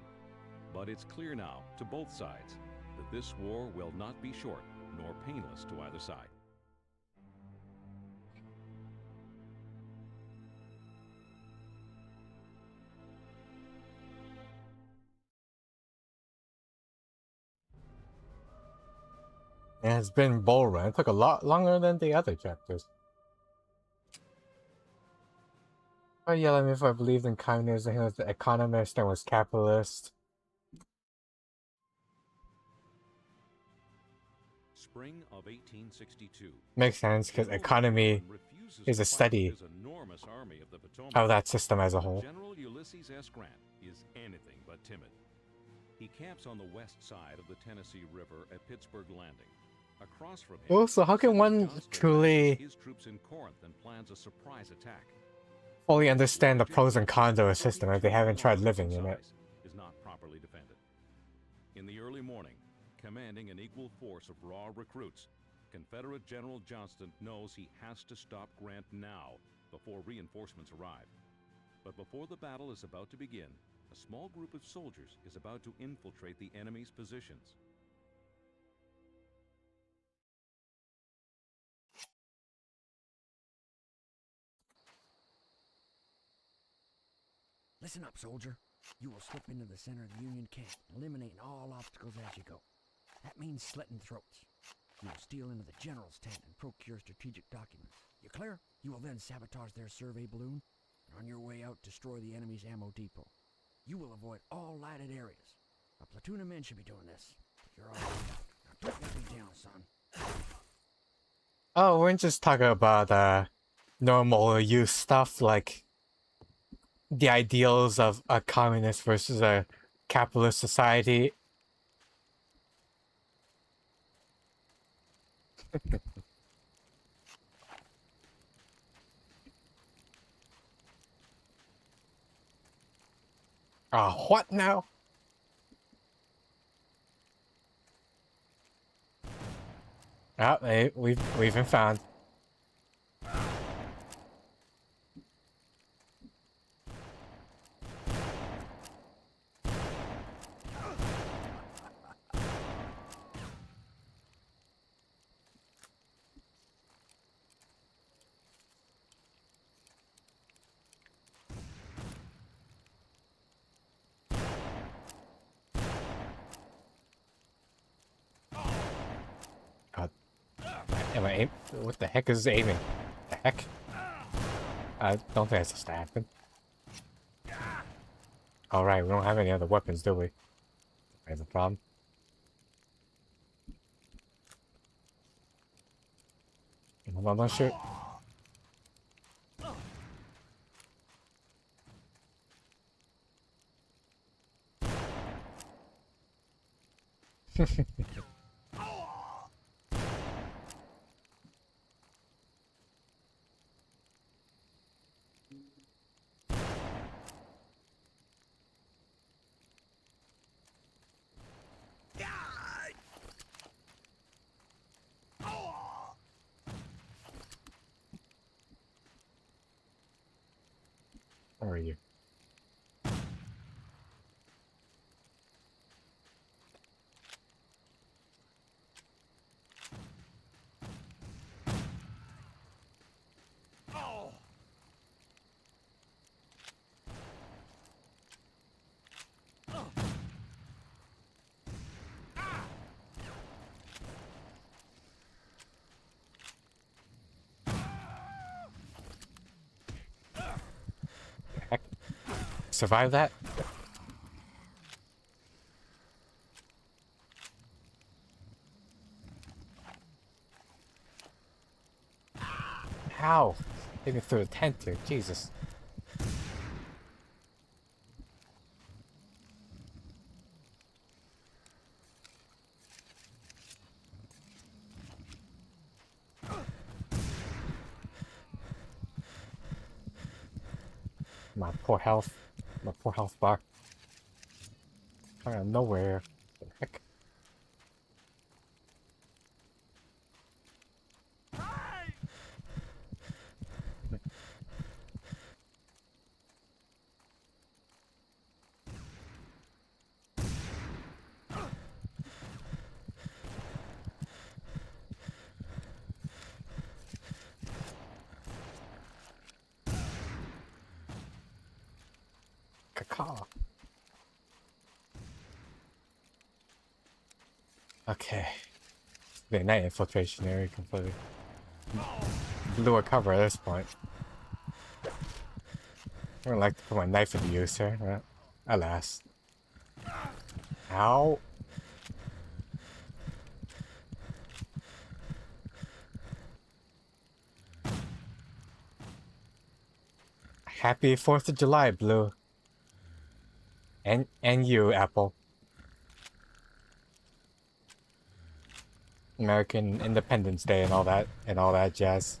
But it's clear now to both sides that this war will not be short nor painless to either side. It has been Bull Run. It took a lot longer than the other chapters. But yeah, if I believed in communism, he was the economist and was capitalist. Spring of 1862. Makes sense, because economy is a study of that system as a whole. General Ulysses S. Grant is anything but timid. He camps on the west side of the Tennessee River at Pittsburgh Landing. Across from him, Well, so how can one Johnston truly his troops in Corinth and plans a surprise attack. fully understand the pros and cons of a system if they haven't tried living in it? Is not properly defended. In the early morning, commanding an equal force of raw recruits, Confederate General Johnston knows he has to stop Grant now before reinforcements arrive. But before the battle is about to begin, a small group of soldiers is about to infiltrate the enemy's positions. Listen up, soldier. You will slip into the center of the Union camp, eliminating all obstacles as you go. That means slitting throats. You will steal into the general's tent and procure strategic documents. You clear? You will then sabotage their survey balloon, and on your way out, destroy the enemy's ammo depot. You will avoid all lighted areas. A platoon of men should be doing this. You're all right. Now don't let me down, son. Oh, we're just talking about normal use stuff like the ideals of a communist versus a capitalist society. What now? Oh, hey, we've been found. God. Am I aim? What the heck is aiming? The heck? I don't think that's supposed to happen. Alright, we don't have any other weapons, do we? I have a problem. Hold on, don't shoot. Where are you? Heck. Survive that? How? Hit me through the tent here, Jesus. My poor health. My poor health bar. Coming out of nowhere. What the heck? Caca. Okay. The night infiltration area completely blew a cover at this point. I would like to put my knife into use here, but alas. Ow. Happy 4th of July, Blue. And you, Apple. American Independence Day and all that jazz.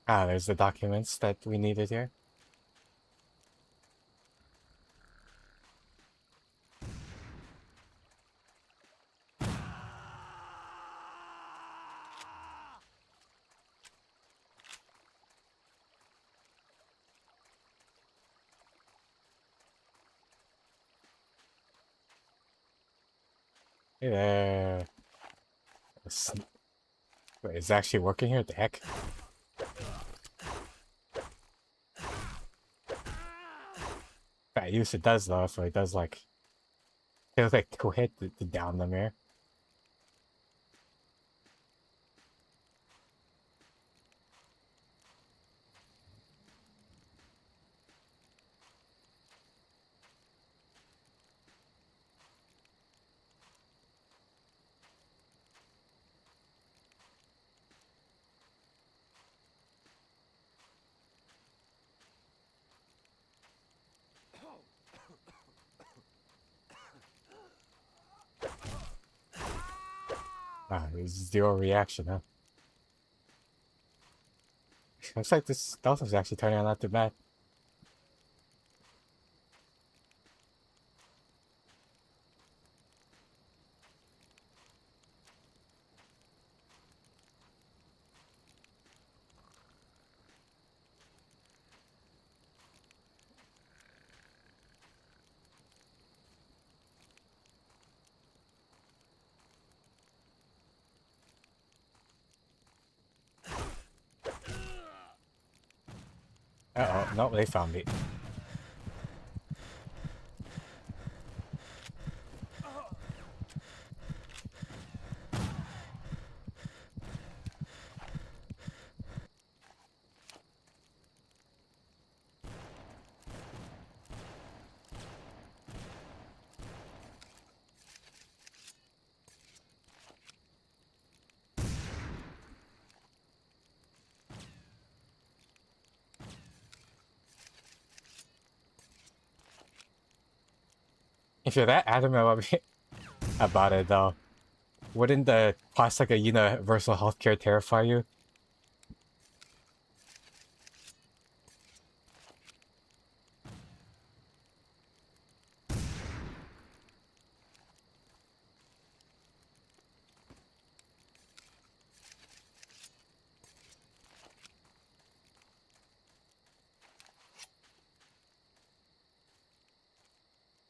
Ah, there's the documents that we needed here. Hey there. Wait, is it actually working here? What the heck? At use it does though, so it does like feels like 2 hit to down them here. Ah, it's 0 reaction, huh? Looks like this stealth is actually turning out not too bad. Uh-oh, no, they found me. If you're that adamant about it, though, wouldn't the prospect of universal healthcare terrify you?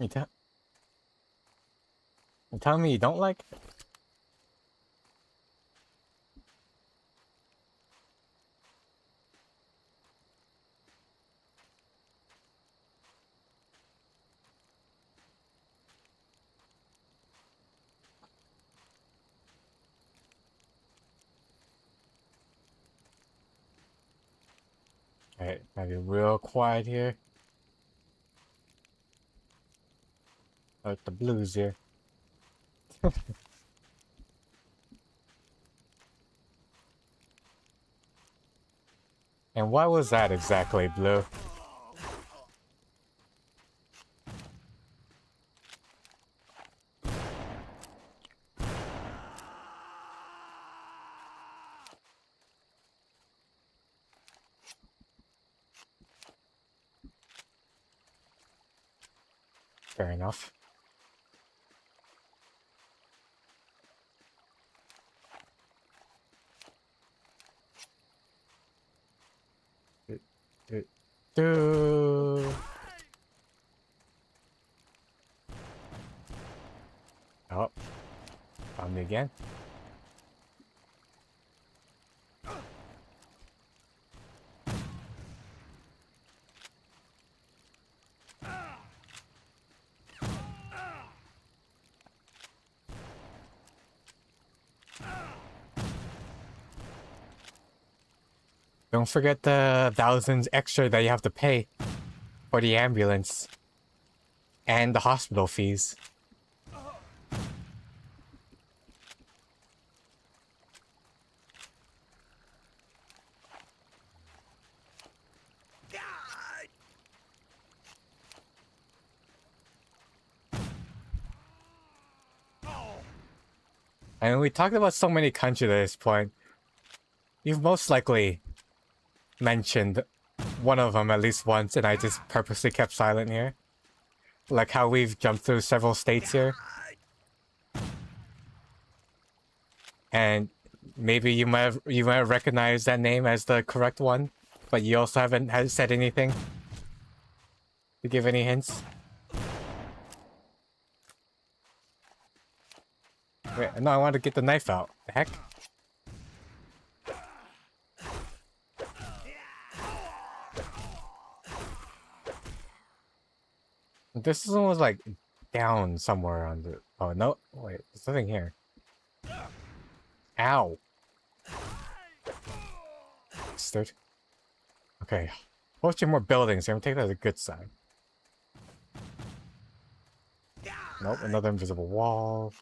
You telling me you don't like? Alright, gotta be real quiet here. Like the blues here. And why was that exactly, Blue? Fair enough. Do. Oh, found me again. Don't forget the thousands extra that you have to pay for the ambulance and the hospital fees. I mean, we talked about so many countries at this point. You've most likely mentioned one of them at least once, and I just purposely kept silent here. Like how we've jumped through several states here. And maybe you might have recognized that name as the correct one, but you also haven't said anything to give any hints. Wait, no, I want to get the knife out. The heck? This one was like down somewhere on the. Oh no! Wait, there's nothing here. Ow! Bastard. Okay, approaching more buildings. I'm gonna take that as a good sign. Nope, another invisible wall.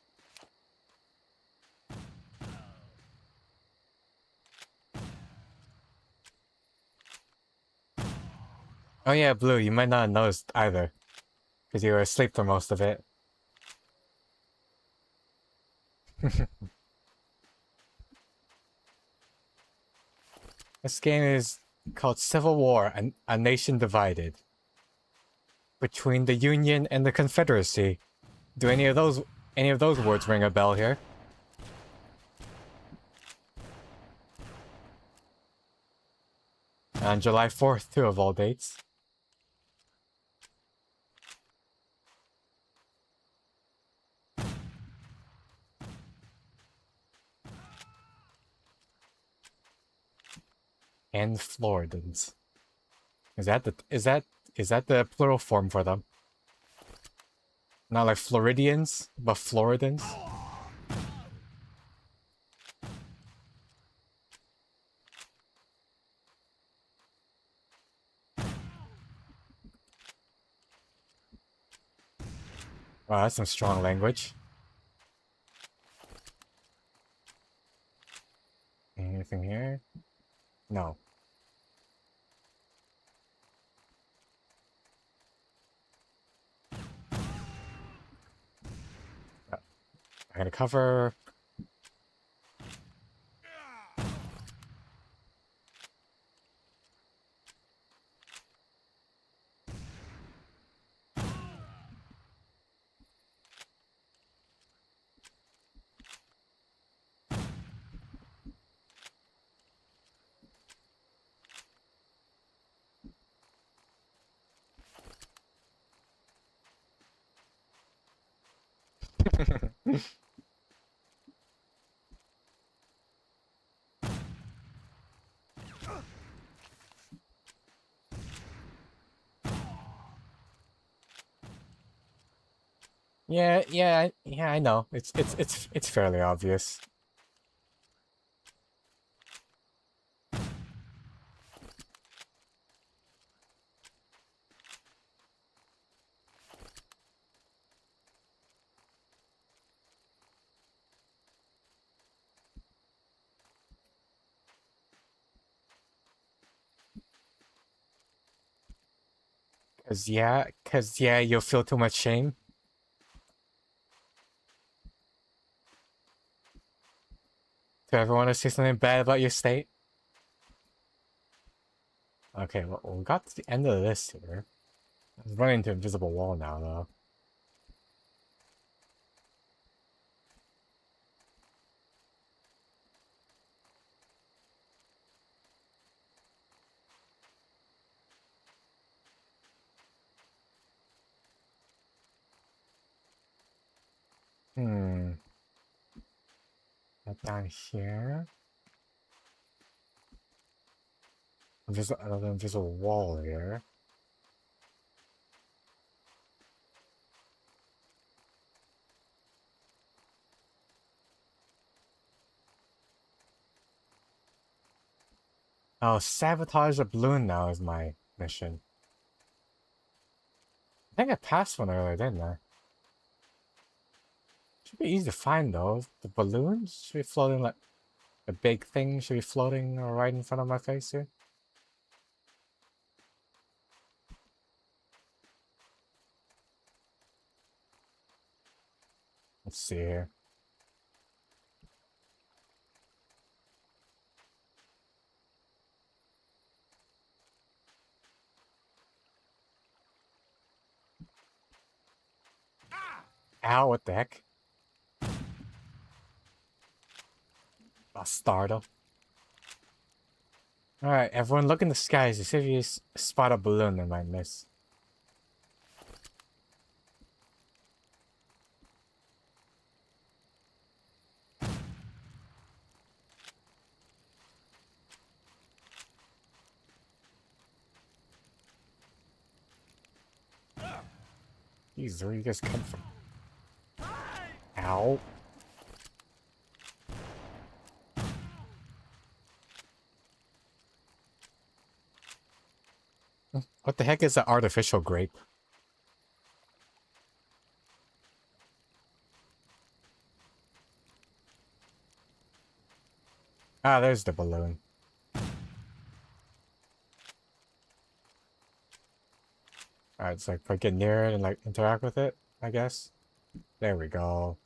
Oh yeah, Blue, you might not have noticed either. Because you were asleep for most of it. This game is called Civil War, a Nation Divided. Between the Union and the Confederacy. Do any of those words ring a bell here? On July 4th, too, of all dates. And Floridans. Is that the plural form for them? Not like Floridians, but Floridans? Wow, that's some strong language. Anything here? No. I'm gonna cover. Yeah, I know. It's fairly obvious. Cause yeah, you'll feel too much shame. Do you ever want to say something bad about your state? Okay, well, we got to the end of this here. I'm running into invisible wall now, though. That down here. Another invisible wall here. Oh, sabotage a balloon now is my mission. I think I passed one earlier, didn't I? Should be easy to find though. The balloons should be floating like the big thing should be floating right in front of my face here. Let's see here. Ow, what the heck? Bastardo. Alright, everyone look in the skies to see if you spot a balloon they might miss. Jeez, where you guys come from? Ow. What the heck is an artificial grape? Ah, there's the balloon. Alright, so if I get near it and like interact with it, I guess. There we go.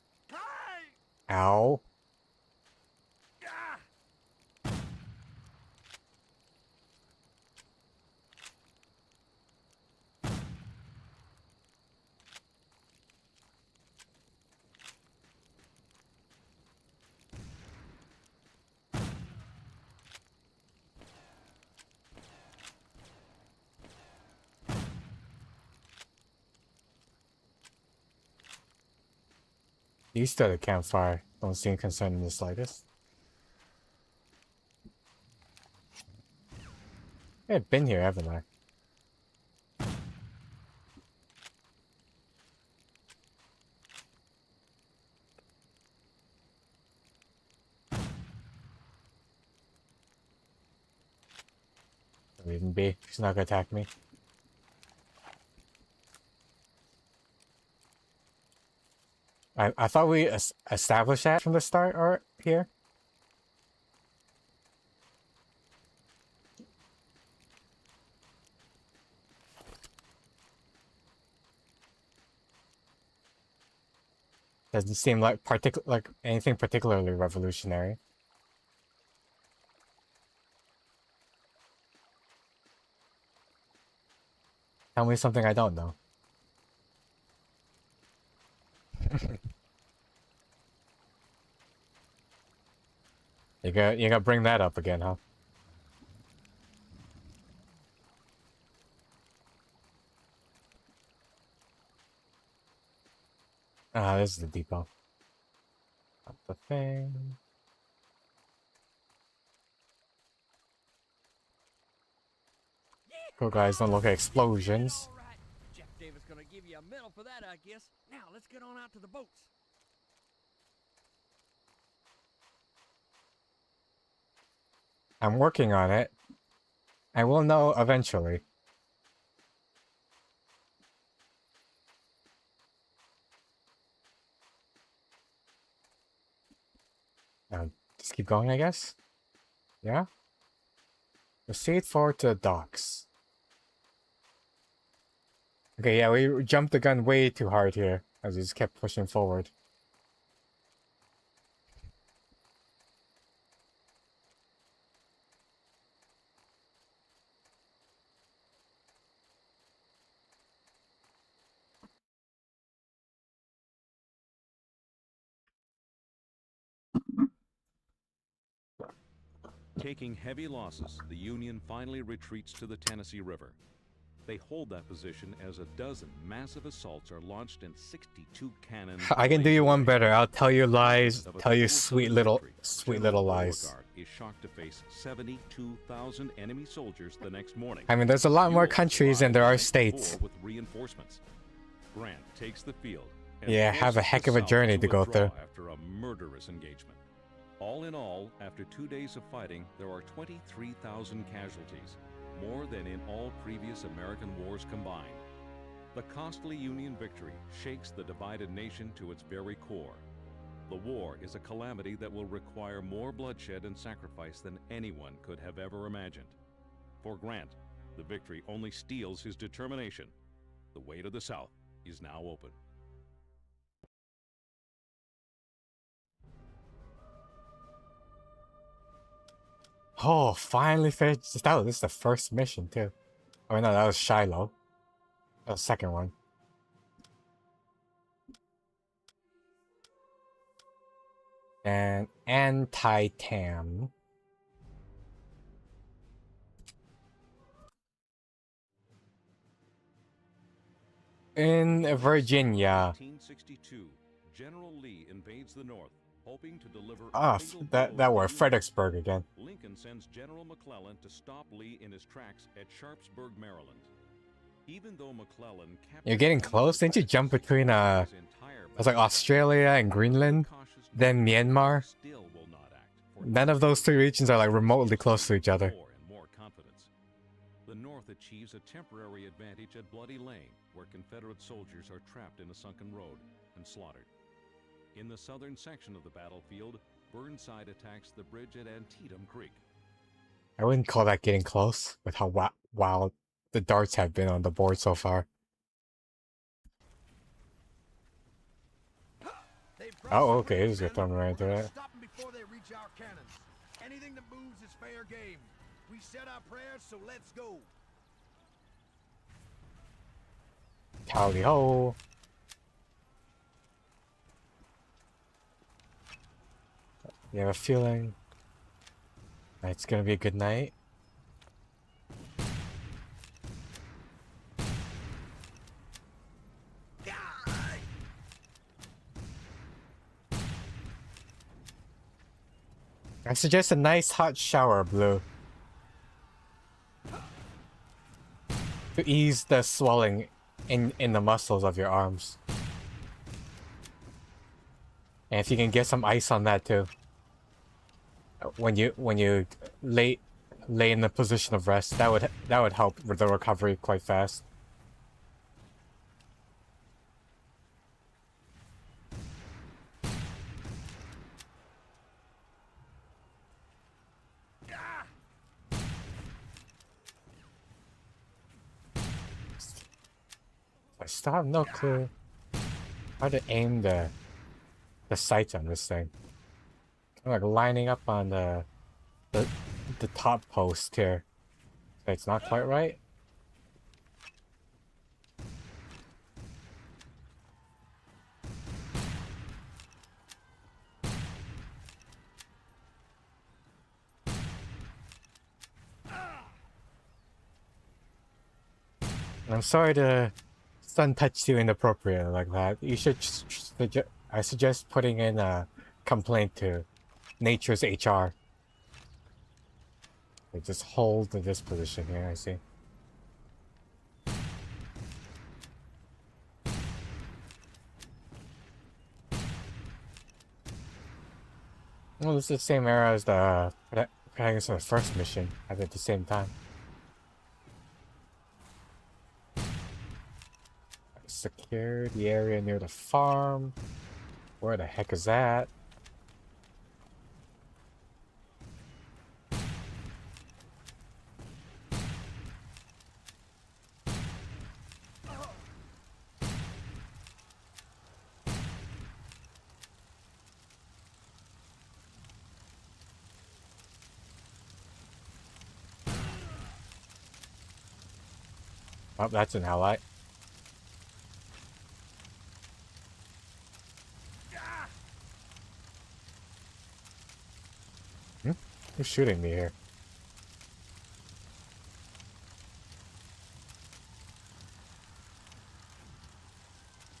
Ow. These to the campfire don't seem concerned in the slightest. I've been here, haven't I? Don't even be. She's not gonna attack me. I thought we established that from the start, or here. Doesn't seem like anything particularly revolutionary. Tell me something I don't know. You gotta bring that up again, huh? Ah, this is the depot. Not the thing. Cool guys, don't look at explosions. All right. Jeff Davis gonna give you a medal for that, I guess. Now let's get on out to the boats. I'm working on it. I will know eventually. Just keep going, I guess? Yeah? Proceed forward to the docks. Okay, yeah, we jumped the gun way too hard here, as we just kept pushing forward. Taking heavy losses, the Union finally retreats to the Tennessee River. They hold that position as a dozen massive assaults are launched and 62 cannons. I can do you one better. I'll tell you lies, Of a tell you total sweet victory, little General lies. Beauregard is shocked to face 72,000 enemy soldiers the next morning. I mean, there's a lot more Buell countries than there are arrives the night states. before with reinforcements. Grant takes the field. And Yeah, have a forces heck the of a South journey to a go draw through. After a murderous engagement. All in all, after 2 days of fighting, there are 23,000 casualties, more than in all previous American wars combined. The costly Union victory shakes the divided nation to its very core. The war is a calamity that will require more bloodshed and sacrifice than anyone could have ever imagined. For Grant, the victory only steels his determination. The way to the South is now open. Oh, finally finished. This is the first mission, too. Oh, no, that was Shiloh. That was the second one. And Anti-Tam. In Virginia. 1862, General Lee invades the North, hoping to deliver Ah, a fatal that blow were to the Fredericksburg again. Lincoln sends General McClellan to stop Lee in his tracks at Sharpsburg, Maryland. Even though McClellan You're getting close. Didn't you jump between it was like Australia and Greenland, then Myanmar? None of those three regions are like remotely close to each other. The North achieves a temporary advantage at Bloody Lane, where Confederate soldiers are trapped in a sunken road and slaughtered. In the southern section of the battlefield, Burnside attacks the bridge at Antietam Creek. I wouldn't call that getting close with how wild the darts have been on the board so far. Oh, okay, this is your thumb right into it. Stop them before they reach our cannons. Anything that moves is fair game. We said our prayers, so let's go. Tally ho! You have a feeling it's gonna be a good night? I suggest a nice hot shower, Blue, to ease the swelling in the muscles of your arms. And if you can get some ice on that too, when you lay in the position of rest, that would help with the recovery quite fast. I still have no clue how to aim the sights on this thing. I'm like lining up on the top post here. So it's not quite right. And I'm sorry to sun touch you inappropriately like that. You should I suggest putting in a complaint to Nature's HR. They just hold in this position here, I see. Well, this is the same era as the protagonist of the first mission at the same time. Secure the area near the farm. Where the heck is that? Oh, that's an ally. Who's shooting me here?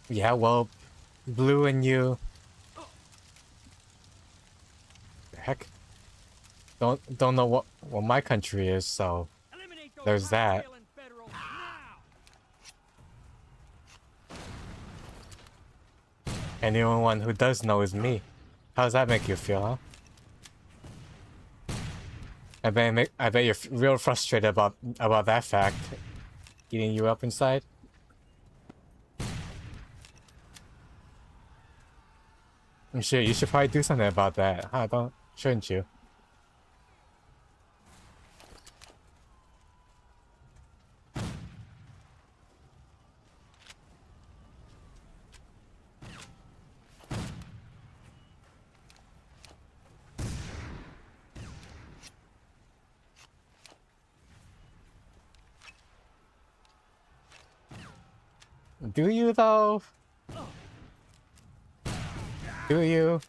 Yeah, well, Blue and you. The heck? Don't know what my country is, so there's that. Anyone who does know is me. How does that make you feel, huh? I bet you're real frustrated about that fact eating you up inside. I'm sure you should probably do something about that, huh? Shouldn't you? Do you though? Do you?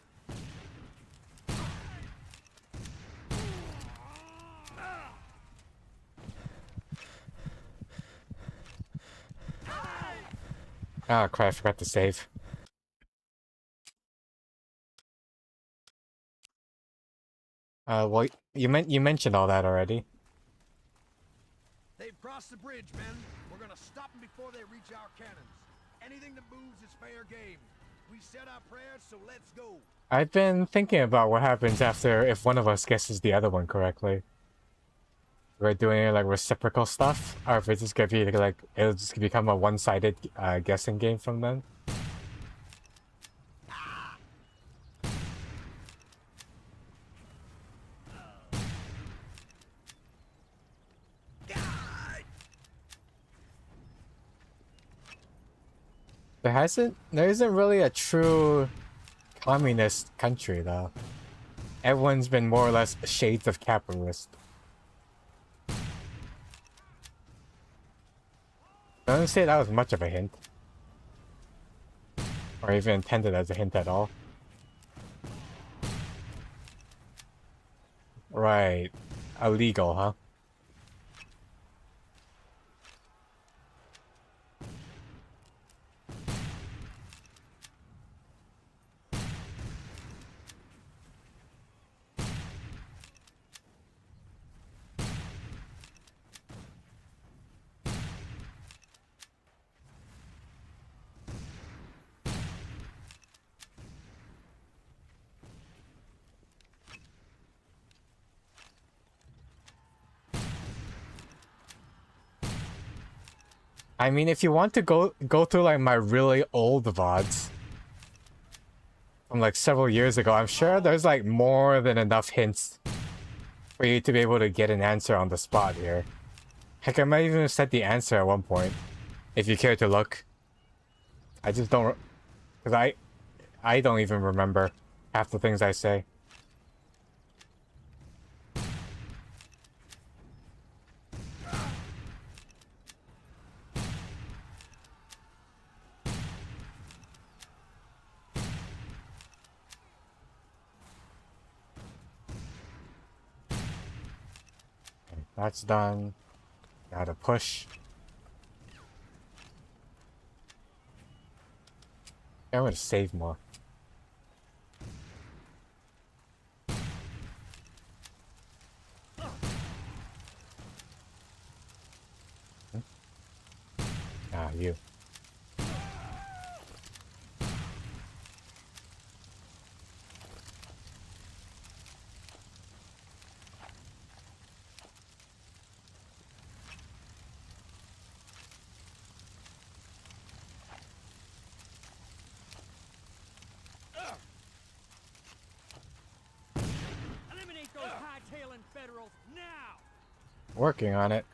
Oh crap, I forgot to save. Well, you mentioned all that already. They've crossed the bridge, men. We're gonna stop them before they reach our cannons. Anything that moves is fair game. We said our prayers, so let's go. I've been thinking about what happens after if one of us guesses the other one correctly. We're doing like reciprocal stuff, or if it's just gonna be like it'll just become a one-sided guessing game from then. There isn't really a true communist country though. Everyone's been more or less shades of capitalist. I don't say that was much of a hint. Or even intended as a hint at all. Right. Illegal, huh? I mean, if you want to go through like my really old VODs from like several years ago, I'm sure there's like more than enough hints for you to be able to get an answer on the spot here. Heck, I might even have said the answer at one point, if you care to look. I just don't, because I don't even remember half the things I say. That's done. Gotta push. I'm gonna save more. Ah, you. Eliminate those hightailing Federals now! Working on it.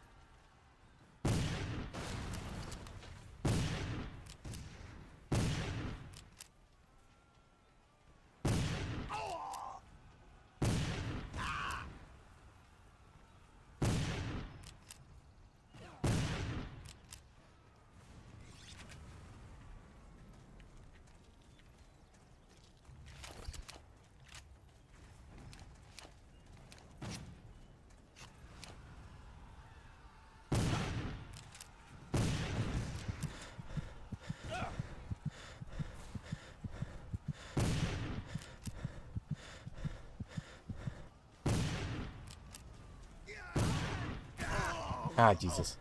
Ah, Jesus.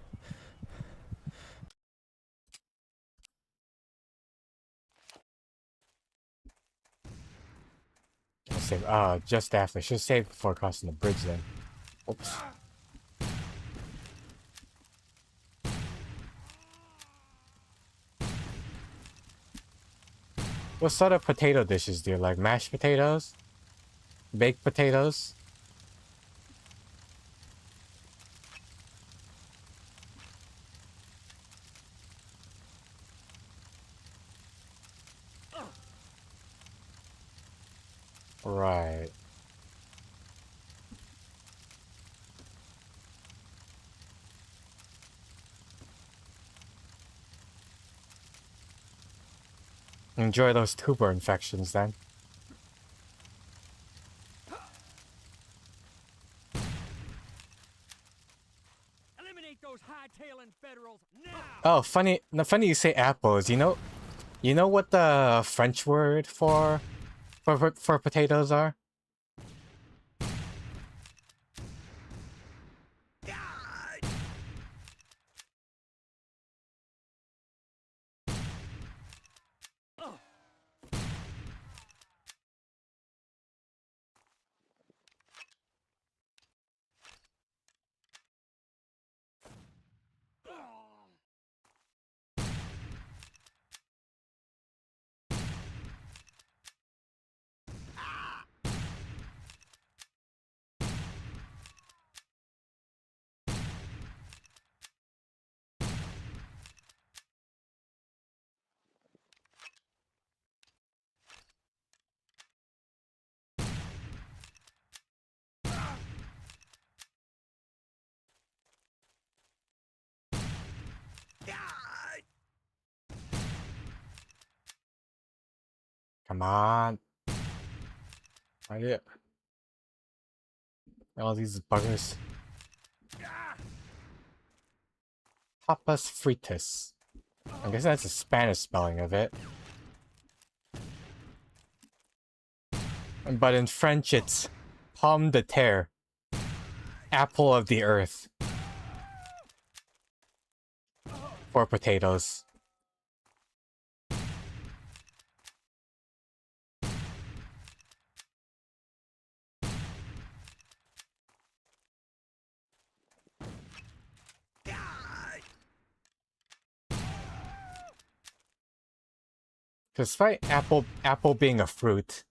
I'll save. Just after. Should save before crossing the bridge then. Oops. What sort of potato dishes do you like? Mashed potatoes? Baked potatoes? Right. Enjoy those tuber infections then. Eliminate those hightailing Federals now! Oh, funny you say apples. You know what the French word for potatoes are? Come on. Oh, yeah. All these buggers. Papas fritas. I guess that's a Spanish spelling of it. But in French, it's pomme de terre. Apple of the earth. For potatoes. Despite apple being a fruit,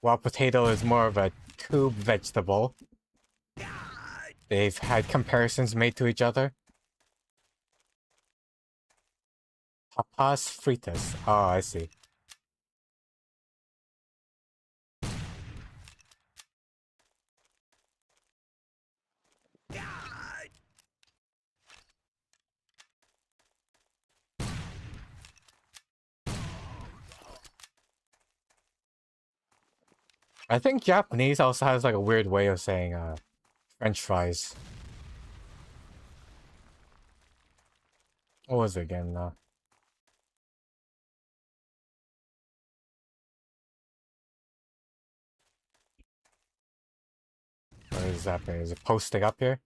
while potato is more of a tube vegetable, they've had comparisons made to each other. Papas fritas. Oh, I see. I think Japanese also has like a weird way of saying French fries. What was it again? What is happening? Is it posting up here?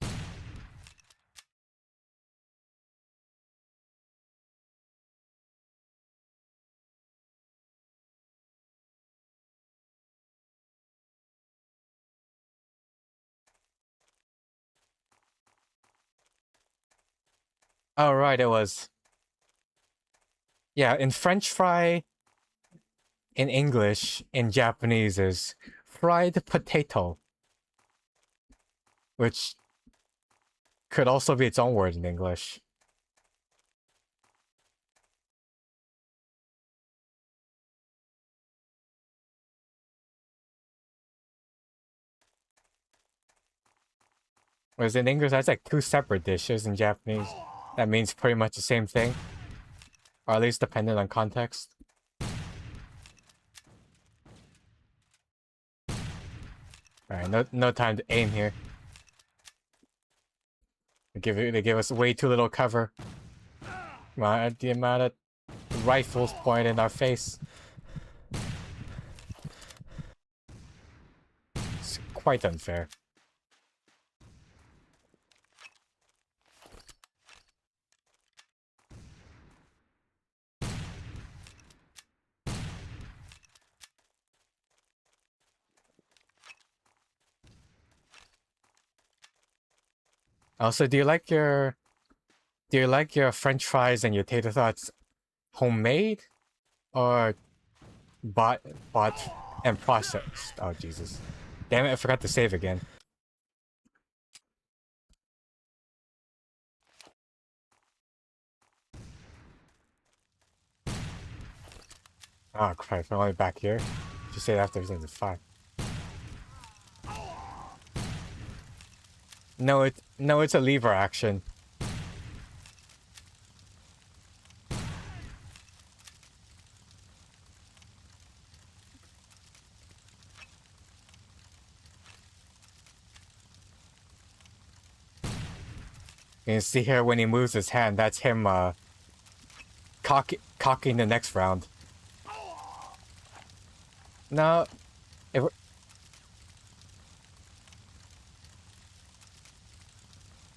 Oh, right, it was. Yeah, in French fry, in English, in Japanese is fried potato. Which could also be its own word in English. Whereas in English, that's like two separate dishes. In Japanese, that means pretty much the same thing. Or at least depending on context. Alright, no time to aim here. They give us way too little cover. The amount of rifles pointed in our face. It's quite unfair. Also, do you like your French fries and your tater tots homemade or bought and processed? Oh Jesus. Damn it, I forgot to save again. Oh crap, I'm only back here. Just say it after everything's fine. No, it's a lever action. You can see here when he moves his hand, that's him cocking the next round. No,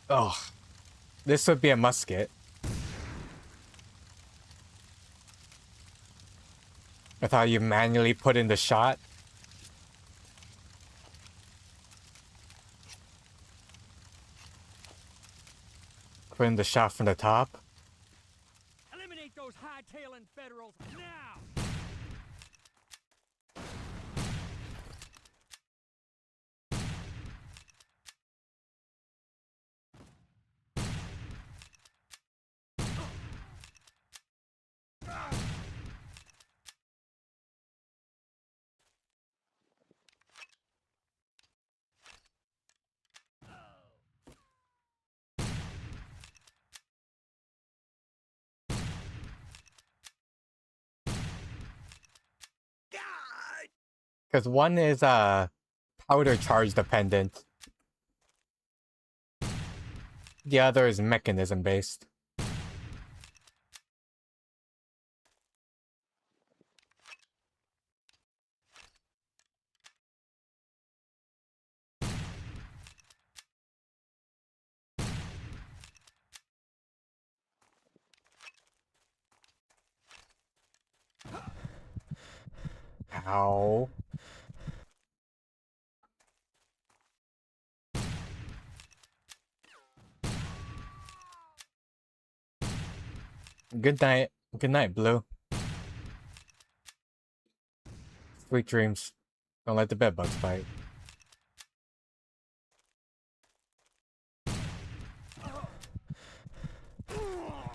oh, this would be a musket. I thought you manually put in the shot. Put in the shot from the top. Eliminate those hightailing Federals now! Because one is powder charge dependent. The other is mechanism based. Ow. Good night. Good night, Blue. Sweet dreams. Don't let the bedbugs bite.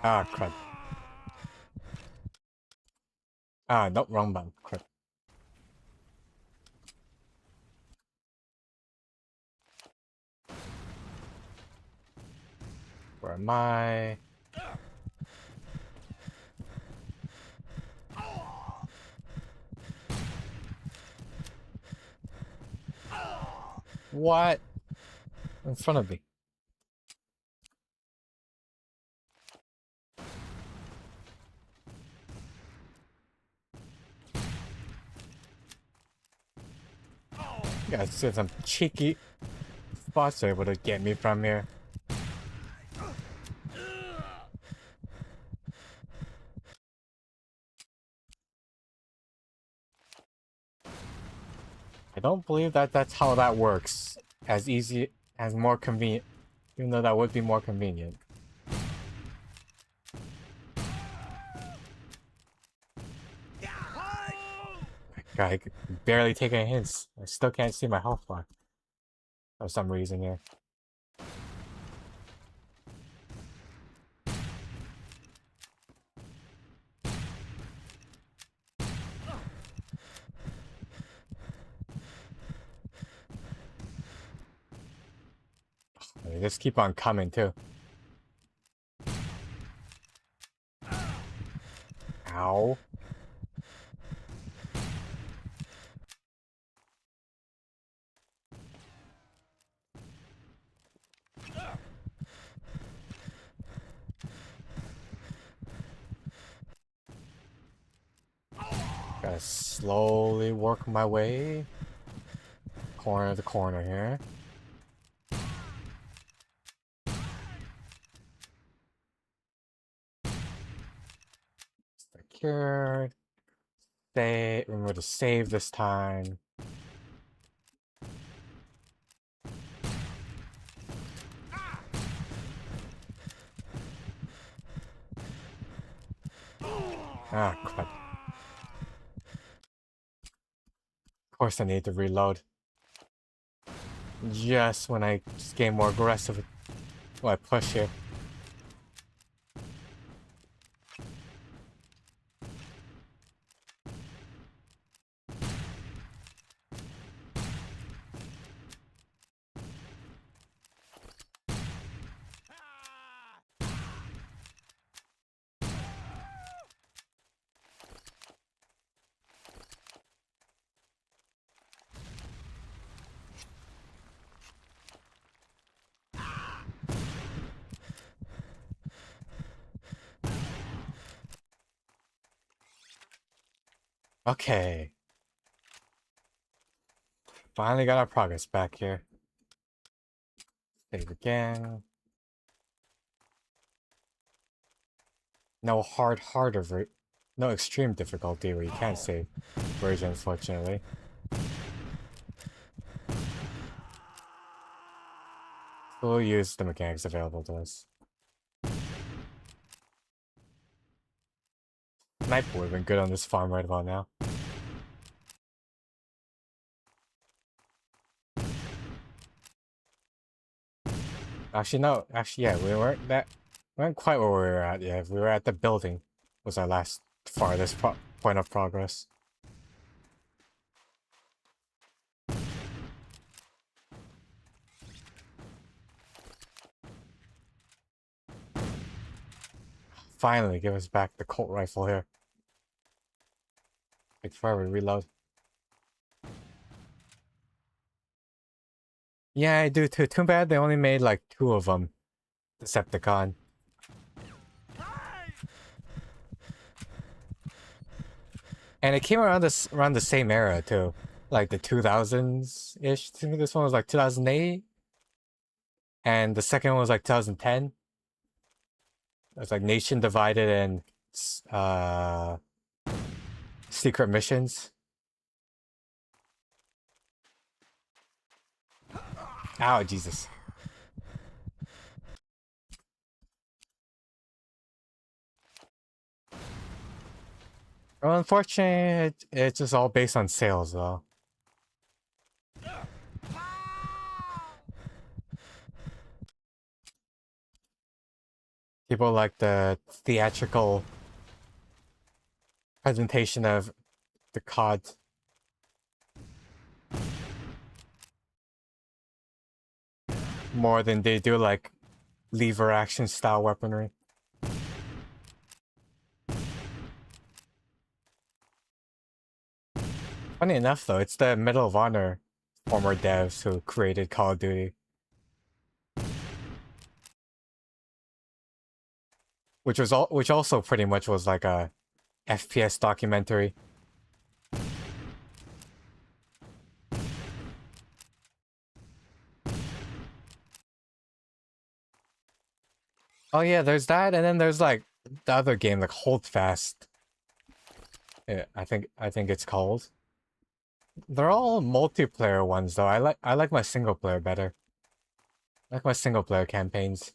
Ah, crud. Ah, nope, wrong button. Crud. Where am I? What? In front of me. You guys see some cheeky spots are able to get me from here. I don't believe that that's how that works. As easy, as more convenient. Even though that would be more convenient. God, I barely taking hints. I still can't see my health bar. For some reason here. They just keep on coming too. Ow. Gotta slowly work my way. Corner to corner here. Secured. Remember to save this time. Ah, crap. Of course I need to reload. Just when I just get more aggressive. Well, I push here. Okay. Finally got our progress back here. Save again. No no extreme difficulty where you can't save version, unfortunately. We'll use the mechanics available to us. Sniper would have been good on this farm right about now. Actually, no. Actually, yeah, we weren't quite where we were at. Yeah, we were at the building. Was our last farthest point of progress. Finally, give us back the Colt rifle here. Wait for we reload. Yeah, I do too. Too bad they only made like 2 of them. Decepticon. And it came around around the same era too. Like the 2000s-ish. I think this one was like 2008. And the second one was like 2010. It was like Nation Divided and Secret Missions. Ow, Jesus. Well, unfortunately, it's just all based on sales, though. People like the theatrical presentation of the COD. More than they do like lever action style weaponry. Funny enough though, it's the Medal of Honor former devs who created Call of Duty. Which also pretty much was like a FPS documentary. Oh yeah, there's that, and then there's like the other game, like Hold Fast. Yeah, I think it's called. They're all multiplayer ones though. I like my single player better. I like my single player campaigns.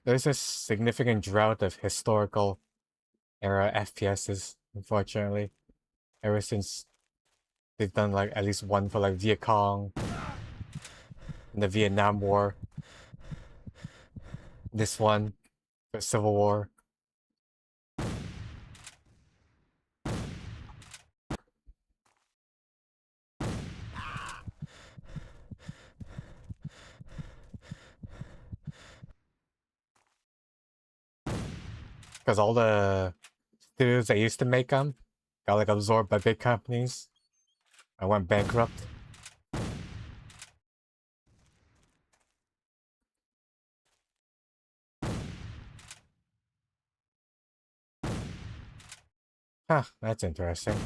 There's a significant drought of historical era FPSs, unfortunately. Ever since they've done like at least one for like Viet Cong in the Vietnam War. This one for Civil War. Because all the studios that used to make them got like absorbed by big companies. I went bankrupt. Huh, that's interesting.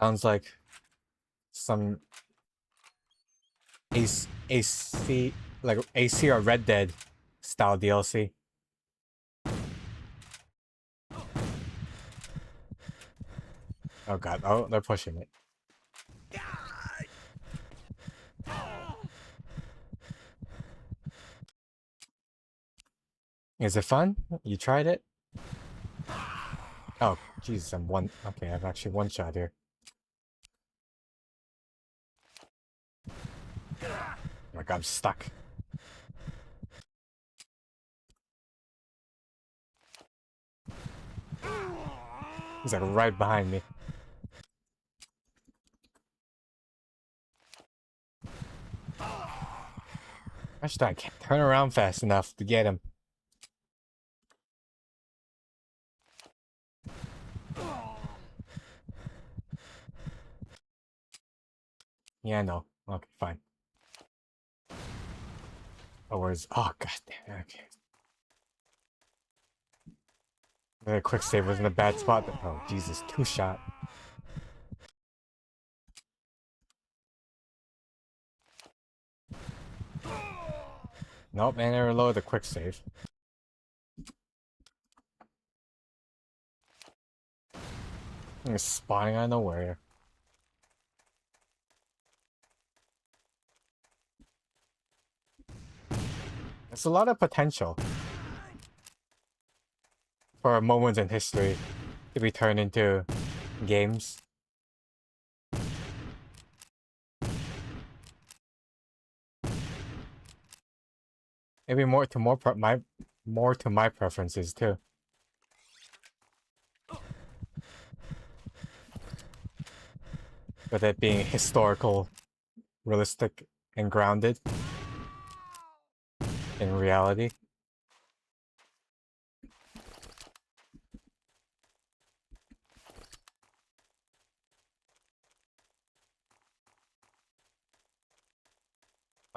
Sounds like some AC, like AC or Red Dead style DLC. Oh god, oh, they're pushing it. Is it fun? You tried it? Oh, Jesus, I'm one. Okay, I've actually one shot here. Like I'm stuck. He's like right behind me. Gosh, I can't turn around fast enough to get him. Yeah, no. Okay, fine. Oh, where's... Oh, god damn. Okay. The quick save was in a bad spot. Oh, Jesus. 2-shot. Nope, and I reloaded the quick save. I'm spawning out of nowhere. There's a lot of potential for moments in history to be turned into games. Maybe more to my preferences too. With it being historical, realistic, and grounded in reality.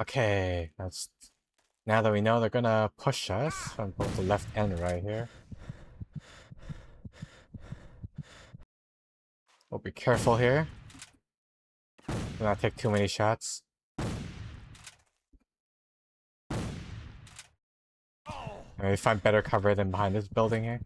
Okay, that's now that we know they're gonna push us on both the left and right here. We'll be careful here. Do not take too many shots. Maybe find better cover than behind this building here.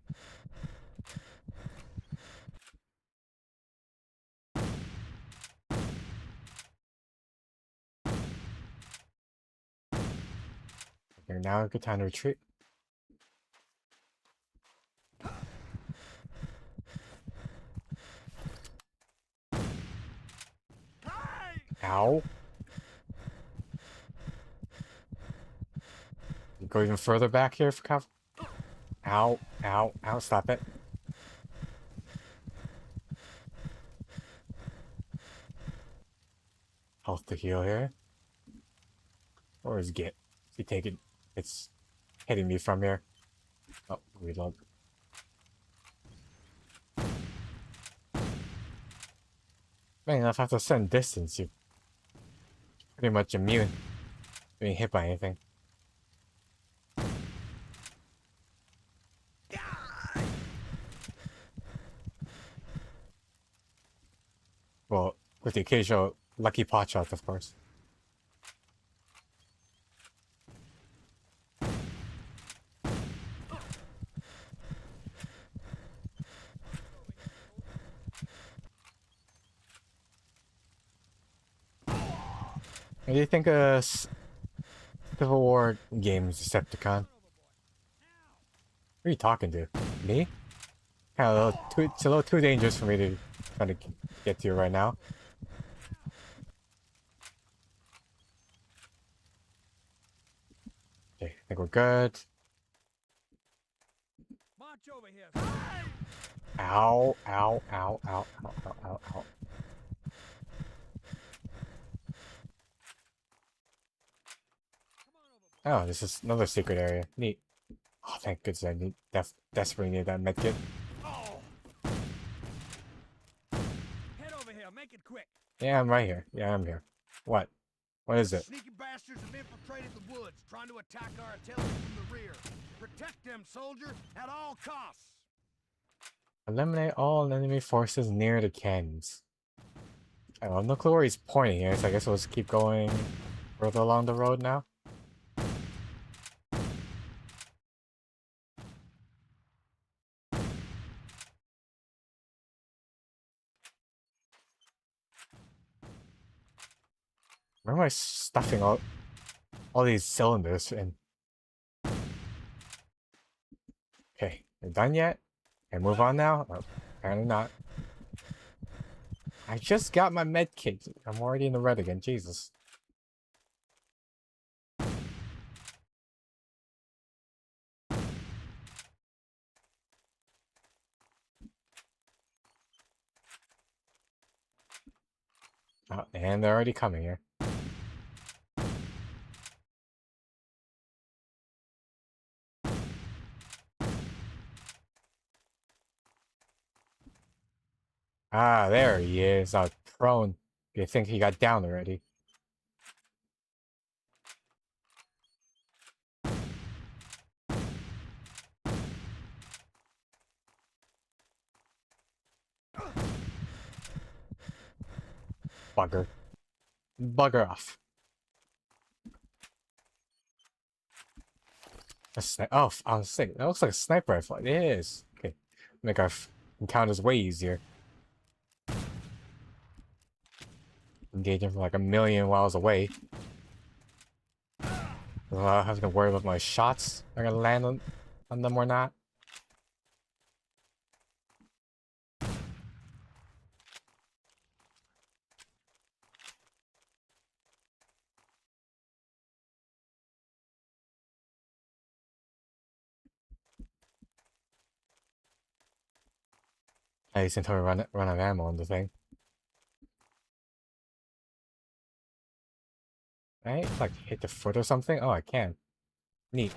Okay, now a good time to retreat. Ow. Go even further back here for cover. Ow, ow, ow, stop it. Health to heal here. Or is Git? Is he taking? It's hitting me from here. Oh, reload. Man, if I have to send distance, you're pretty much immune to being hit by anything. Well, with the occasional lucky pot shot, of course. What do you think of Civil War games, Decepticon? Who are you talking to? Me? It's a little too dangerous for me to try to get to you right now. Okay, I think we're good. March over here. Ow, ow, ow, ow, ow, ow, ow, ow. Oh, this is another secret area. Neat. Oh, thank goodness I desperately need that medkit. Oh. Head over here. Make it quick. Yeah, I'm right here. Yeah, I'm here. What? What is it? Sneaky bastards have infiltrated the woods, trying to attack our artillery from the rear. Protect them, soldier, at all costs. Eliminate all enemy forces near the canyons. I have no clue where he's pointing here, so I guess we'll just keep going further along the road now. Where am I stuffing all these cylinders in? Okay, we're done yet? Can I move on now? Oh, apparently not. I just got my med kit. I'm already in the red again. Jesus. Oh, and they're already coming here. Ah, there he is. Prone. You think he got down already? Bugger. Bugger off. Oh, I was saying, that looks like a sniper rifle. It is. Okay. Make our encounters way easier. Engaging from like a million miles away. I have to worry about my shots. Are gonna land on them or not. I used to run out of ammo on the thing. Right? Like hit the foot or something? Oh, I can. Neat.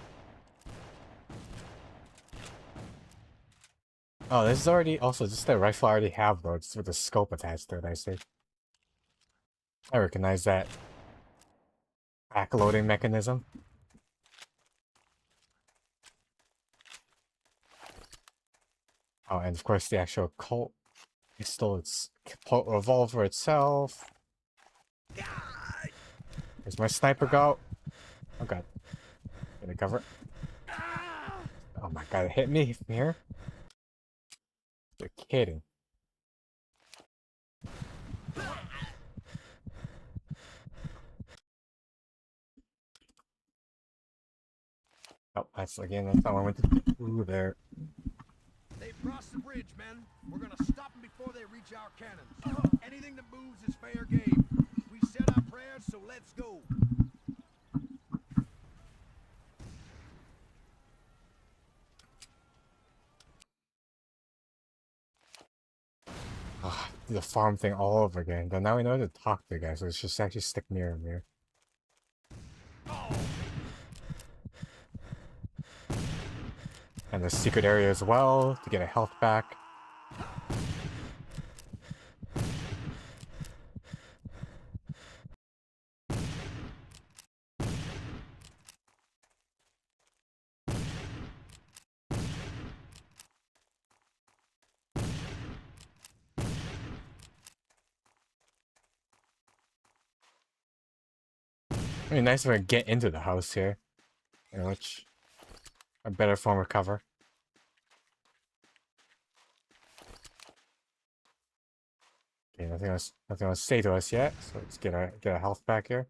Oh, this is already also just the rifle I already have though, just with the scope attached to it, I see. I recognize that. pack loading mechanism. Oh, and of course the actual Colt is still its Colt revolver itself. Where's my sniper go? Oh god. Gonna cover. Oh my god, it hit me from here? You're kidding. Oh, that's again, that's not what I went to do there. They've crossed the bridge, men. We're gonna stop them before they reach our cannons. Anything that moves is fair game. We said our prayers, so let's go. Ah, the farm thing all over again. But now we know how to talk to the guys, so let's just actually stick near him here. And the secret area as well, to get a health back. It'd be nice if I get into the house here. You know, which a better form of cover. Okay, nothing else to say to us yet, so let's get our health back here.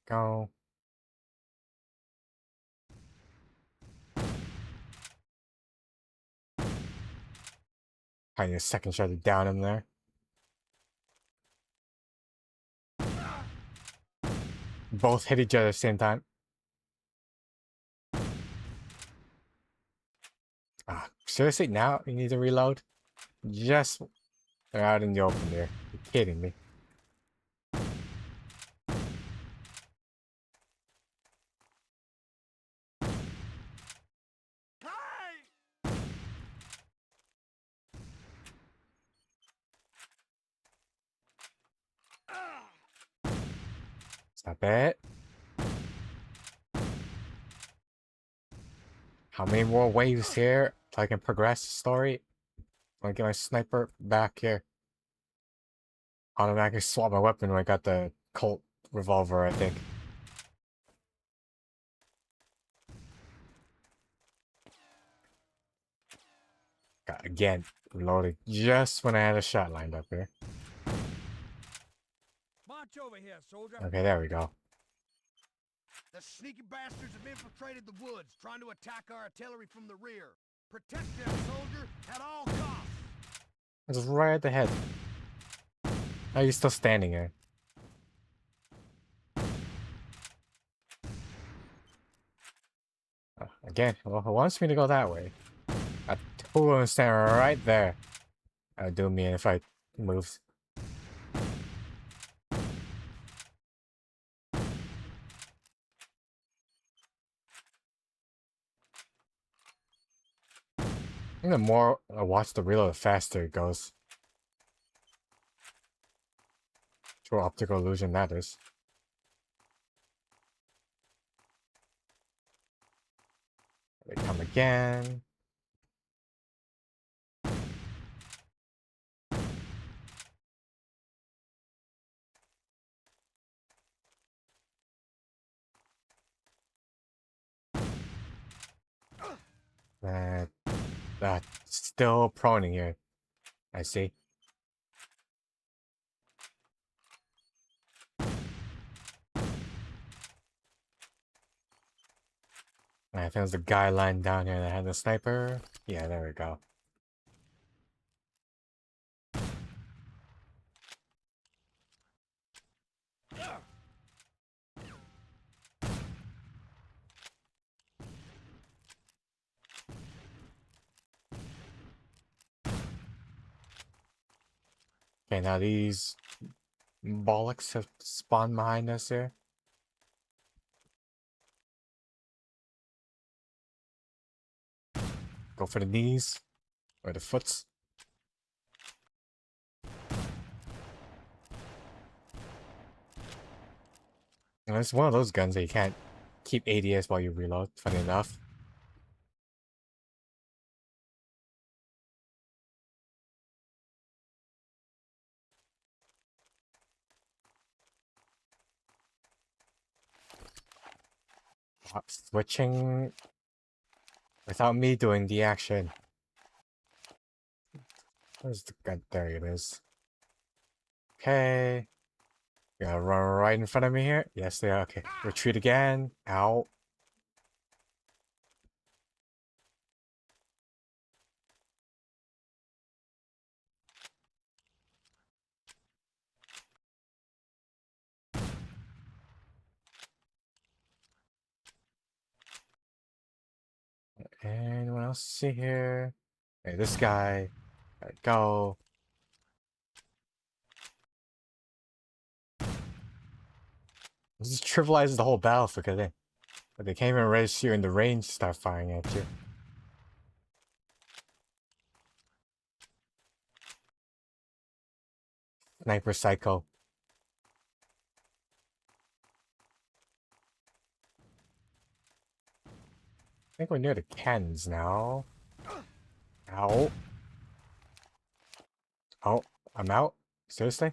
Go. I need a second shot to down him there. Both hit each other at the same time. Ah, seriously, now you need to reload? Just they're out in the open there. You're kidding me. Stop it. How many more waves here so I can progress the story? I want to get my sniper back here. Automatically swap my weapon when I got the Colt revolver, I think. God, again, reloading just when I had a shot lined up here. March over here, soldier. Okay, there we go. The sneaky bastards have infiltrated the woods, trying to attack our artillery from the rear. Protect them, soldier, at all costs. It's right at the head. Are you still standing here? Again, well, who wants me to go that way? I totally stand right there. That'll do me in if I moves. I think the more I watch the reload, the faster it goes. True optical illusion that is. They come again. Still proning here. I see. I think it was the guy lying down here that had the sniper. Yeah, there we go. Okay, now these bollocks have spawned behind us here. Go for the knees or the foots. And it's one of those guns that you can't keep ADS while you reload, funny enough. Switching without me doing the action. Where's the gun? There it is. Okay. You gotta run right in front of me here? Yes, they are. Okay. Retreat again. Ow. Anyone else see here? Hey, this guy. There we go. This just trivializes the whole battle because they can't even raise you in the range to start firing at you. Sniper Psycho. I think we're near the cannons now. Ow. Oh, I'm out? Seriously?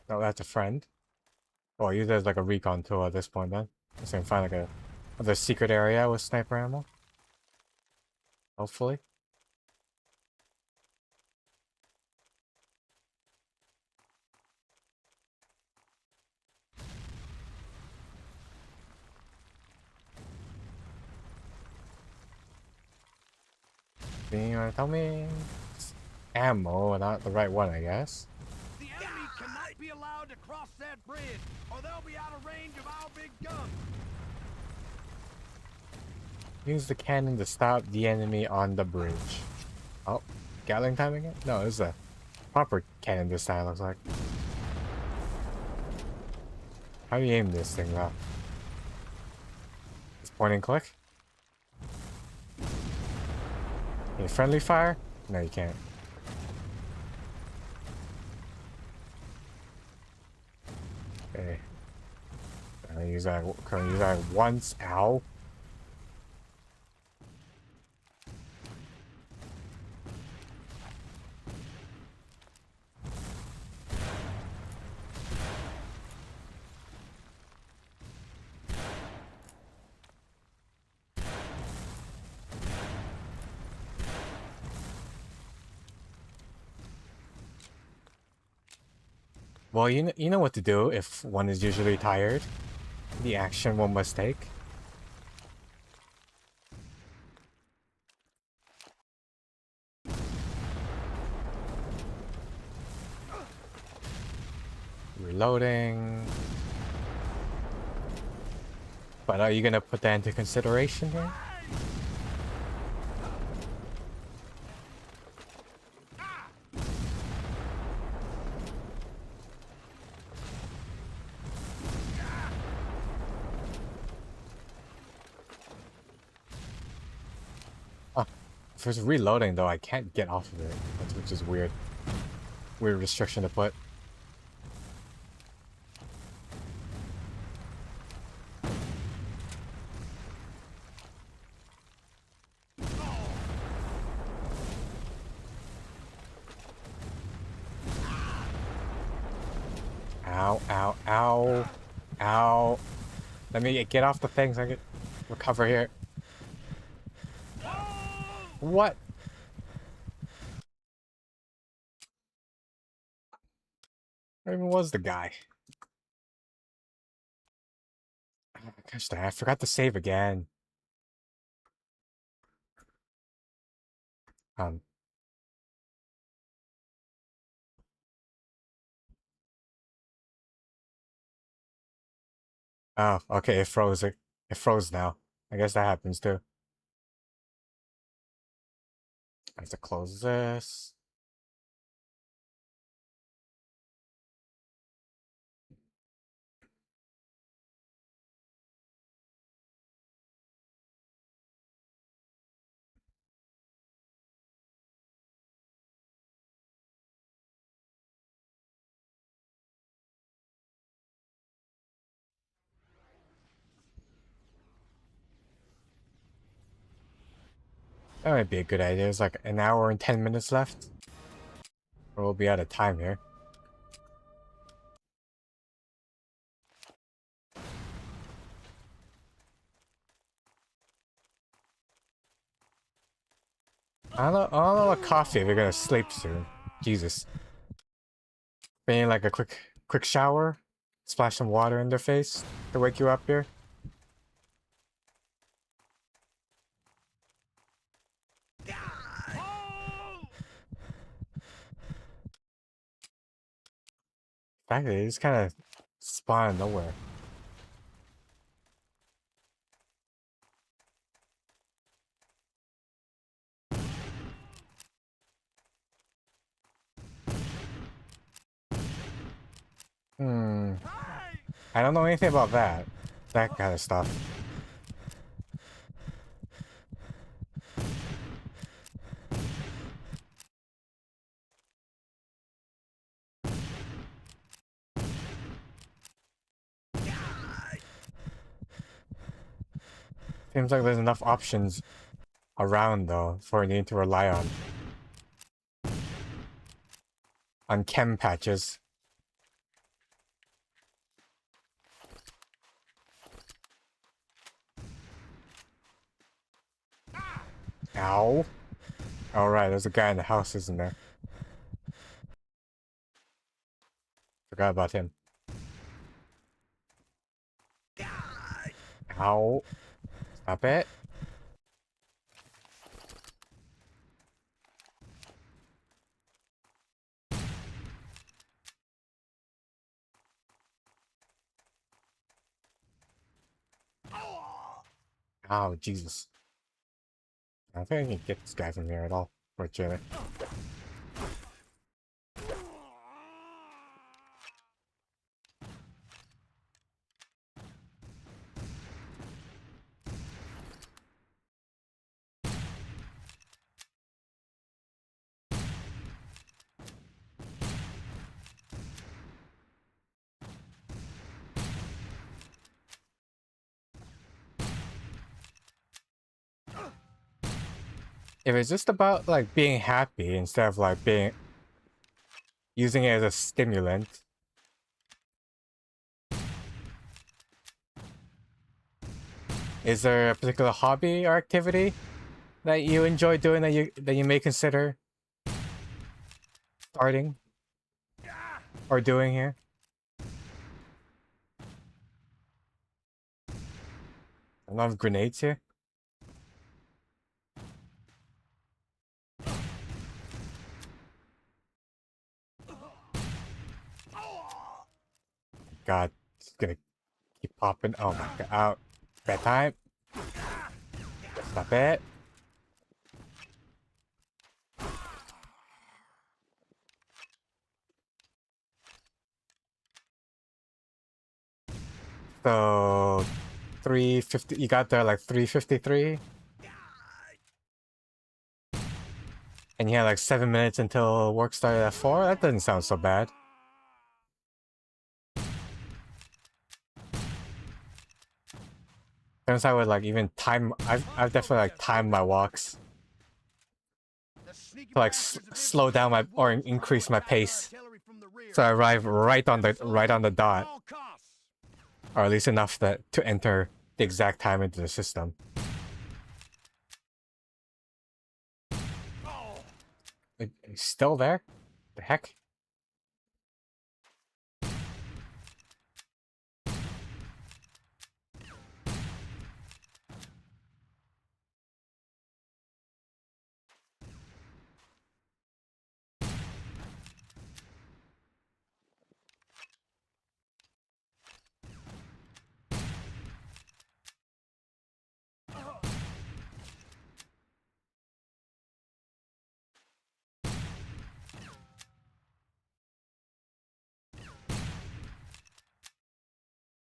No, that's a friend. Oh, use it as like a recon tool at this point then. Let's see if I can find like another secret area with sniper ammo. Hopefully. You wanna tell me? It's ammo, not the right one, I guess. The enemy cannot be allowed to cross that bridge, or they'll be out of range of our big guns. Use the cannon to stop the enemy on the bridge. Oh, Gatling time again? No, this is a proper cannon this time, looks like. How do you aim this thing, though? It's point and click? Can you friendly fire? No, you can't. Okay. Can I use that once? Ow. Well, you know what to do if one is usually tired. The action one must take. Reloading. But are you gonna put that into consideration here? If it's reloading though, I can't get off of it, which is weird. Weird restriction to put. Ow, ow, ow, ow. Let me get off the things. I can recover here. What? Where even was the guy? Gosh dang, I forgot to save again. Um. Oh, okay, it froze. It froze now. I guess that happens too. I have to close this. That might be a good idea. There's like an hour and 10 minutes left. Or we'll be out of time here. I don't know what coffee if you're gonna sleep soon. Jesus. Being like a quick shower, splash some water in their face to wake you up here. Actually, they just kind of spawn out of nowhere. I don't know anything about that. That kind of stuff. Seems like there's enough options around though for you to rely on. On chem patches. Ow. Alright, there's a guy in the house, isn't there? Forgot about him. Ow. Stop it. Oh, Jesus. I don't think I can get this guy from here at all, fortunately. If it's just about like being happy instead of like using it as a stimulant. Is there a particular hobby or activity that you enjoy doing that you may consider starting or doing here? A lot of grenades here. God, it's gonna keep popping. Oh my god, out. Bad time. Stop it. So 350, you got there like 3:53? And you had like 7 minutes until work started at 4? That doesn't sound so bad. Sometimes I would like even time, I've definitely like timed my walks to like slow down my, or increase my pace. So I arrive right on the dot. Or at least enough that to enter the exact time into the system. He's still there? The heck?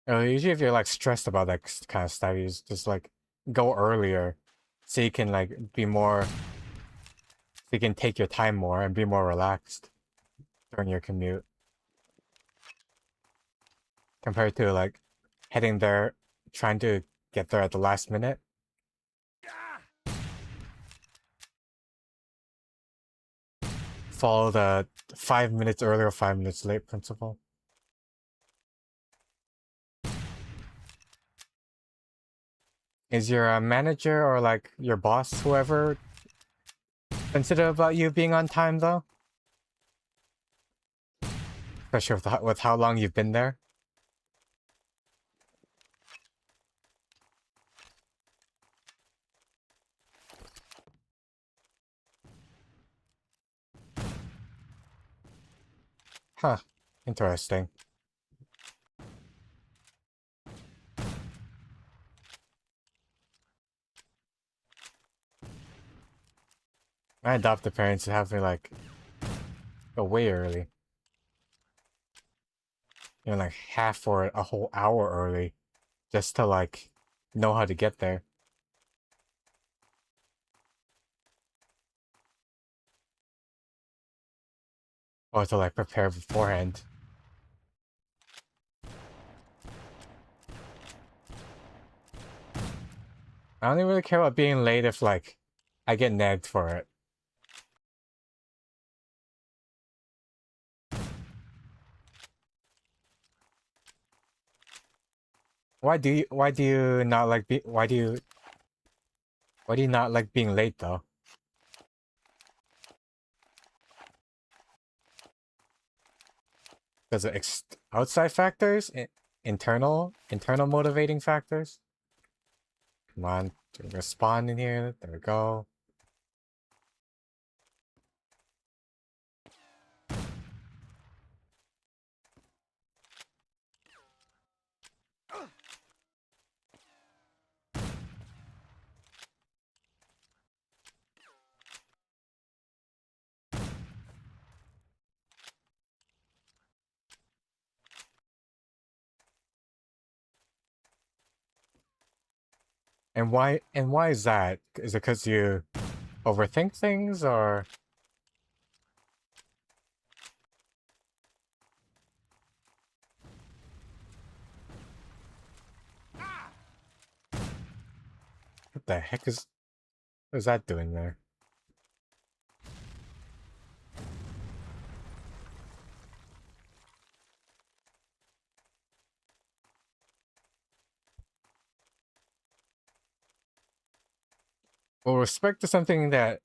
Usually if you're like stressed about that kind of stuff, you just like go earlier so you can like be more, so you can take your time more and be more relaxed during your commute. Compared to like heading there, trying to get there at the last minute. follow the 5 minutes early or 5 minutes late principle. Is your manager or like your boss, whoever, sensitive about you being on time though? Especially with how long you've been there? Huh. Interesting. My adoptive parents have me like go way early. You know, like half or a whole hour early. Just to like know how to get there. Or to like prepare beforehand. I don't even really care about being late if like I get nagged for it. Why do you not like why do you not like being late though? Because of outside factors? Internal motivating factors? Come on, respond in here. There we go. And why is that? Is it because you overthink things or what the heck is that doing there? Well, respect is something that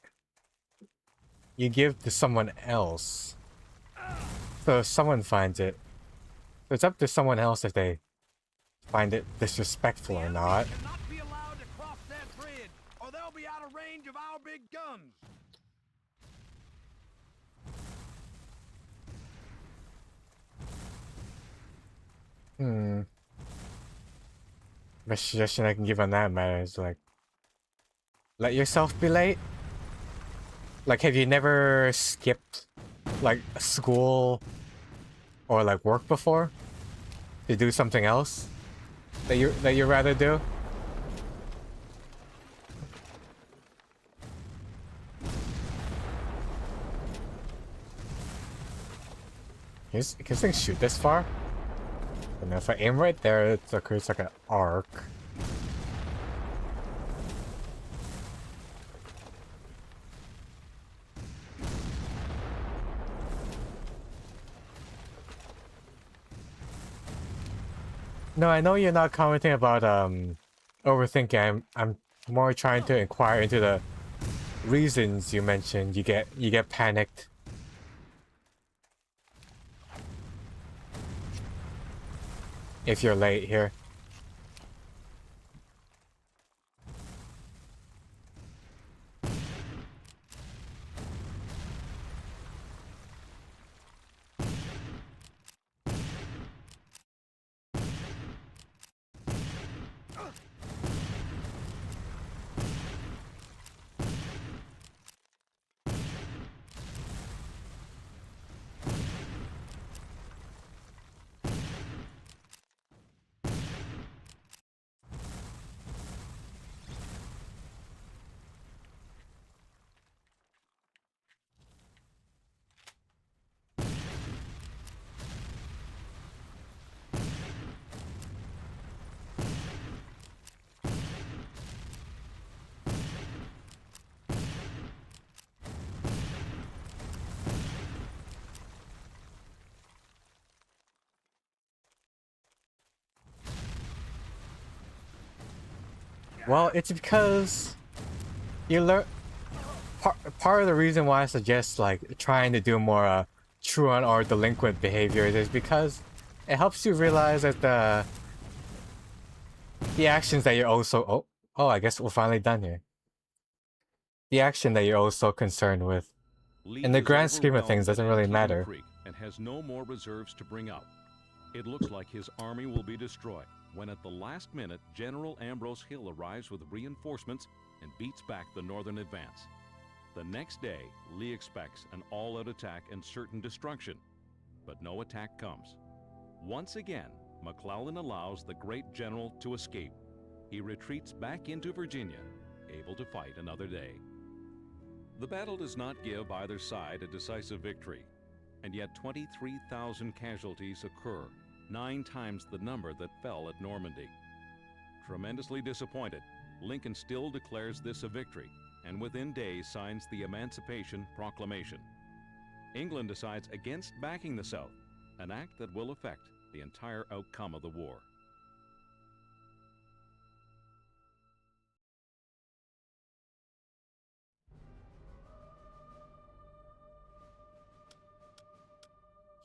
you give to someone else. So if someone finds it, it's up to someone else if they find it disrespectful or not. Will not be allowed to cross that bridge, or they'll be out of range of our big guns. Best suggestion I can give on that matter is like, let yourself be late. Like, have you never skipped like school or like work before to do something else that you rather do? Can this thing shoot this far? And if I aim right there, it creates like an arc. No, I know you're not commenting about overthinking. I'm more trying to inquire into the reasons you mentioned. You get panicked. If you're late here. Well, it's because you learn. Part of the reason why I suggest like trying to do more truant or delinquent behaviors is because it helps you realize that the actions that you're also I guess we're finally done here. The action that you're also concerned with, Lee in the is grand scheme of things, overwhelmed doesn't at really Antietam matter. Creek and has no more reserves to bring up. It looks like his army will be destroyed when at the last minute General Ambrose Hill arrives with reinforcements and beats back the northern advance. The next day, Lee expects an all-out attack and certain destruction, but no attack comes. Once again, McClellan allows the great general to escape. He retreats back into Virginia, able to fight another day. The battle does not give either side a decisive victory, and yet 23,000 casualties occur, 9 times the number that fell at Normandy. Tremendously disappointed, Lincoln still declares this a victory, and within days signs the Emancipation Proclamation. England decides against backing the South, an act that will affect the entire outcome of the war.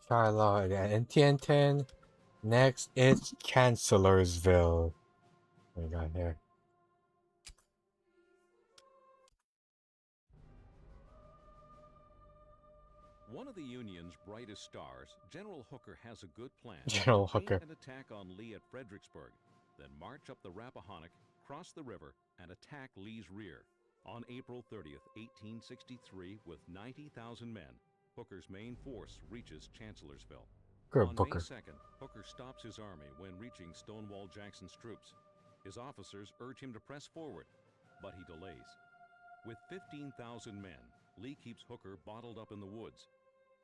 Charlotte and Antietam. Next, it's Chancellorsville. What we got here? One of the Union's brightest stars, General Hooker has a good plan. General Feint Hooker. an attack on Lee at Fredericksburg, then march up the Rappahannock, cross the river, and attack Lee's rear. On April 30th, 1863, with 90,000 men, Hooker's main force reaches Chancellorsville. Good On Booker. May 2nd, Hooker stops his army when reaching Stonewall Jackson's troops. His officers urge him to press forward, but he delays. With 15,000 men, Lee keeps Hooker bottled up in the woods.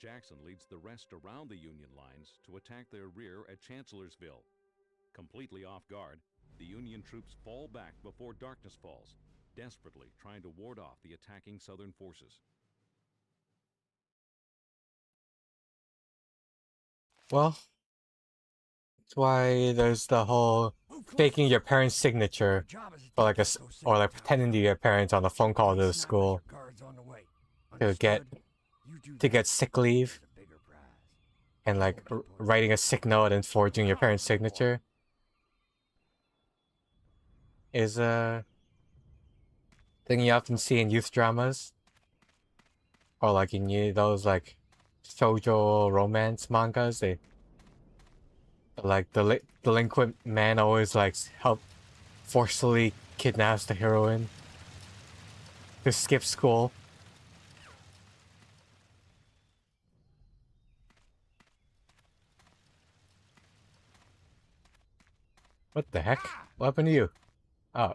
Jackson leads the rest around the Union lines to attack their rear at Chancellorsville. Completely off guard, the Union troops fall back before darkness falls, desperately trying to ward off the attacking Southern forces. Well, that's why there's the whole faking your parents' signature, or like or like pretending to be your parents on the phone call to the school to get sick leave, and like writing a sick note and forging your parents' signature is a thing you often see in youth dramas, or like in those like shoujo romance mangas. They like the delinquent man always like help forcefully kidnaps the heroine to skip school. What the heck? What happened to you? Oh,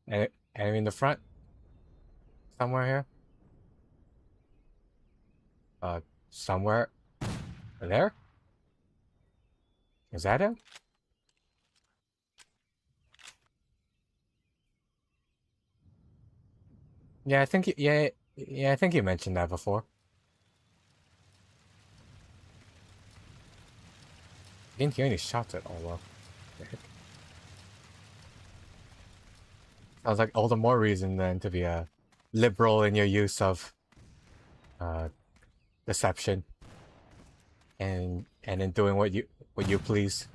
enemy in the front? Somewhere here? Somewhere there? Is that him? Yeah, I think yeah, I think you mentioned that before. Didn't hear any shots at all though. The heck? Sounds like all the more reason then to be liberal in your use of deception and in doing what you please.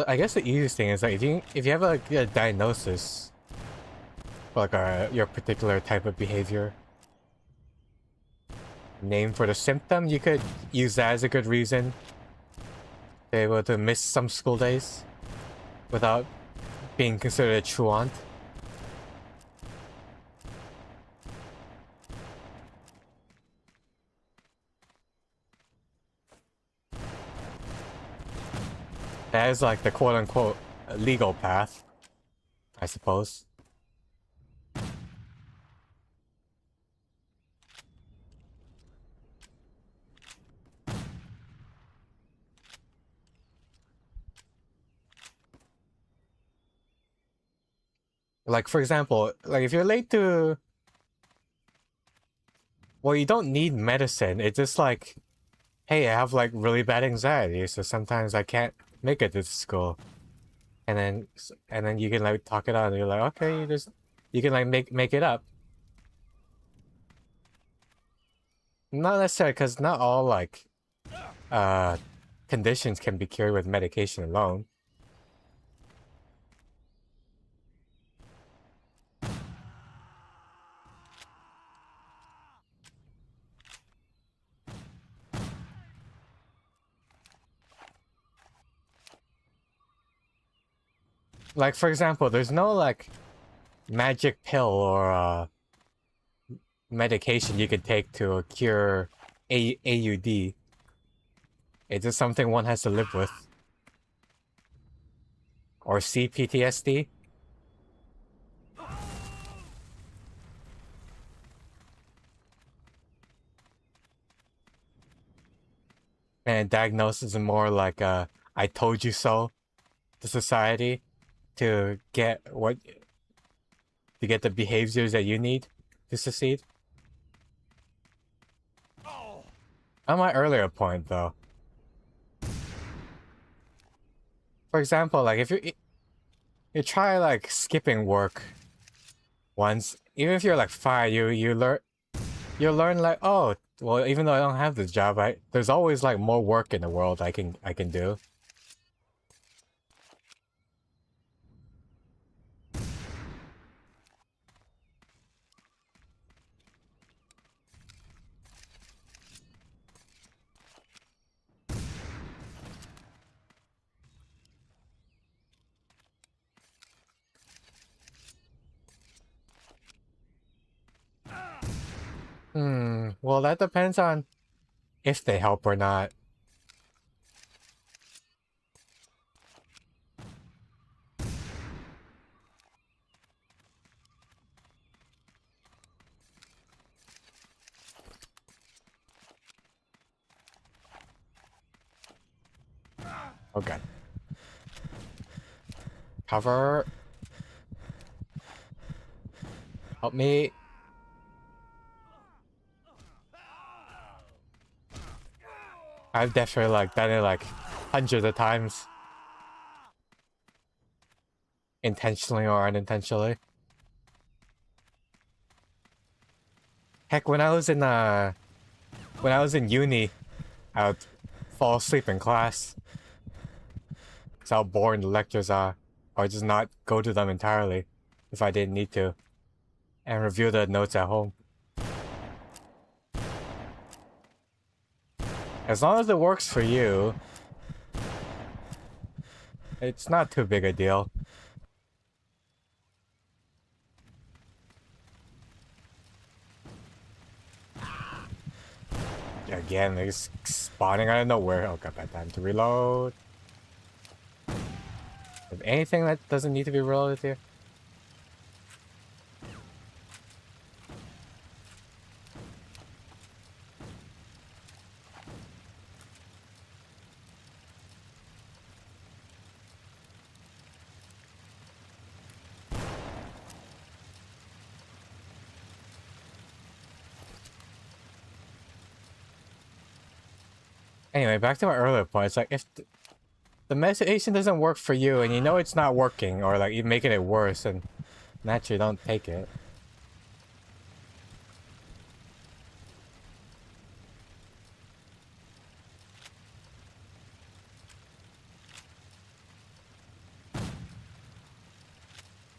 I guess the easiest thing is like if you have a diagnosis for like your particular type of behavior, name for the symptom, you could use that as a good reason to be able to miss some school days without being considered a truant. That is like the quote-unquote legal path, I suppose. Like, for example, like if you're late to... Well, you don't need medicine. It's just like, hey, I have like really bad anxiety, so sometimes I can't make it to school. And then you can like talk it out and you're like, okay, you can like make it up. Not necessarily, because not all like conditions can be cured with medication alone. Like, for example, there's no like magic pill or medication you could take to cure AUD. It's just something one has to live with. Or CPTSD. And diagnosis is more like I told you so to society to get the behaviors that you need to succeed. On my earlier point though. For example, like if you try like skipping work once, even if you're like 5, you learn like, oh, well, even though I don't have this job, there's always like more work in the world I can do. Well, that depends on if they help or not. Oh god. Cover. Help me. I've definitely like done it like hundreds of times. Intentionally or unintentionally. Heck, when I was in uni, I would fall asleep in class. That's how boring the lectures are. Or just not go to them entirely if I didn't need to. And review the notes at home. As long as it works for you, it's not too big a deal. Again, they're spawning out of nowhere. Oh god, bad time to reload. Is anything that doesn't need to be reloaded here? Anyway, back to my earlier point. It's like if the medication doesn't work for you and you know it's not working or like you're making it worse, and naturally don't take it.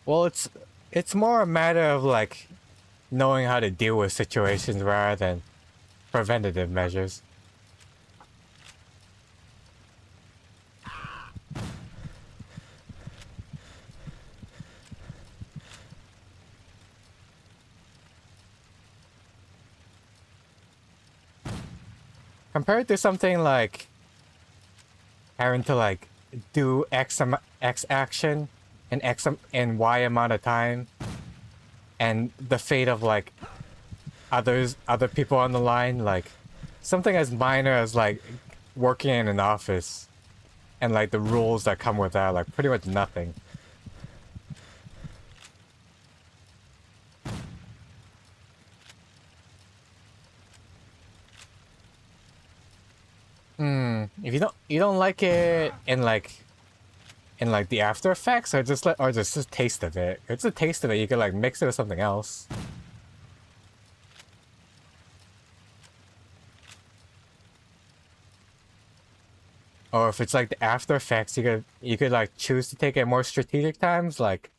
Well, it's more a matter of like knowing how to deal with situations rather than preventative measures. Compared to something like having to like do X action in in Y amount of time, and the fate of like other people on the line, like something as minor as like working in an office and like the rules that come with that, like pretty much nothing. If you don't like it in like the after effects, or just just taste of it. If it's a taste of it, you can like mix it with something else. Or if it's like the after effects, you could like choose to take it more strategic times, like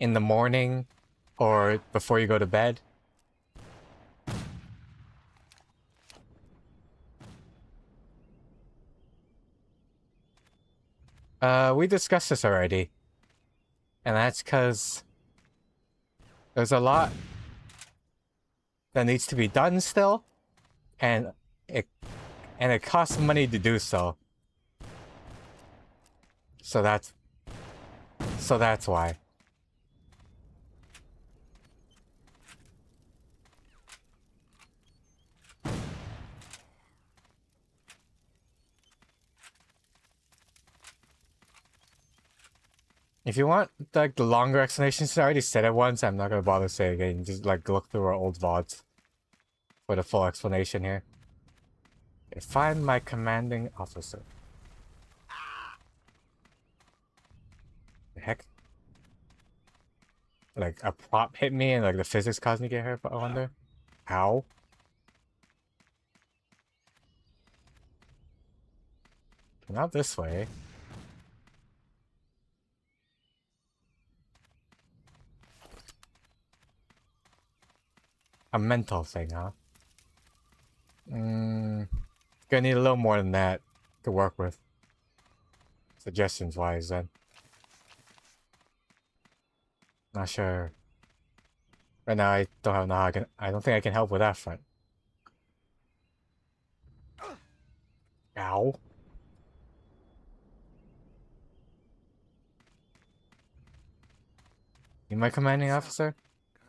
in the morning or before you go to bed. We discussed this already. And that's because there's a lot that needs to be done still, and it costs money to do so. So that's why. If you want like the longer explanations, I already said it once. I'm not gonna bother saying it again. Just like look through our old VODs for the full explanation here. Okay, find my commanding officer. The heck? Like a prop hit me and like the physics caused me to get hurt, I wonder? How? Not this way. A mental thing, huh? Gonna need a little more than that to work with. Suggestions wise, then. Not sure. Right now, I don't know how I don't think I can help with that front. Ow. You my commanding officer?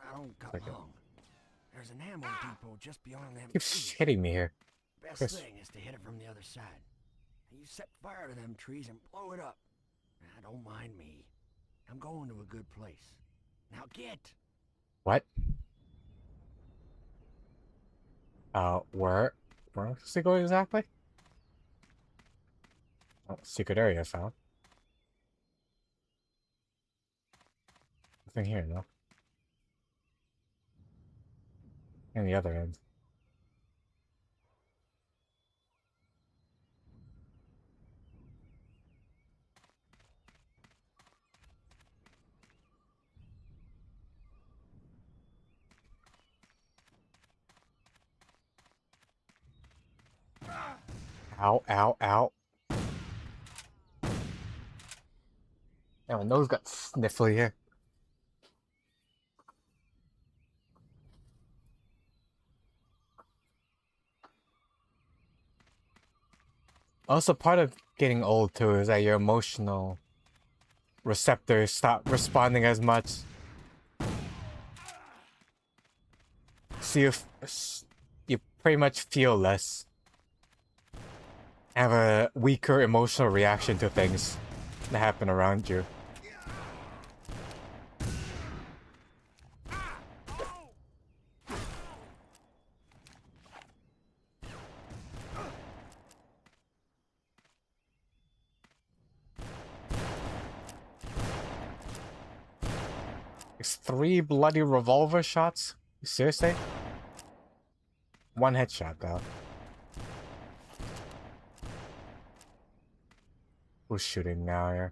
I don't got Okay. long. There's an ammo depot just beyond them Keeps trees. hitting me here. Best Chris. thing is to hit it from the other side. You set fire to them trees and blow it up. Now, don't mind me. I'm going to a good place. Now get. What? Where does it go exactly? Oh, secret area found. Nothing here, though. And the other end. Ow, ow, ow. Oh, my nose got sniffly here. Also, part of getting old, too, is that your emotional receptors stop responding as much. So you pretty much feel less. Have a weaker emotional reaction to things that happen around you. It's 3 bloody revolver shots? Seriously? 1 headshot, though. Who's shooting now here?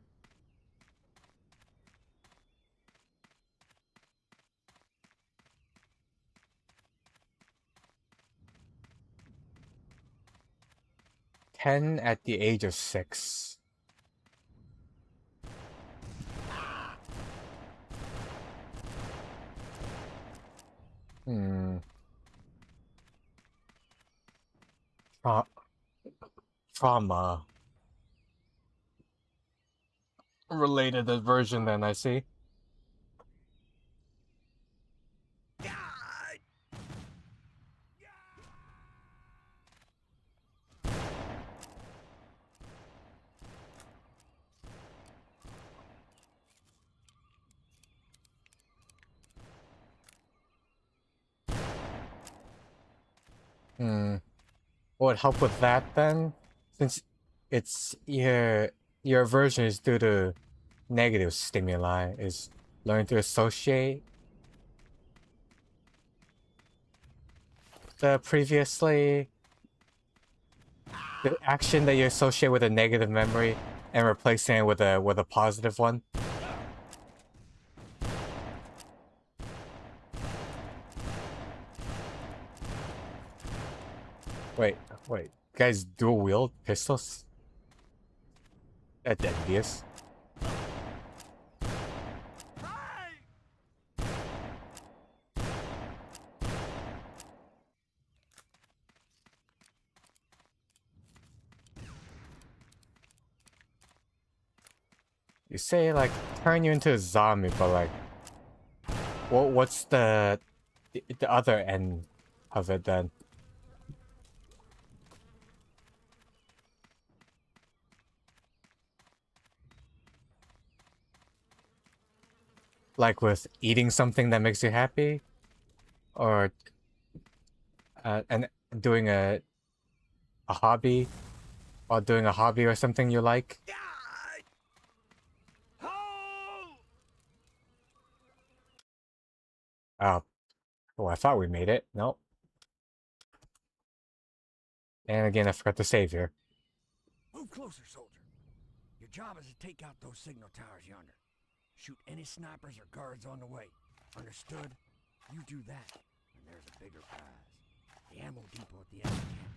Ten at the age of 6. Trauma. Related aversion, then, I see. What would help with that, then? Since it's your aversion is due to negative stimuli, is learn to associate the action that you associate with a negative memory and replacing it with a positive one. Wait. Guys dual wield pistols? That's envious. You say like turn you into a zombie, but like, what's the other end of it then? Like with eating something that makes you happy, or and doing a hobby, or doing a hobby or something you like. Oh, I thought we made it. Nope. And again, I forgot to save here. Move closer, soldier. Your job is to take out those signal towers yonder. Shoot any snipers or guards on the way. Understood? You do that, and there's a bigger prize. The ammo depot at the end of the camp.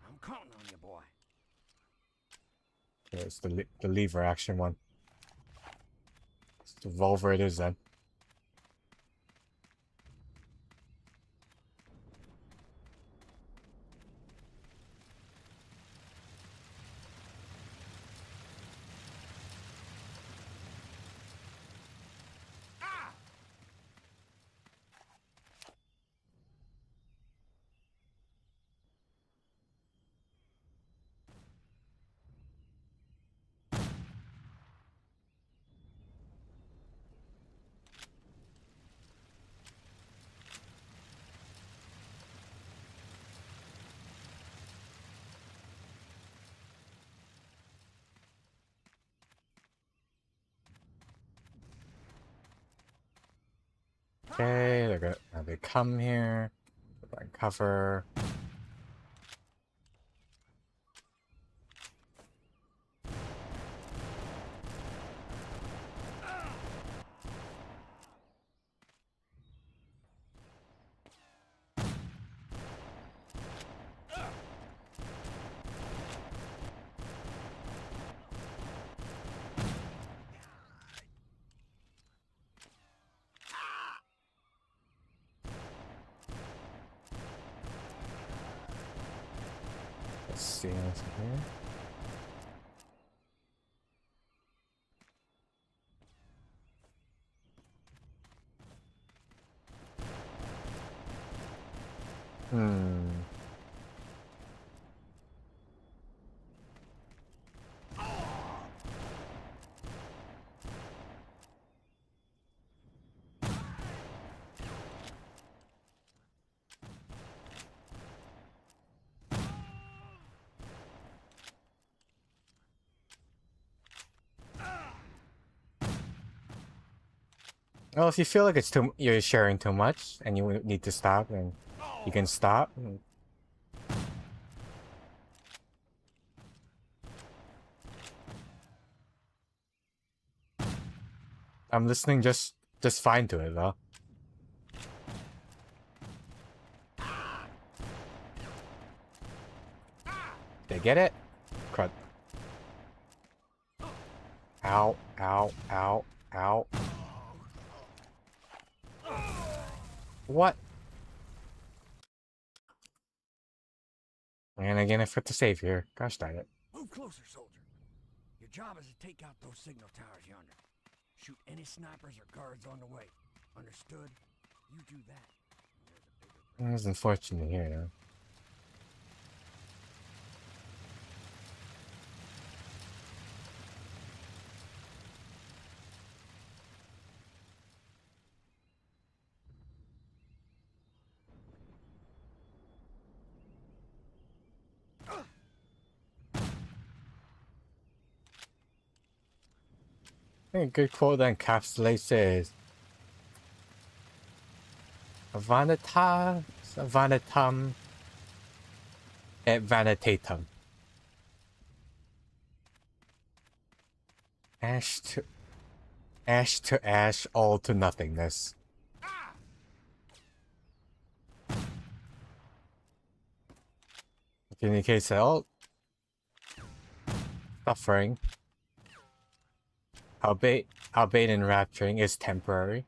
I'm counting on you, boy. Okay, it's the lever action one. It's the revolver it is then. Okay, they're good. Now they come here. Find cover. Let's see what's in here. Well, if you feel like you're sharing too much and you need to stop, then you can stop. I'm listening just fine to it though. They get it? Crud. Ow, ow, ow, ow. What? And again, I forgot to save here. Gosh darn it. Move closer, soldier. Your job is to take out those signal towers yonder. Shoot any snipers or guards on the way. Understood? You do that, and there's a bigger prize. That's unfortunate here, though. think a good quote that encapsulates it is Vanitas, vanitum, et vanitatum. Ash to ash, all to nothingness. Which indicates that all suffering, albeit enrapturing, is temporary.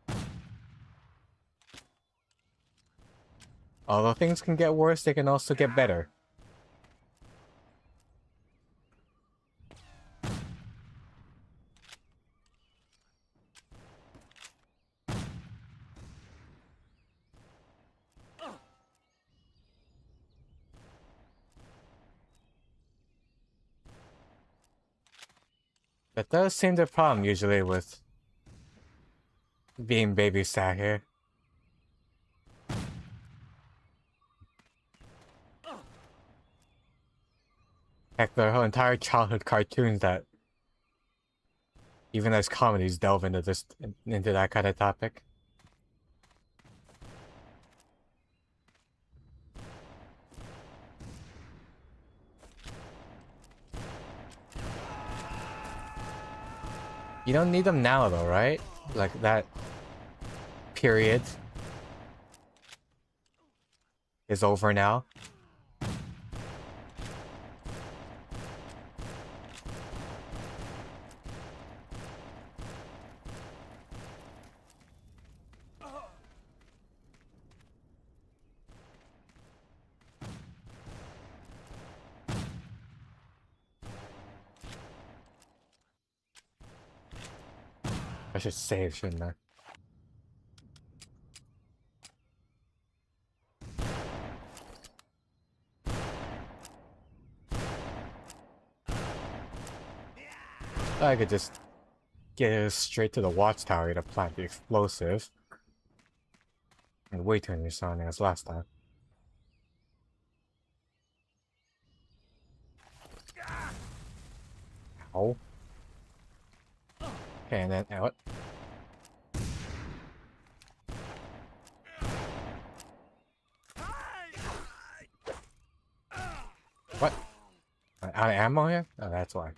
Although things can get worse, they can also get better. That does seem the problem usually with being babysat here. Heck, their whole entire childhood cartoons that, even as comedies, delve into that kind of topic. You don't need them now though, right? Like that period is over now. I should save, shouldn't I? I could just get straight to the watchtower to plant the explosive. And way too many surroundings last time. Ow. Okay, and then what? What? Out of ammo here? Oh, that's why.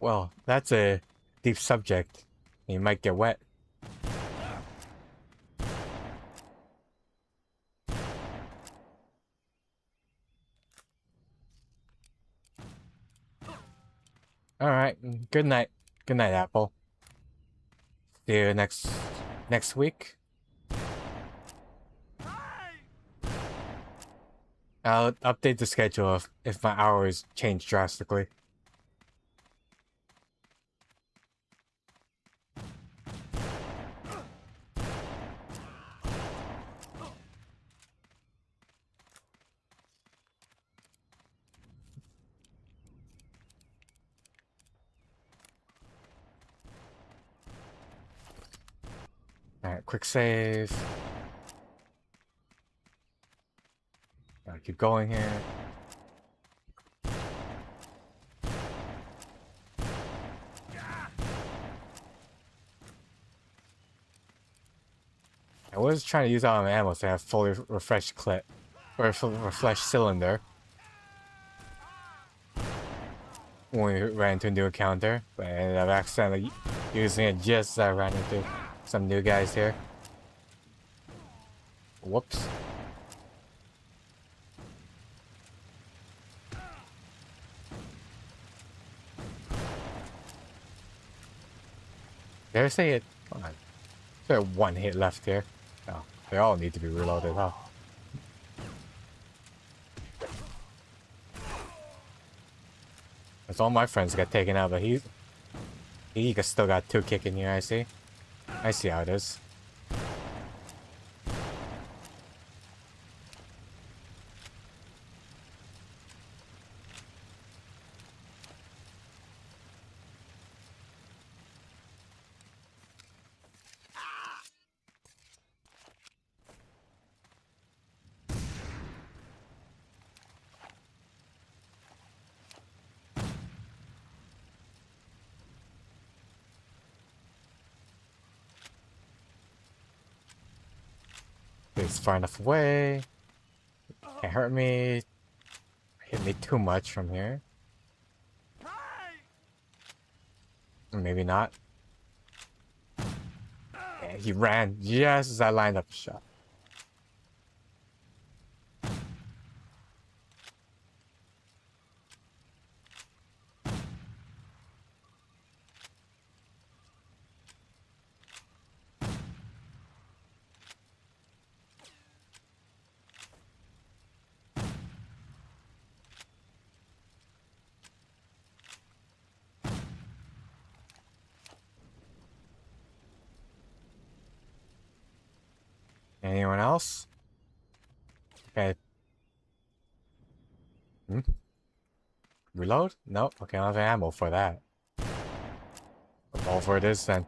Well, that's a deep subject. You might get wet. Alright, good night. Good night, Apple. See you next week. I'll update the schedule if my hours change drastically. Alright, quick save. Gotta keep going here. I was trying to use all my ammo so I have fully refreshed clip. Or a fully refreshed cylinder. When we ran into a new encounter. But I ended up accidentally using it just as I ran into some new guys here. Whoops. Did I say it? Come on. There's one hit left here. Oh, they all need to be reloaded, huh? That's all my friends got taken out, but he still got 2 kicking here, I see. I see how it is. It's far enough away. Can't hurt me. Hit me too much from here. Or maybe not. Yeah, he ran just as I lined up a shot. Anyone else? Okay. Reload? Nope. Okay, I don't have ammo for that. Revolver it is then.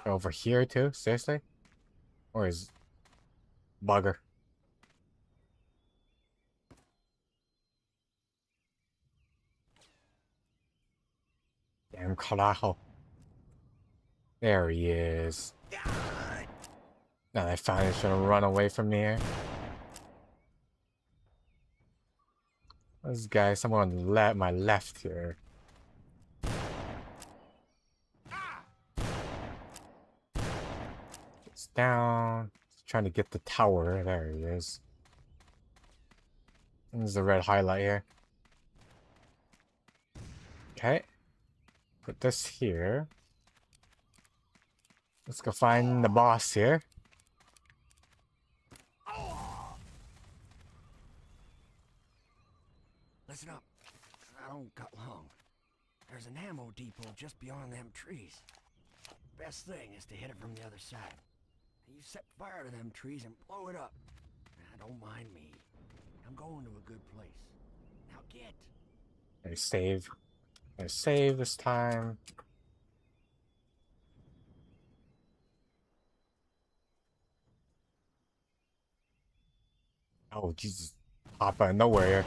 Over here too? Seriously? Or is bugger? Damn carajo. There he is. Now they finally should have run away from me here. This guy, someone on the my left here. It's down. He's trying to get the tower. There he is. There's the red highlight here. Okay. Put this here. Let's go find the boss here. Listen up. I don't got long. There's an ammo depot just beyond them trees. Best thing is to hit it from the other side. You set fire to them trees and blow it up. Nah, don't mind me. I'm going to a good place. Now get. I save. I save this time. Oh Jesus! Pop out of nowhere here.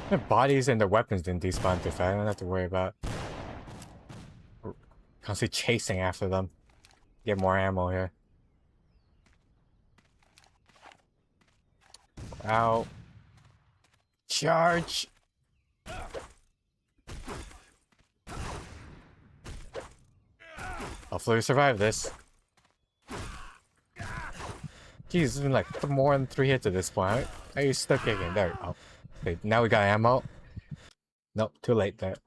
Their bodies and their weapons didn't despawn too fast. I don't have to worry about constantly chasing after them. Get more ammo here. Out. Charge. Hopefully we survive this. Jeez, it's been like more than 3 hits at this point. How are you still kicking? There. Oh. Okay, now we got ammo. Nope, too late there.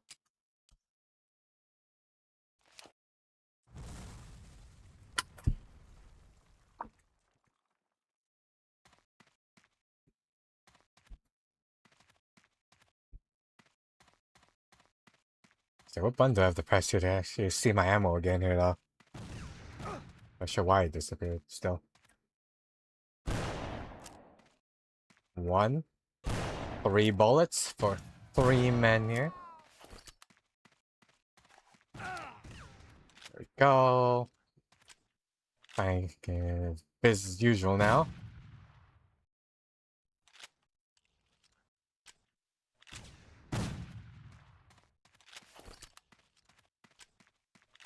So what button do I have to press here to actually see my ammo again here though? Not sure why it disappeared still. 1. 3 bullets for 3 men here. There we go. Fine, business as usual now.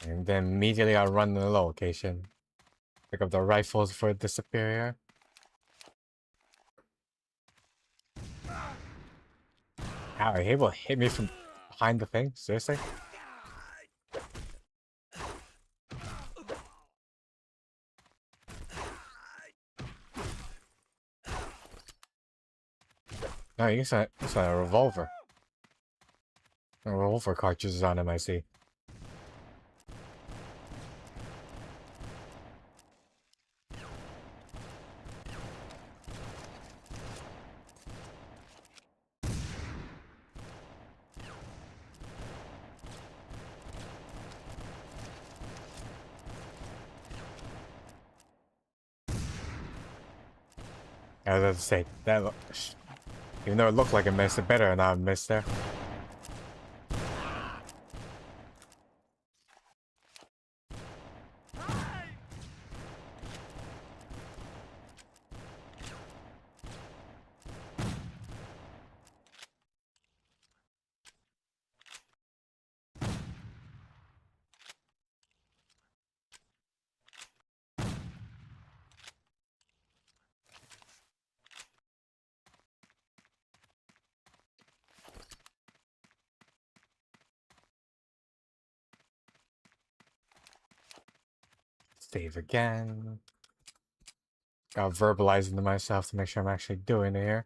And then immediately I'll run to the location. Pick up the rifles for the superior. Ow, are you able to hit me from behind the thing? Seriously? No, you can it's a revolver. A revolver cartridge is on him, I see. I was about to say, that even though it looked like a miss, it better not miss there. Save again. Got verbalizing to myself to make sure I'm actually doing it here.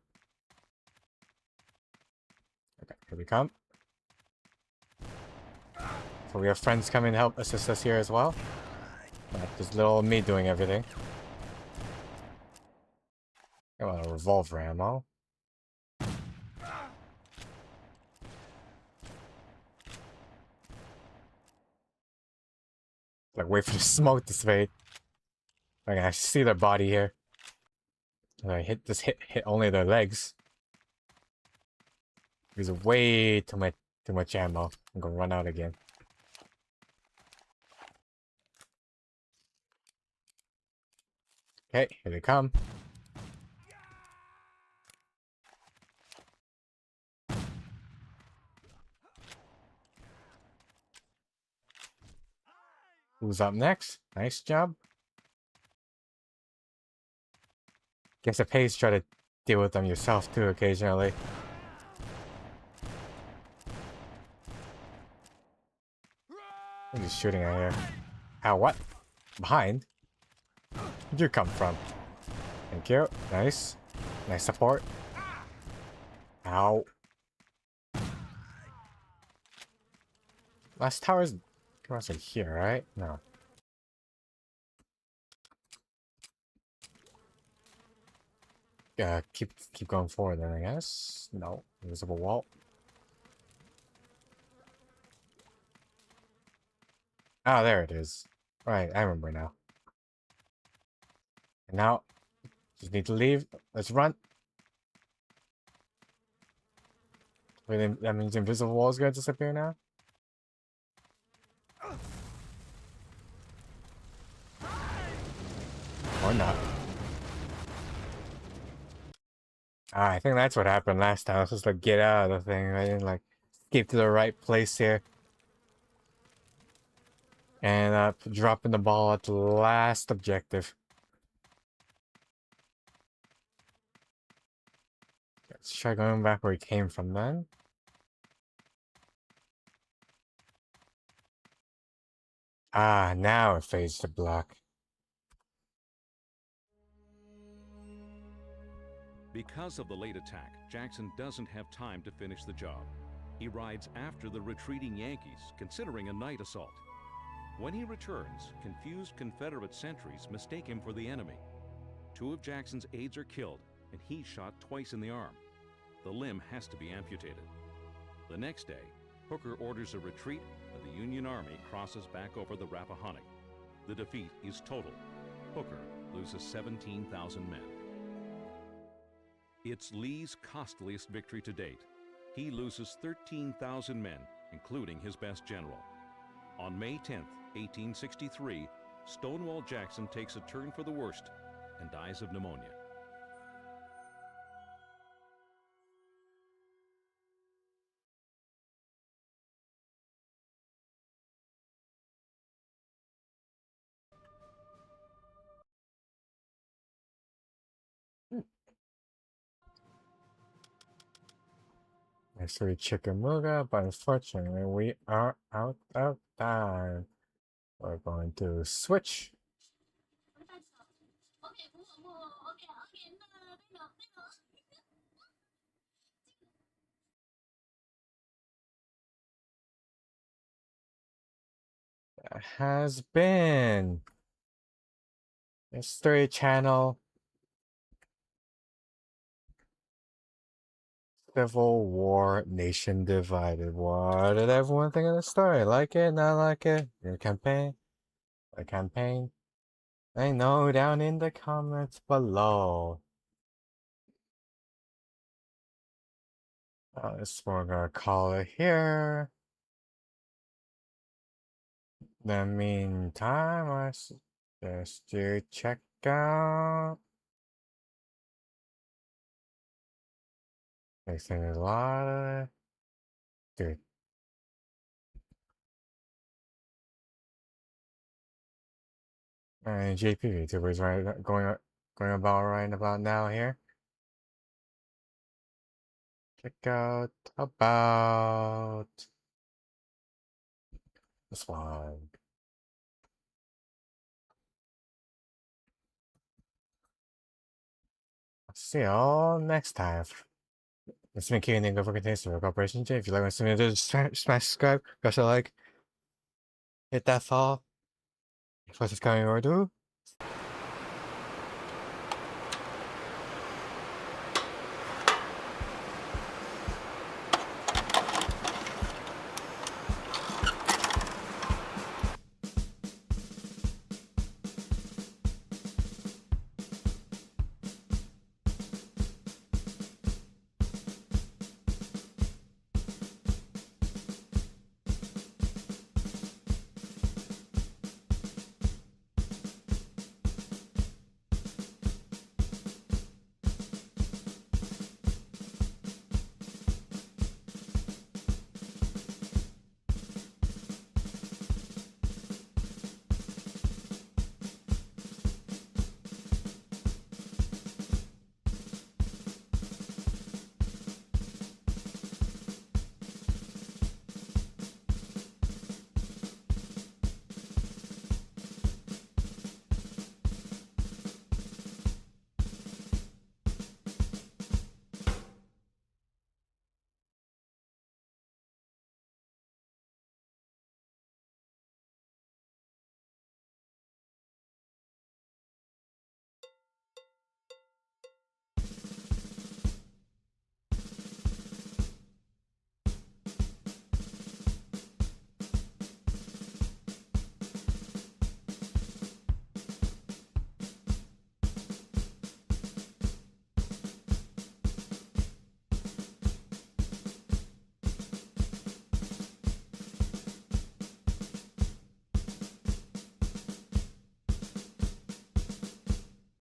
Okay, here we come. So we have friends coming to help assist us here as well. Not just little me doing everything. I want a revolver ammo. Like, wait for the smoke to fade. Like, I see their body here. And I hit only their legs. There's way too much ammo. I'm gonna run out again. Okay, here they come. Who's up next? Nice job. Guess it pays to try to deal with them yourself too occasionally. I'm just shooting at here. Ow, what? Behind? Where'd you come from? Thank you. Nice. Nice support. Ow. Last tower's across here, right? No. Keep going forward then, I guess. No. Invisible wall. Ah, there it is. Right, I remember now. And now, just need to leave. Let's run. Wait, that means the invisible wall is going to disappear now? Or not. Ah, I think that's what happened last time. I was just like, get out of the thing. I didn't like escape to the right place here. And dropping the ball at the last objective. Let's try going back where he came from then. Ah, now it fades to black. Because of the late attack, Jackson doesn't have time to finish the job. He rides after the retreating Yankees, considering a night assault. When he returns, confused Confederate sentries mistake him for the enemy. 2 of Jackson's aides are killed, and he's shot twice in the arm. The limb has to be amputated. The next day, Hooker orders a retreat, and the Union Army crosses back over the Rappahannock. The defeat is total. Hooker loses 17,000 men. It's Lee's costliest victory to date. He loses 13,000 men, including his best general. On May 10, 1863, Stonewall Jackson takes a turn for the worst and dies of pneumonia. Actually, Chickamauga, but unfortunately, we are out of time. We're going to switch. That has been History Channel Civil War Nation Divided. What did everyone think of the story? Like it? Not like it? Your campaign? A campaign? I know down in the comments below. This we're gonna call it here. In the meantime, I suggest you check out. Mixing a lot of it. Dude. And JP YouTubers right going about now here. Check out about this one. See y'all next time. This has been Kigyō, Ningyō for Contains the Rook Operation J. If you like what I'm doing, smash subscribe, press a like, hit that follow. What's coming or do?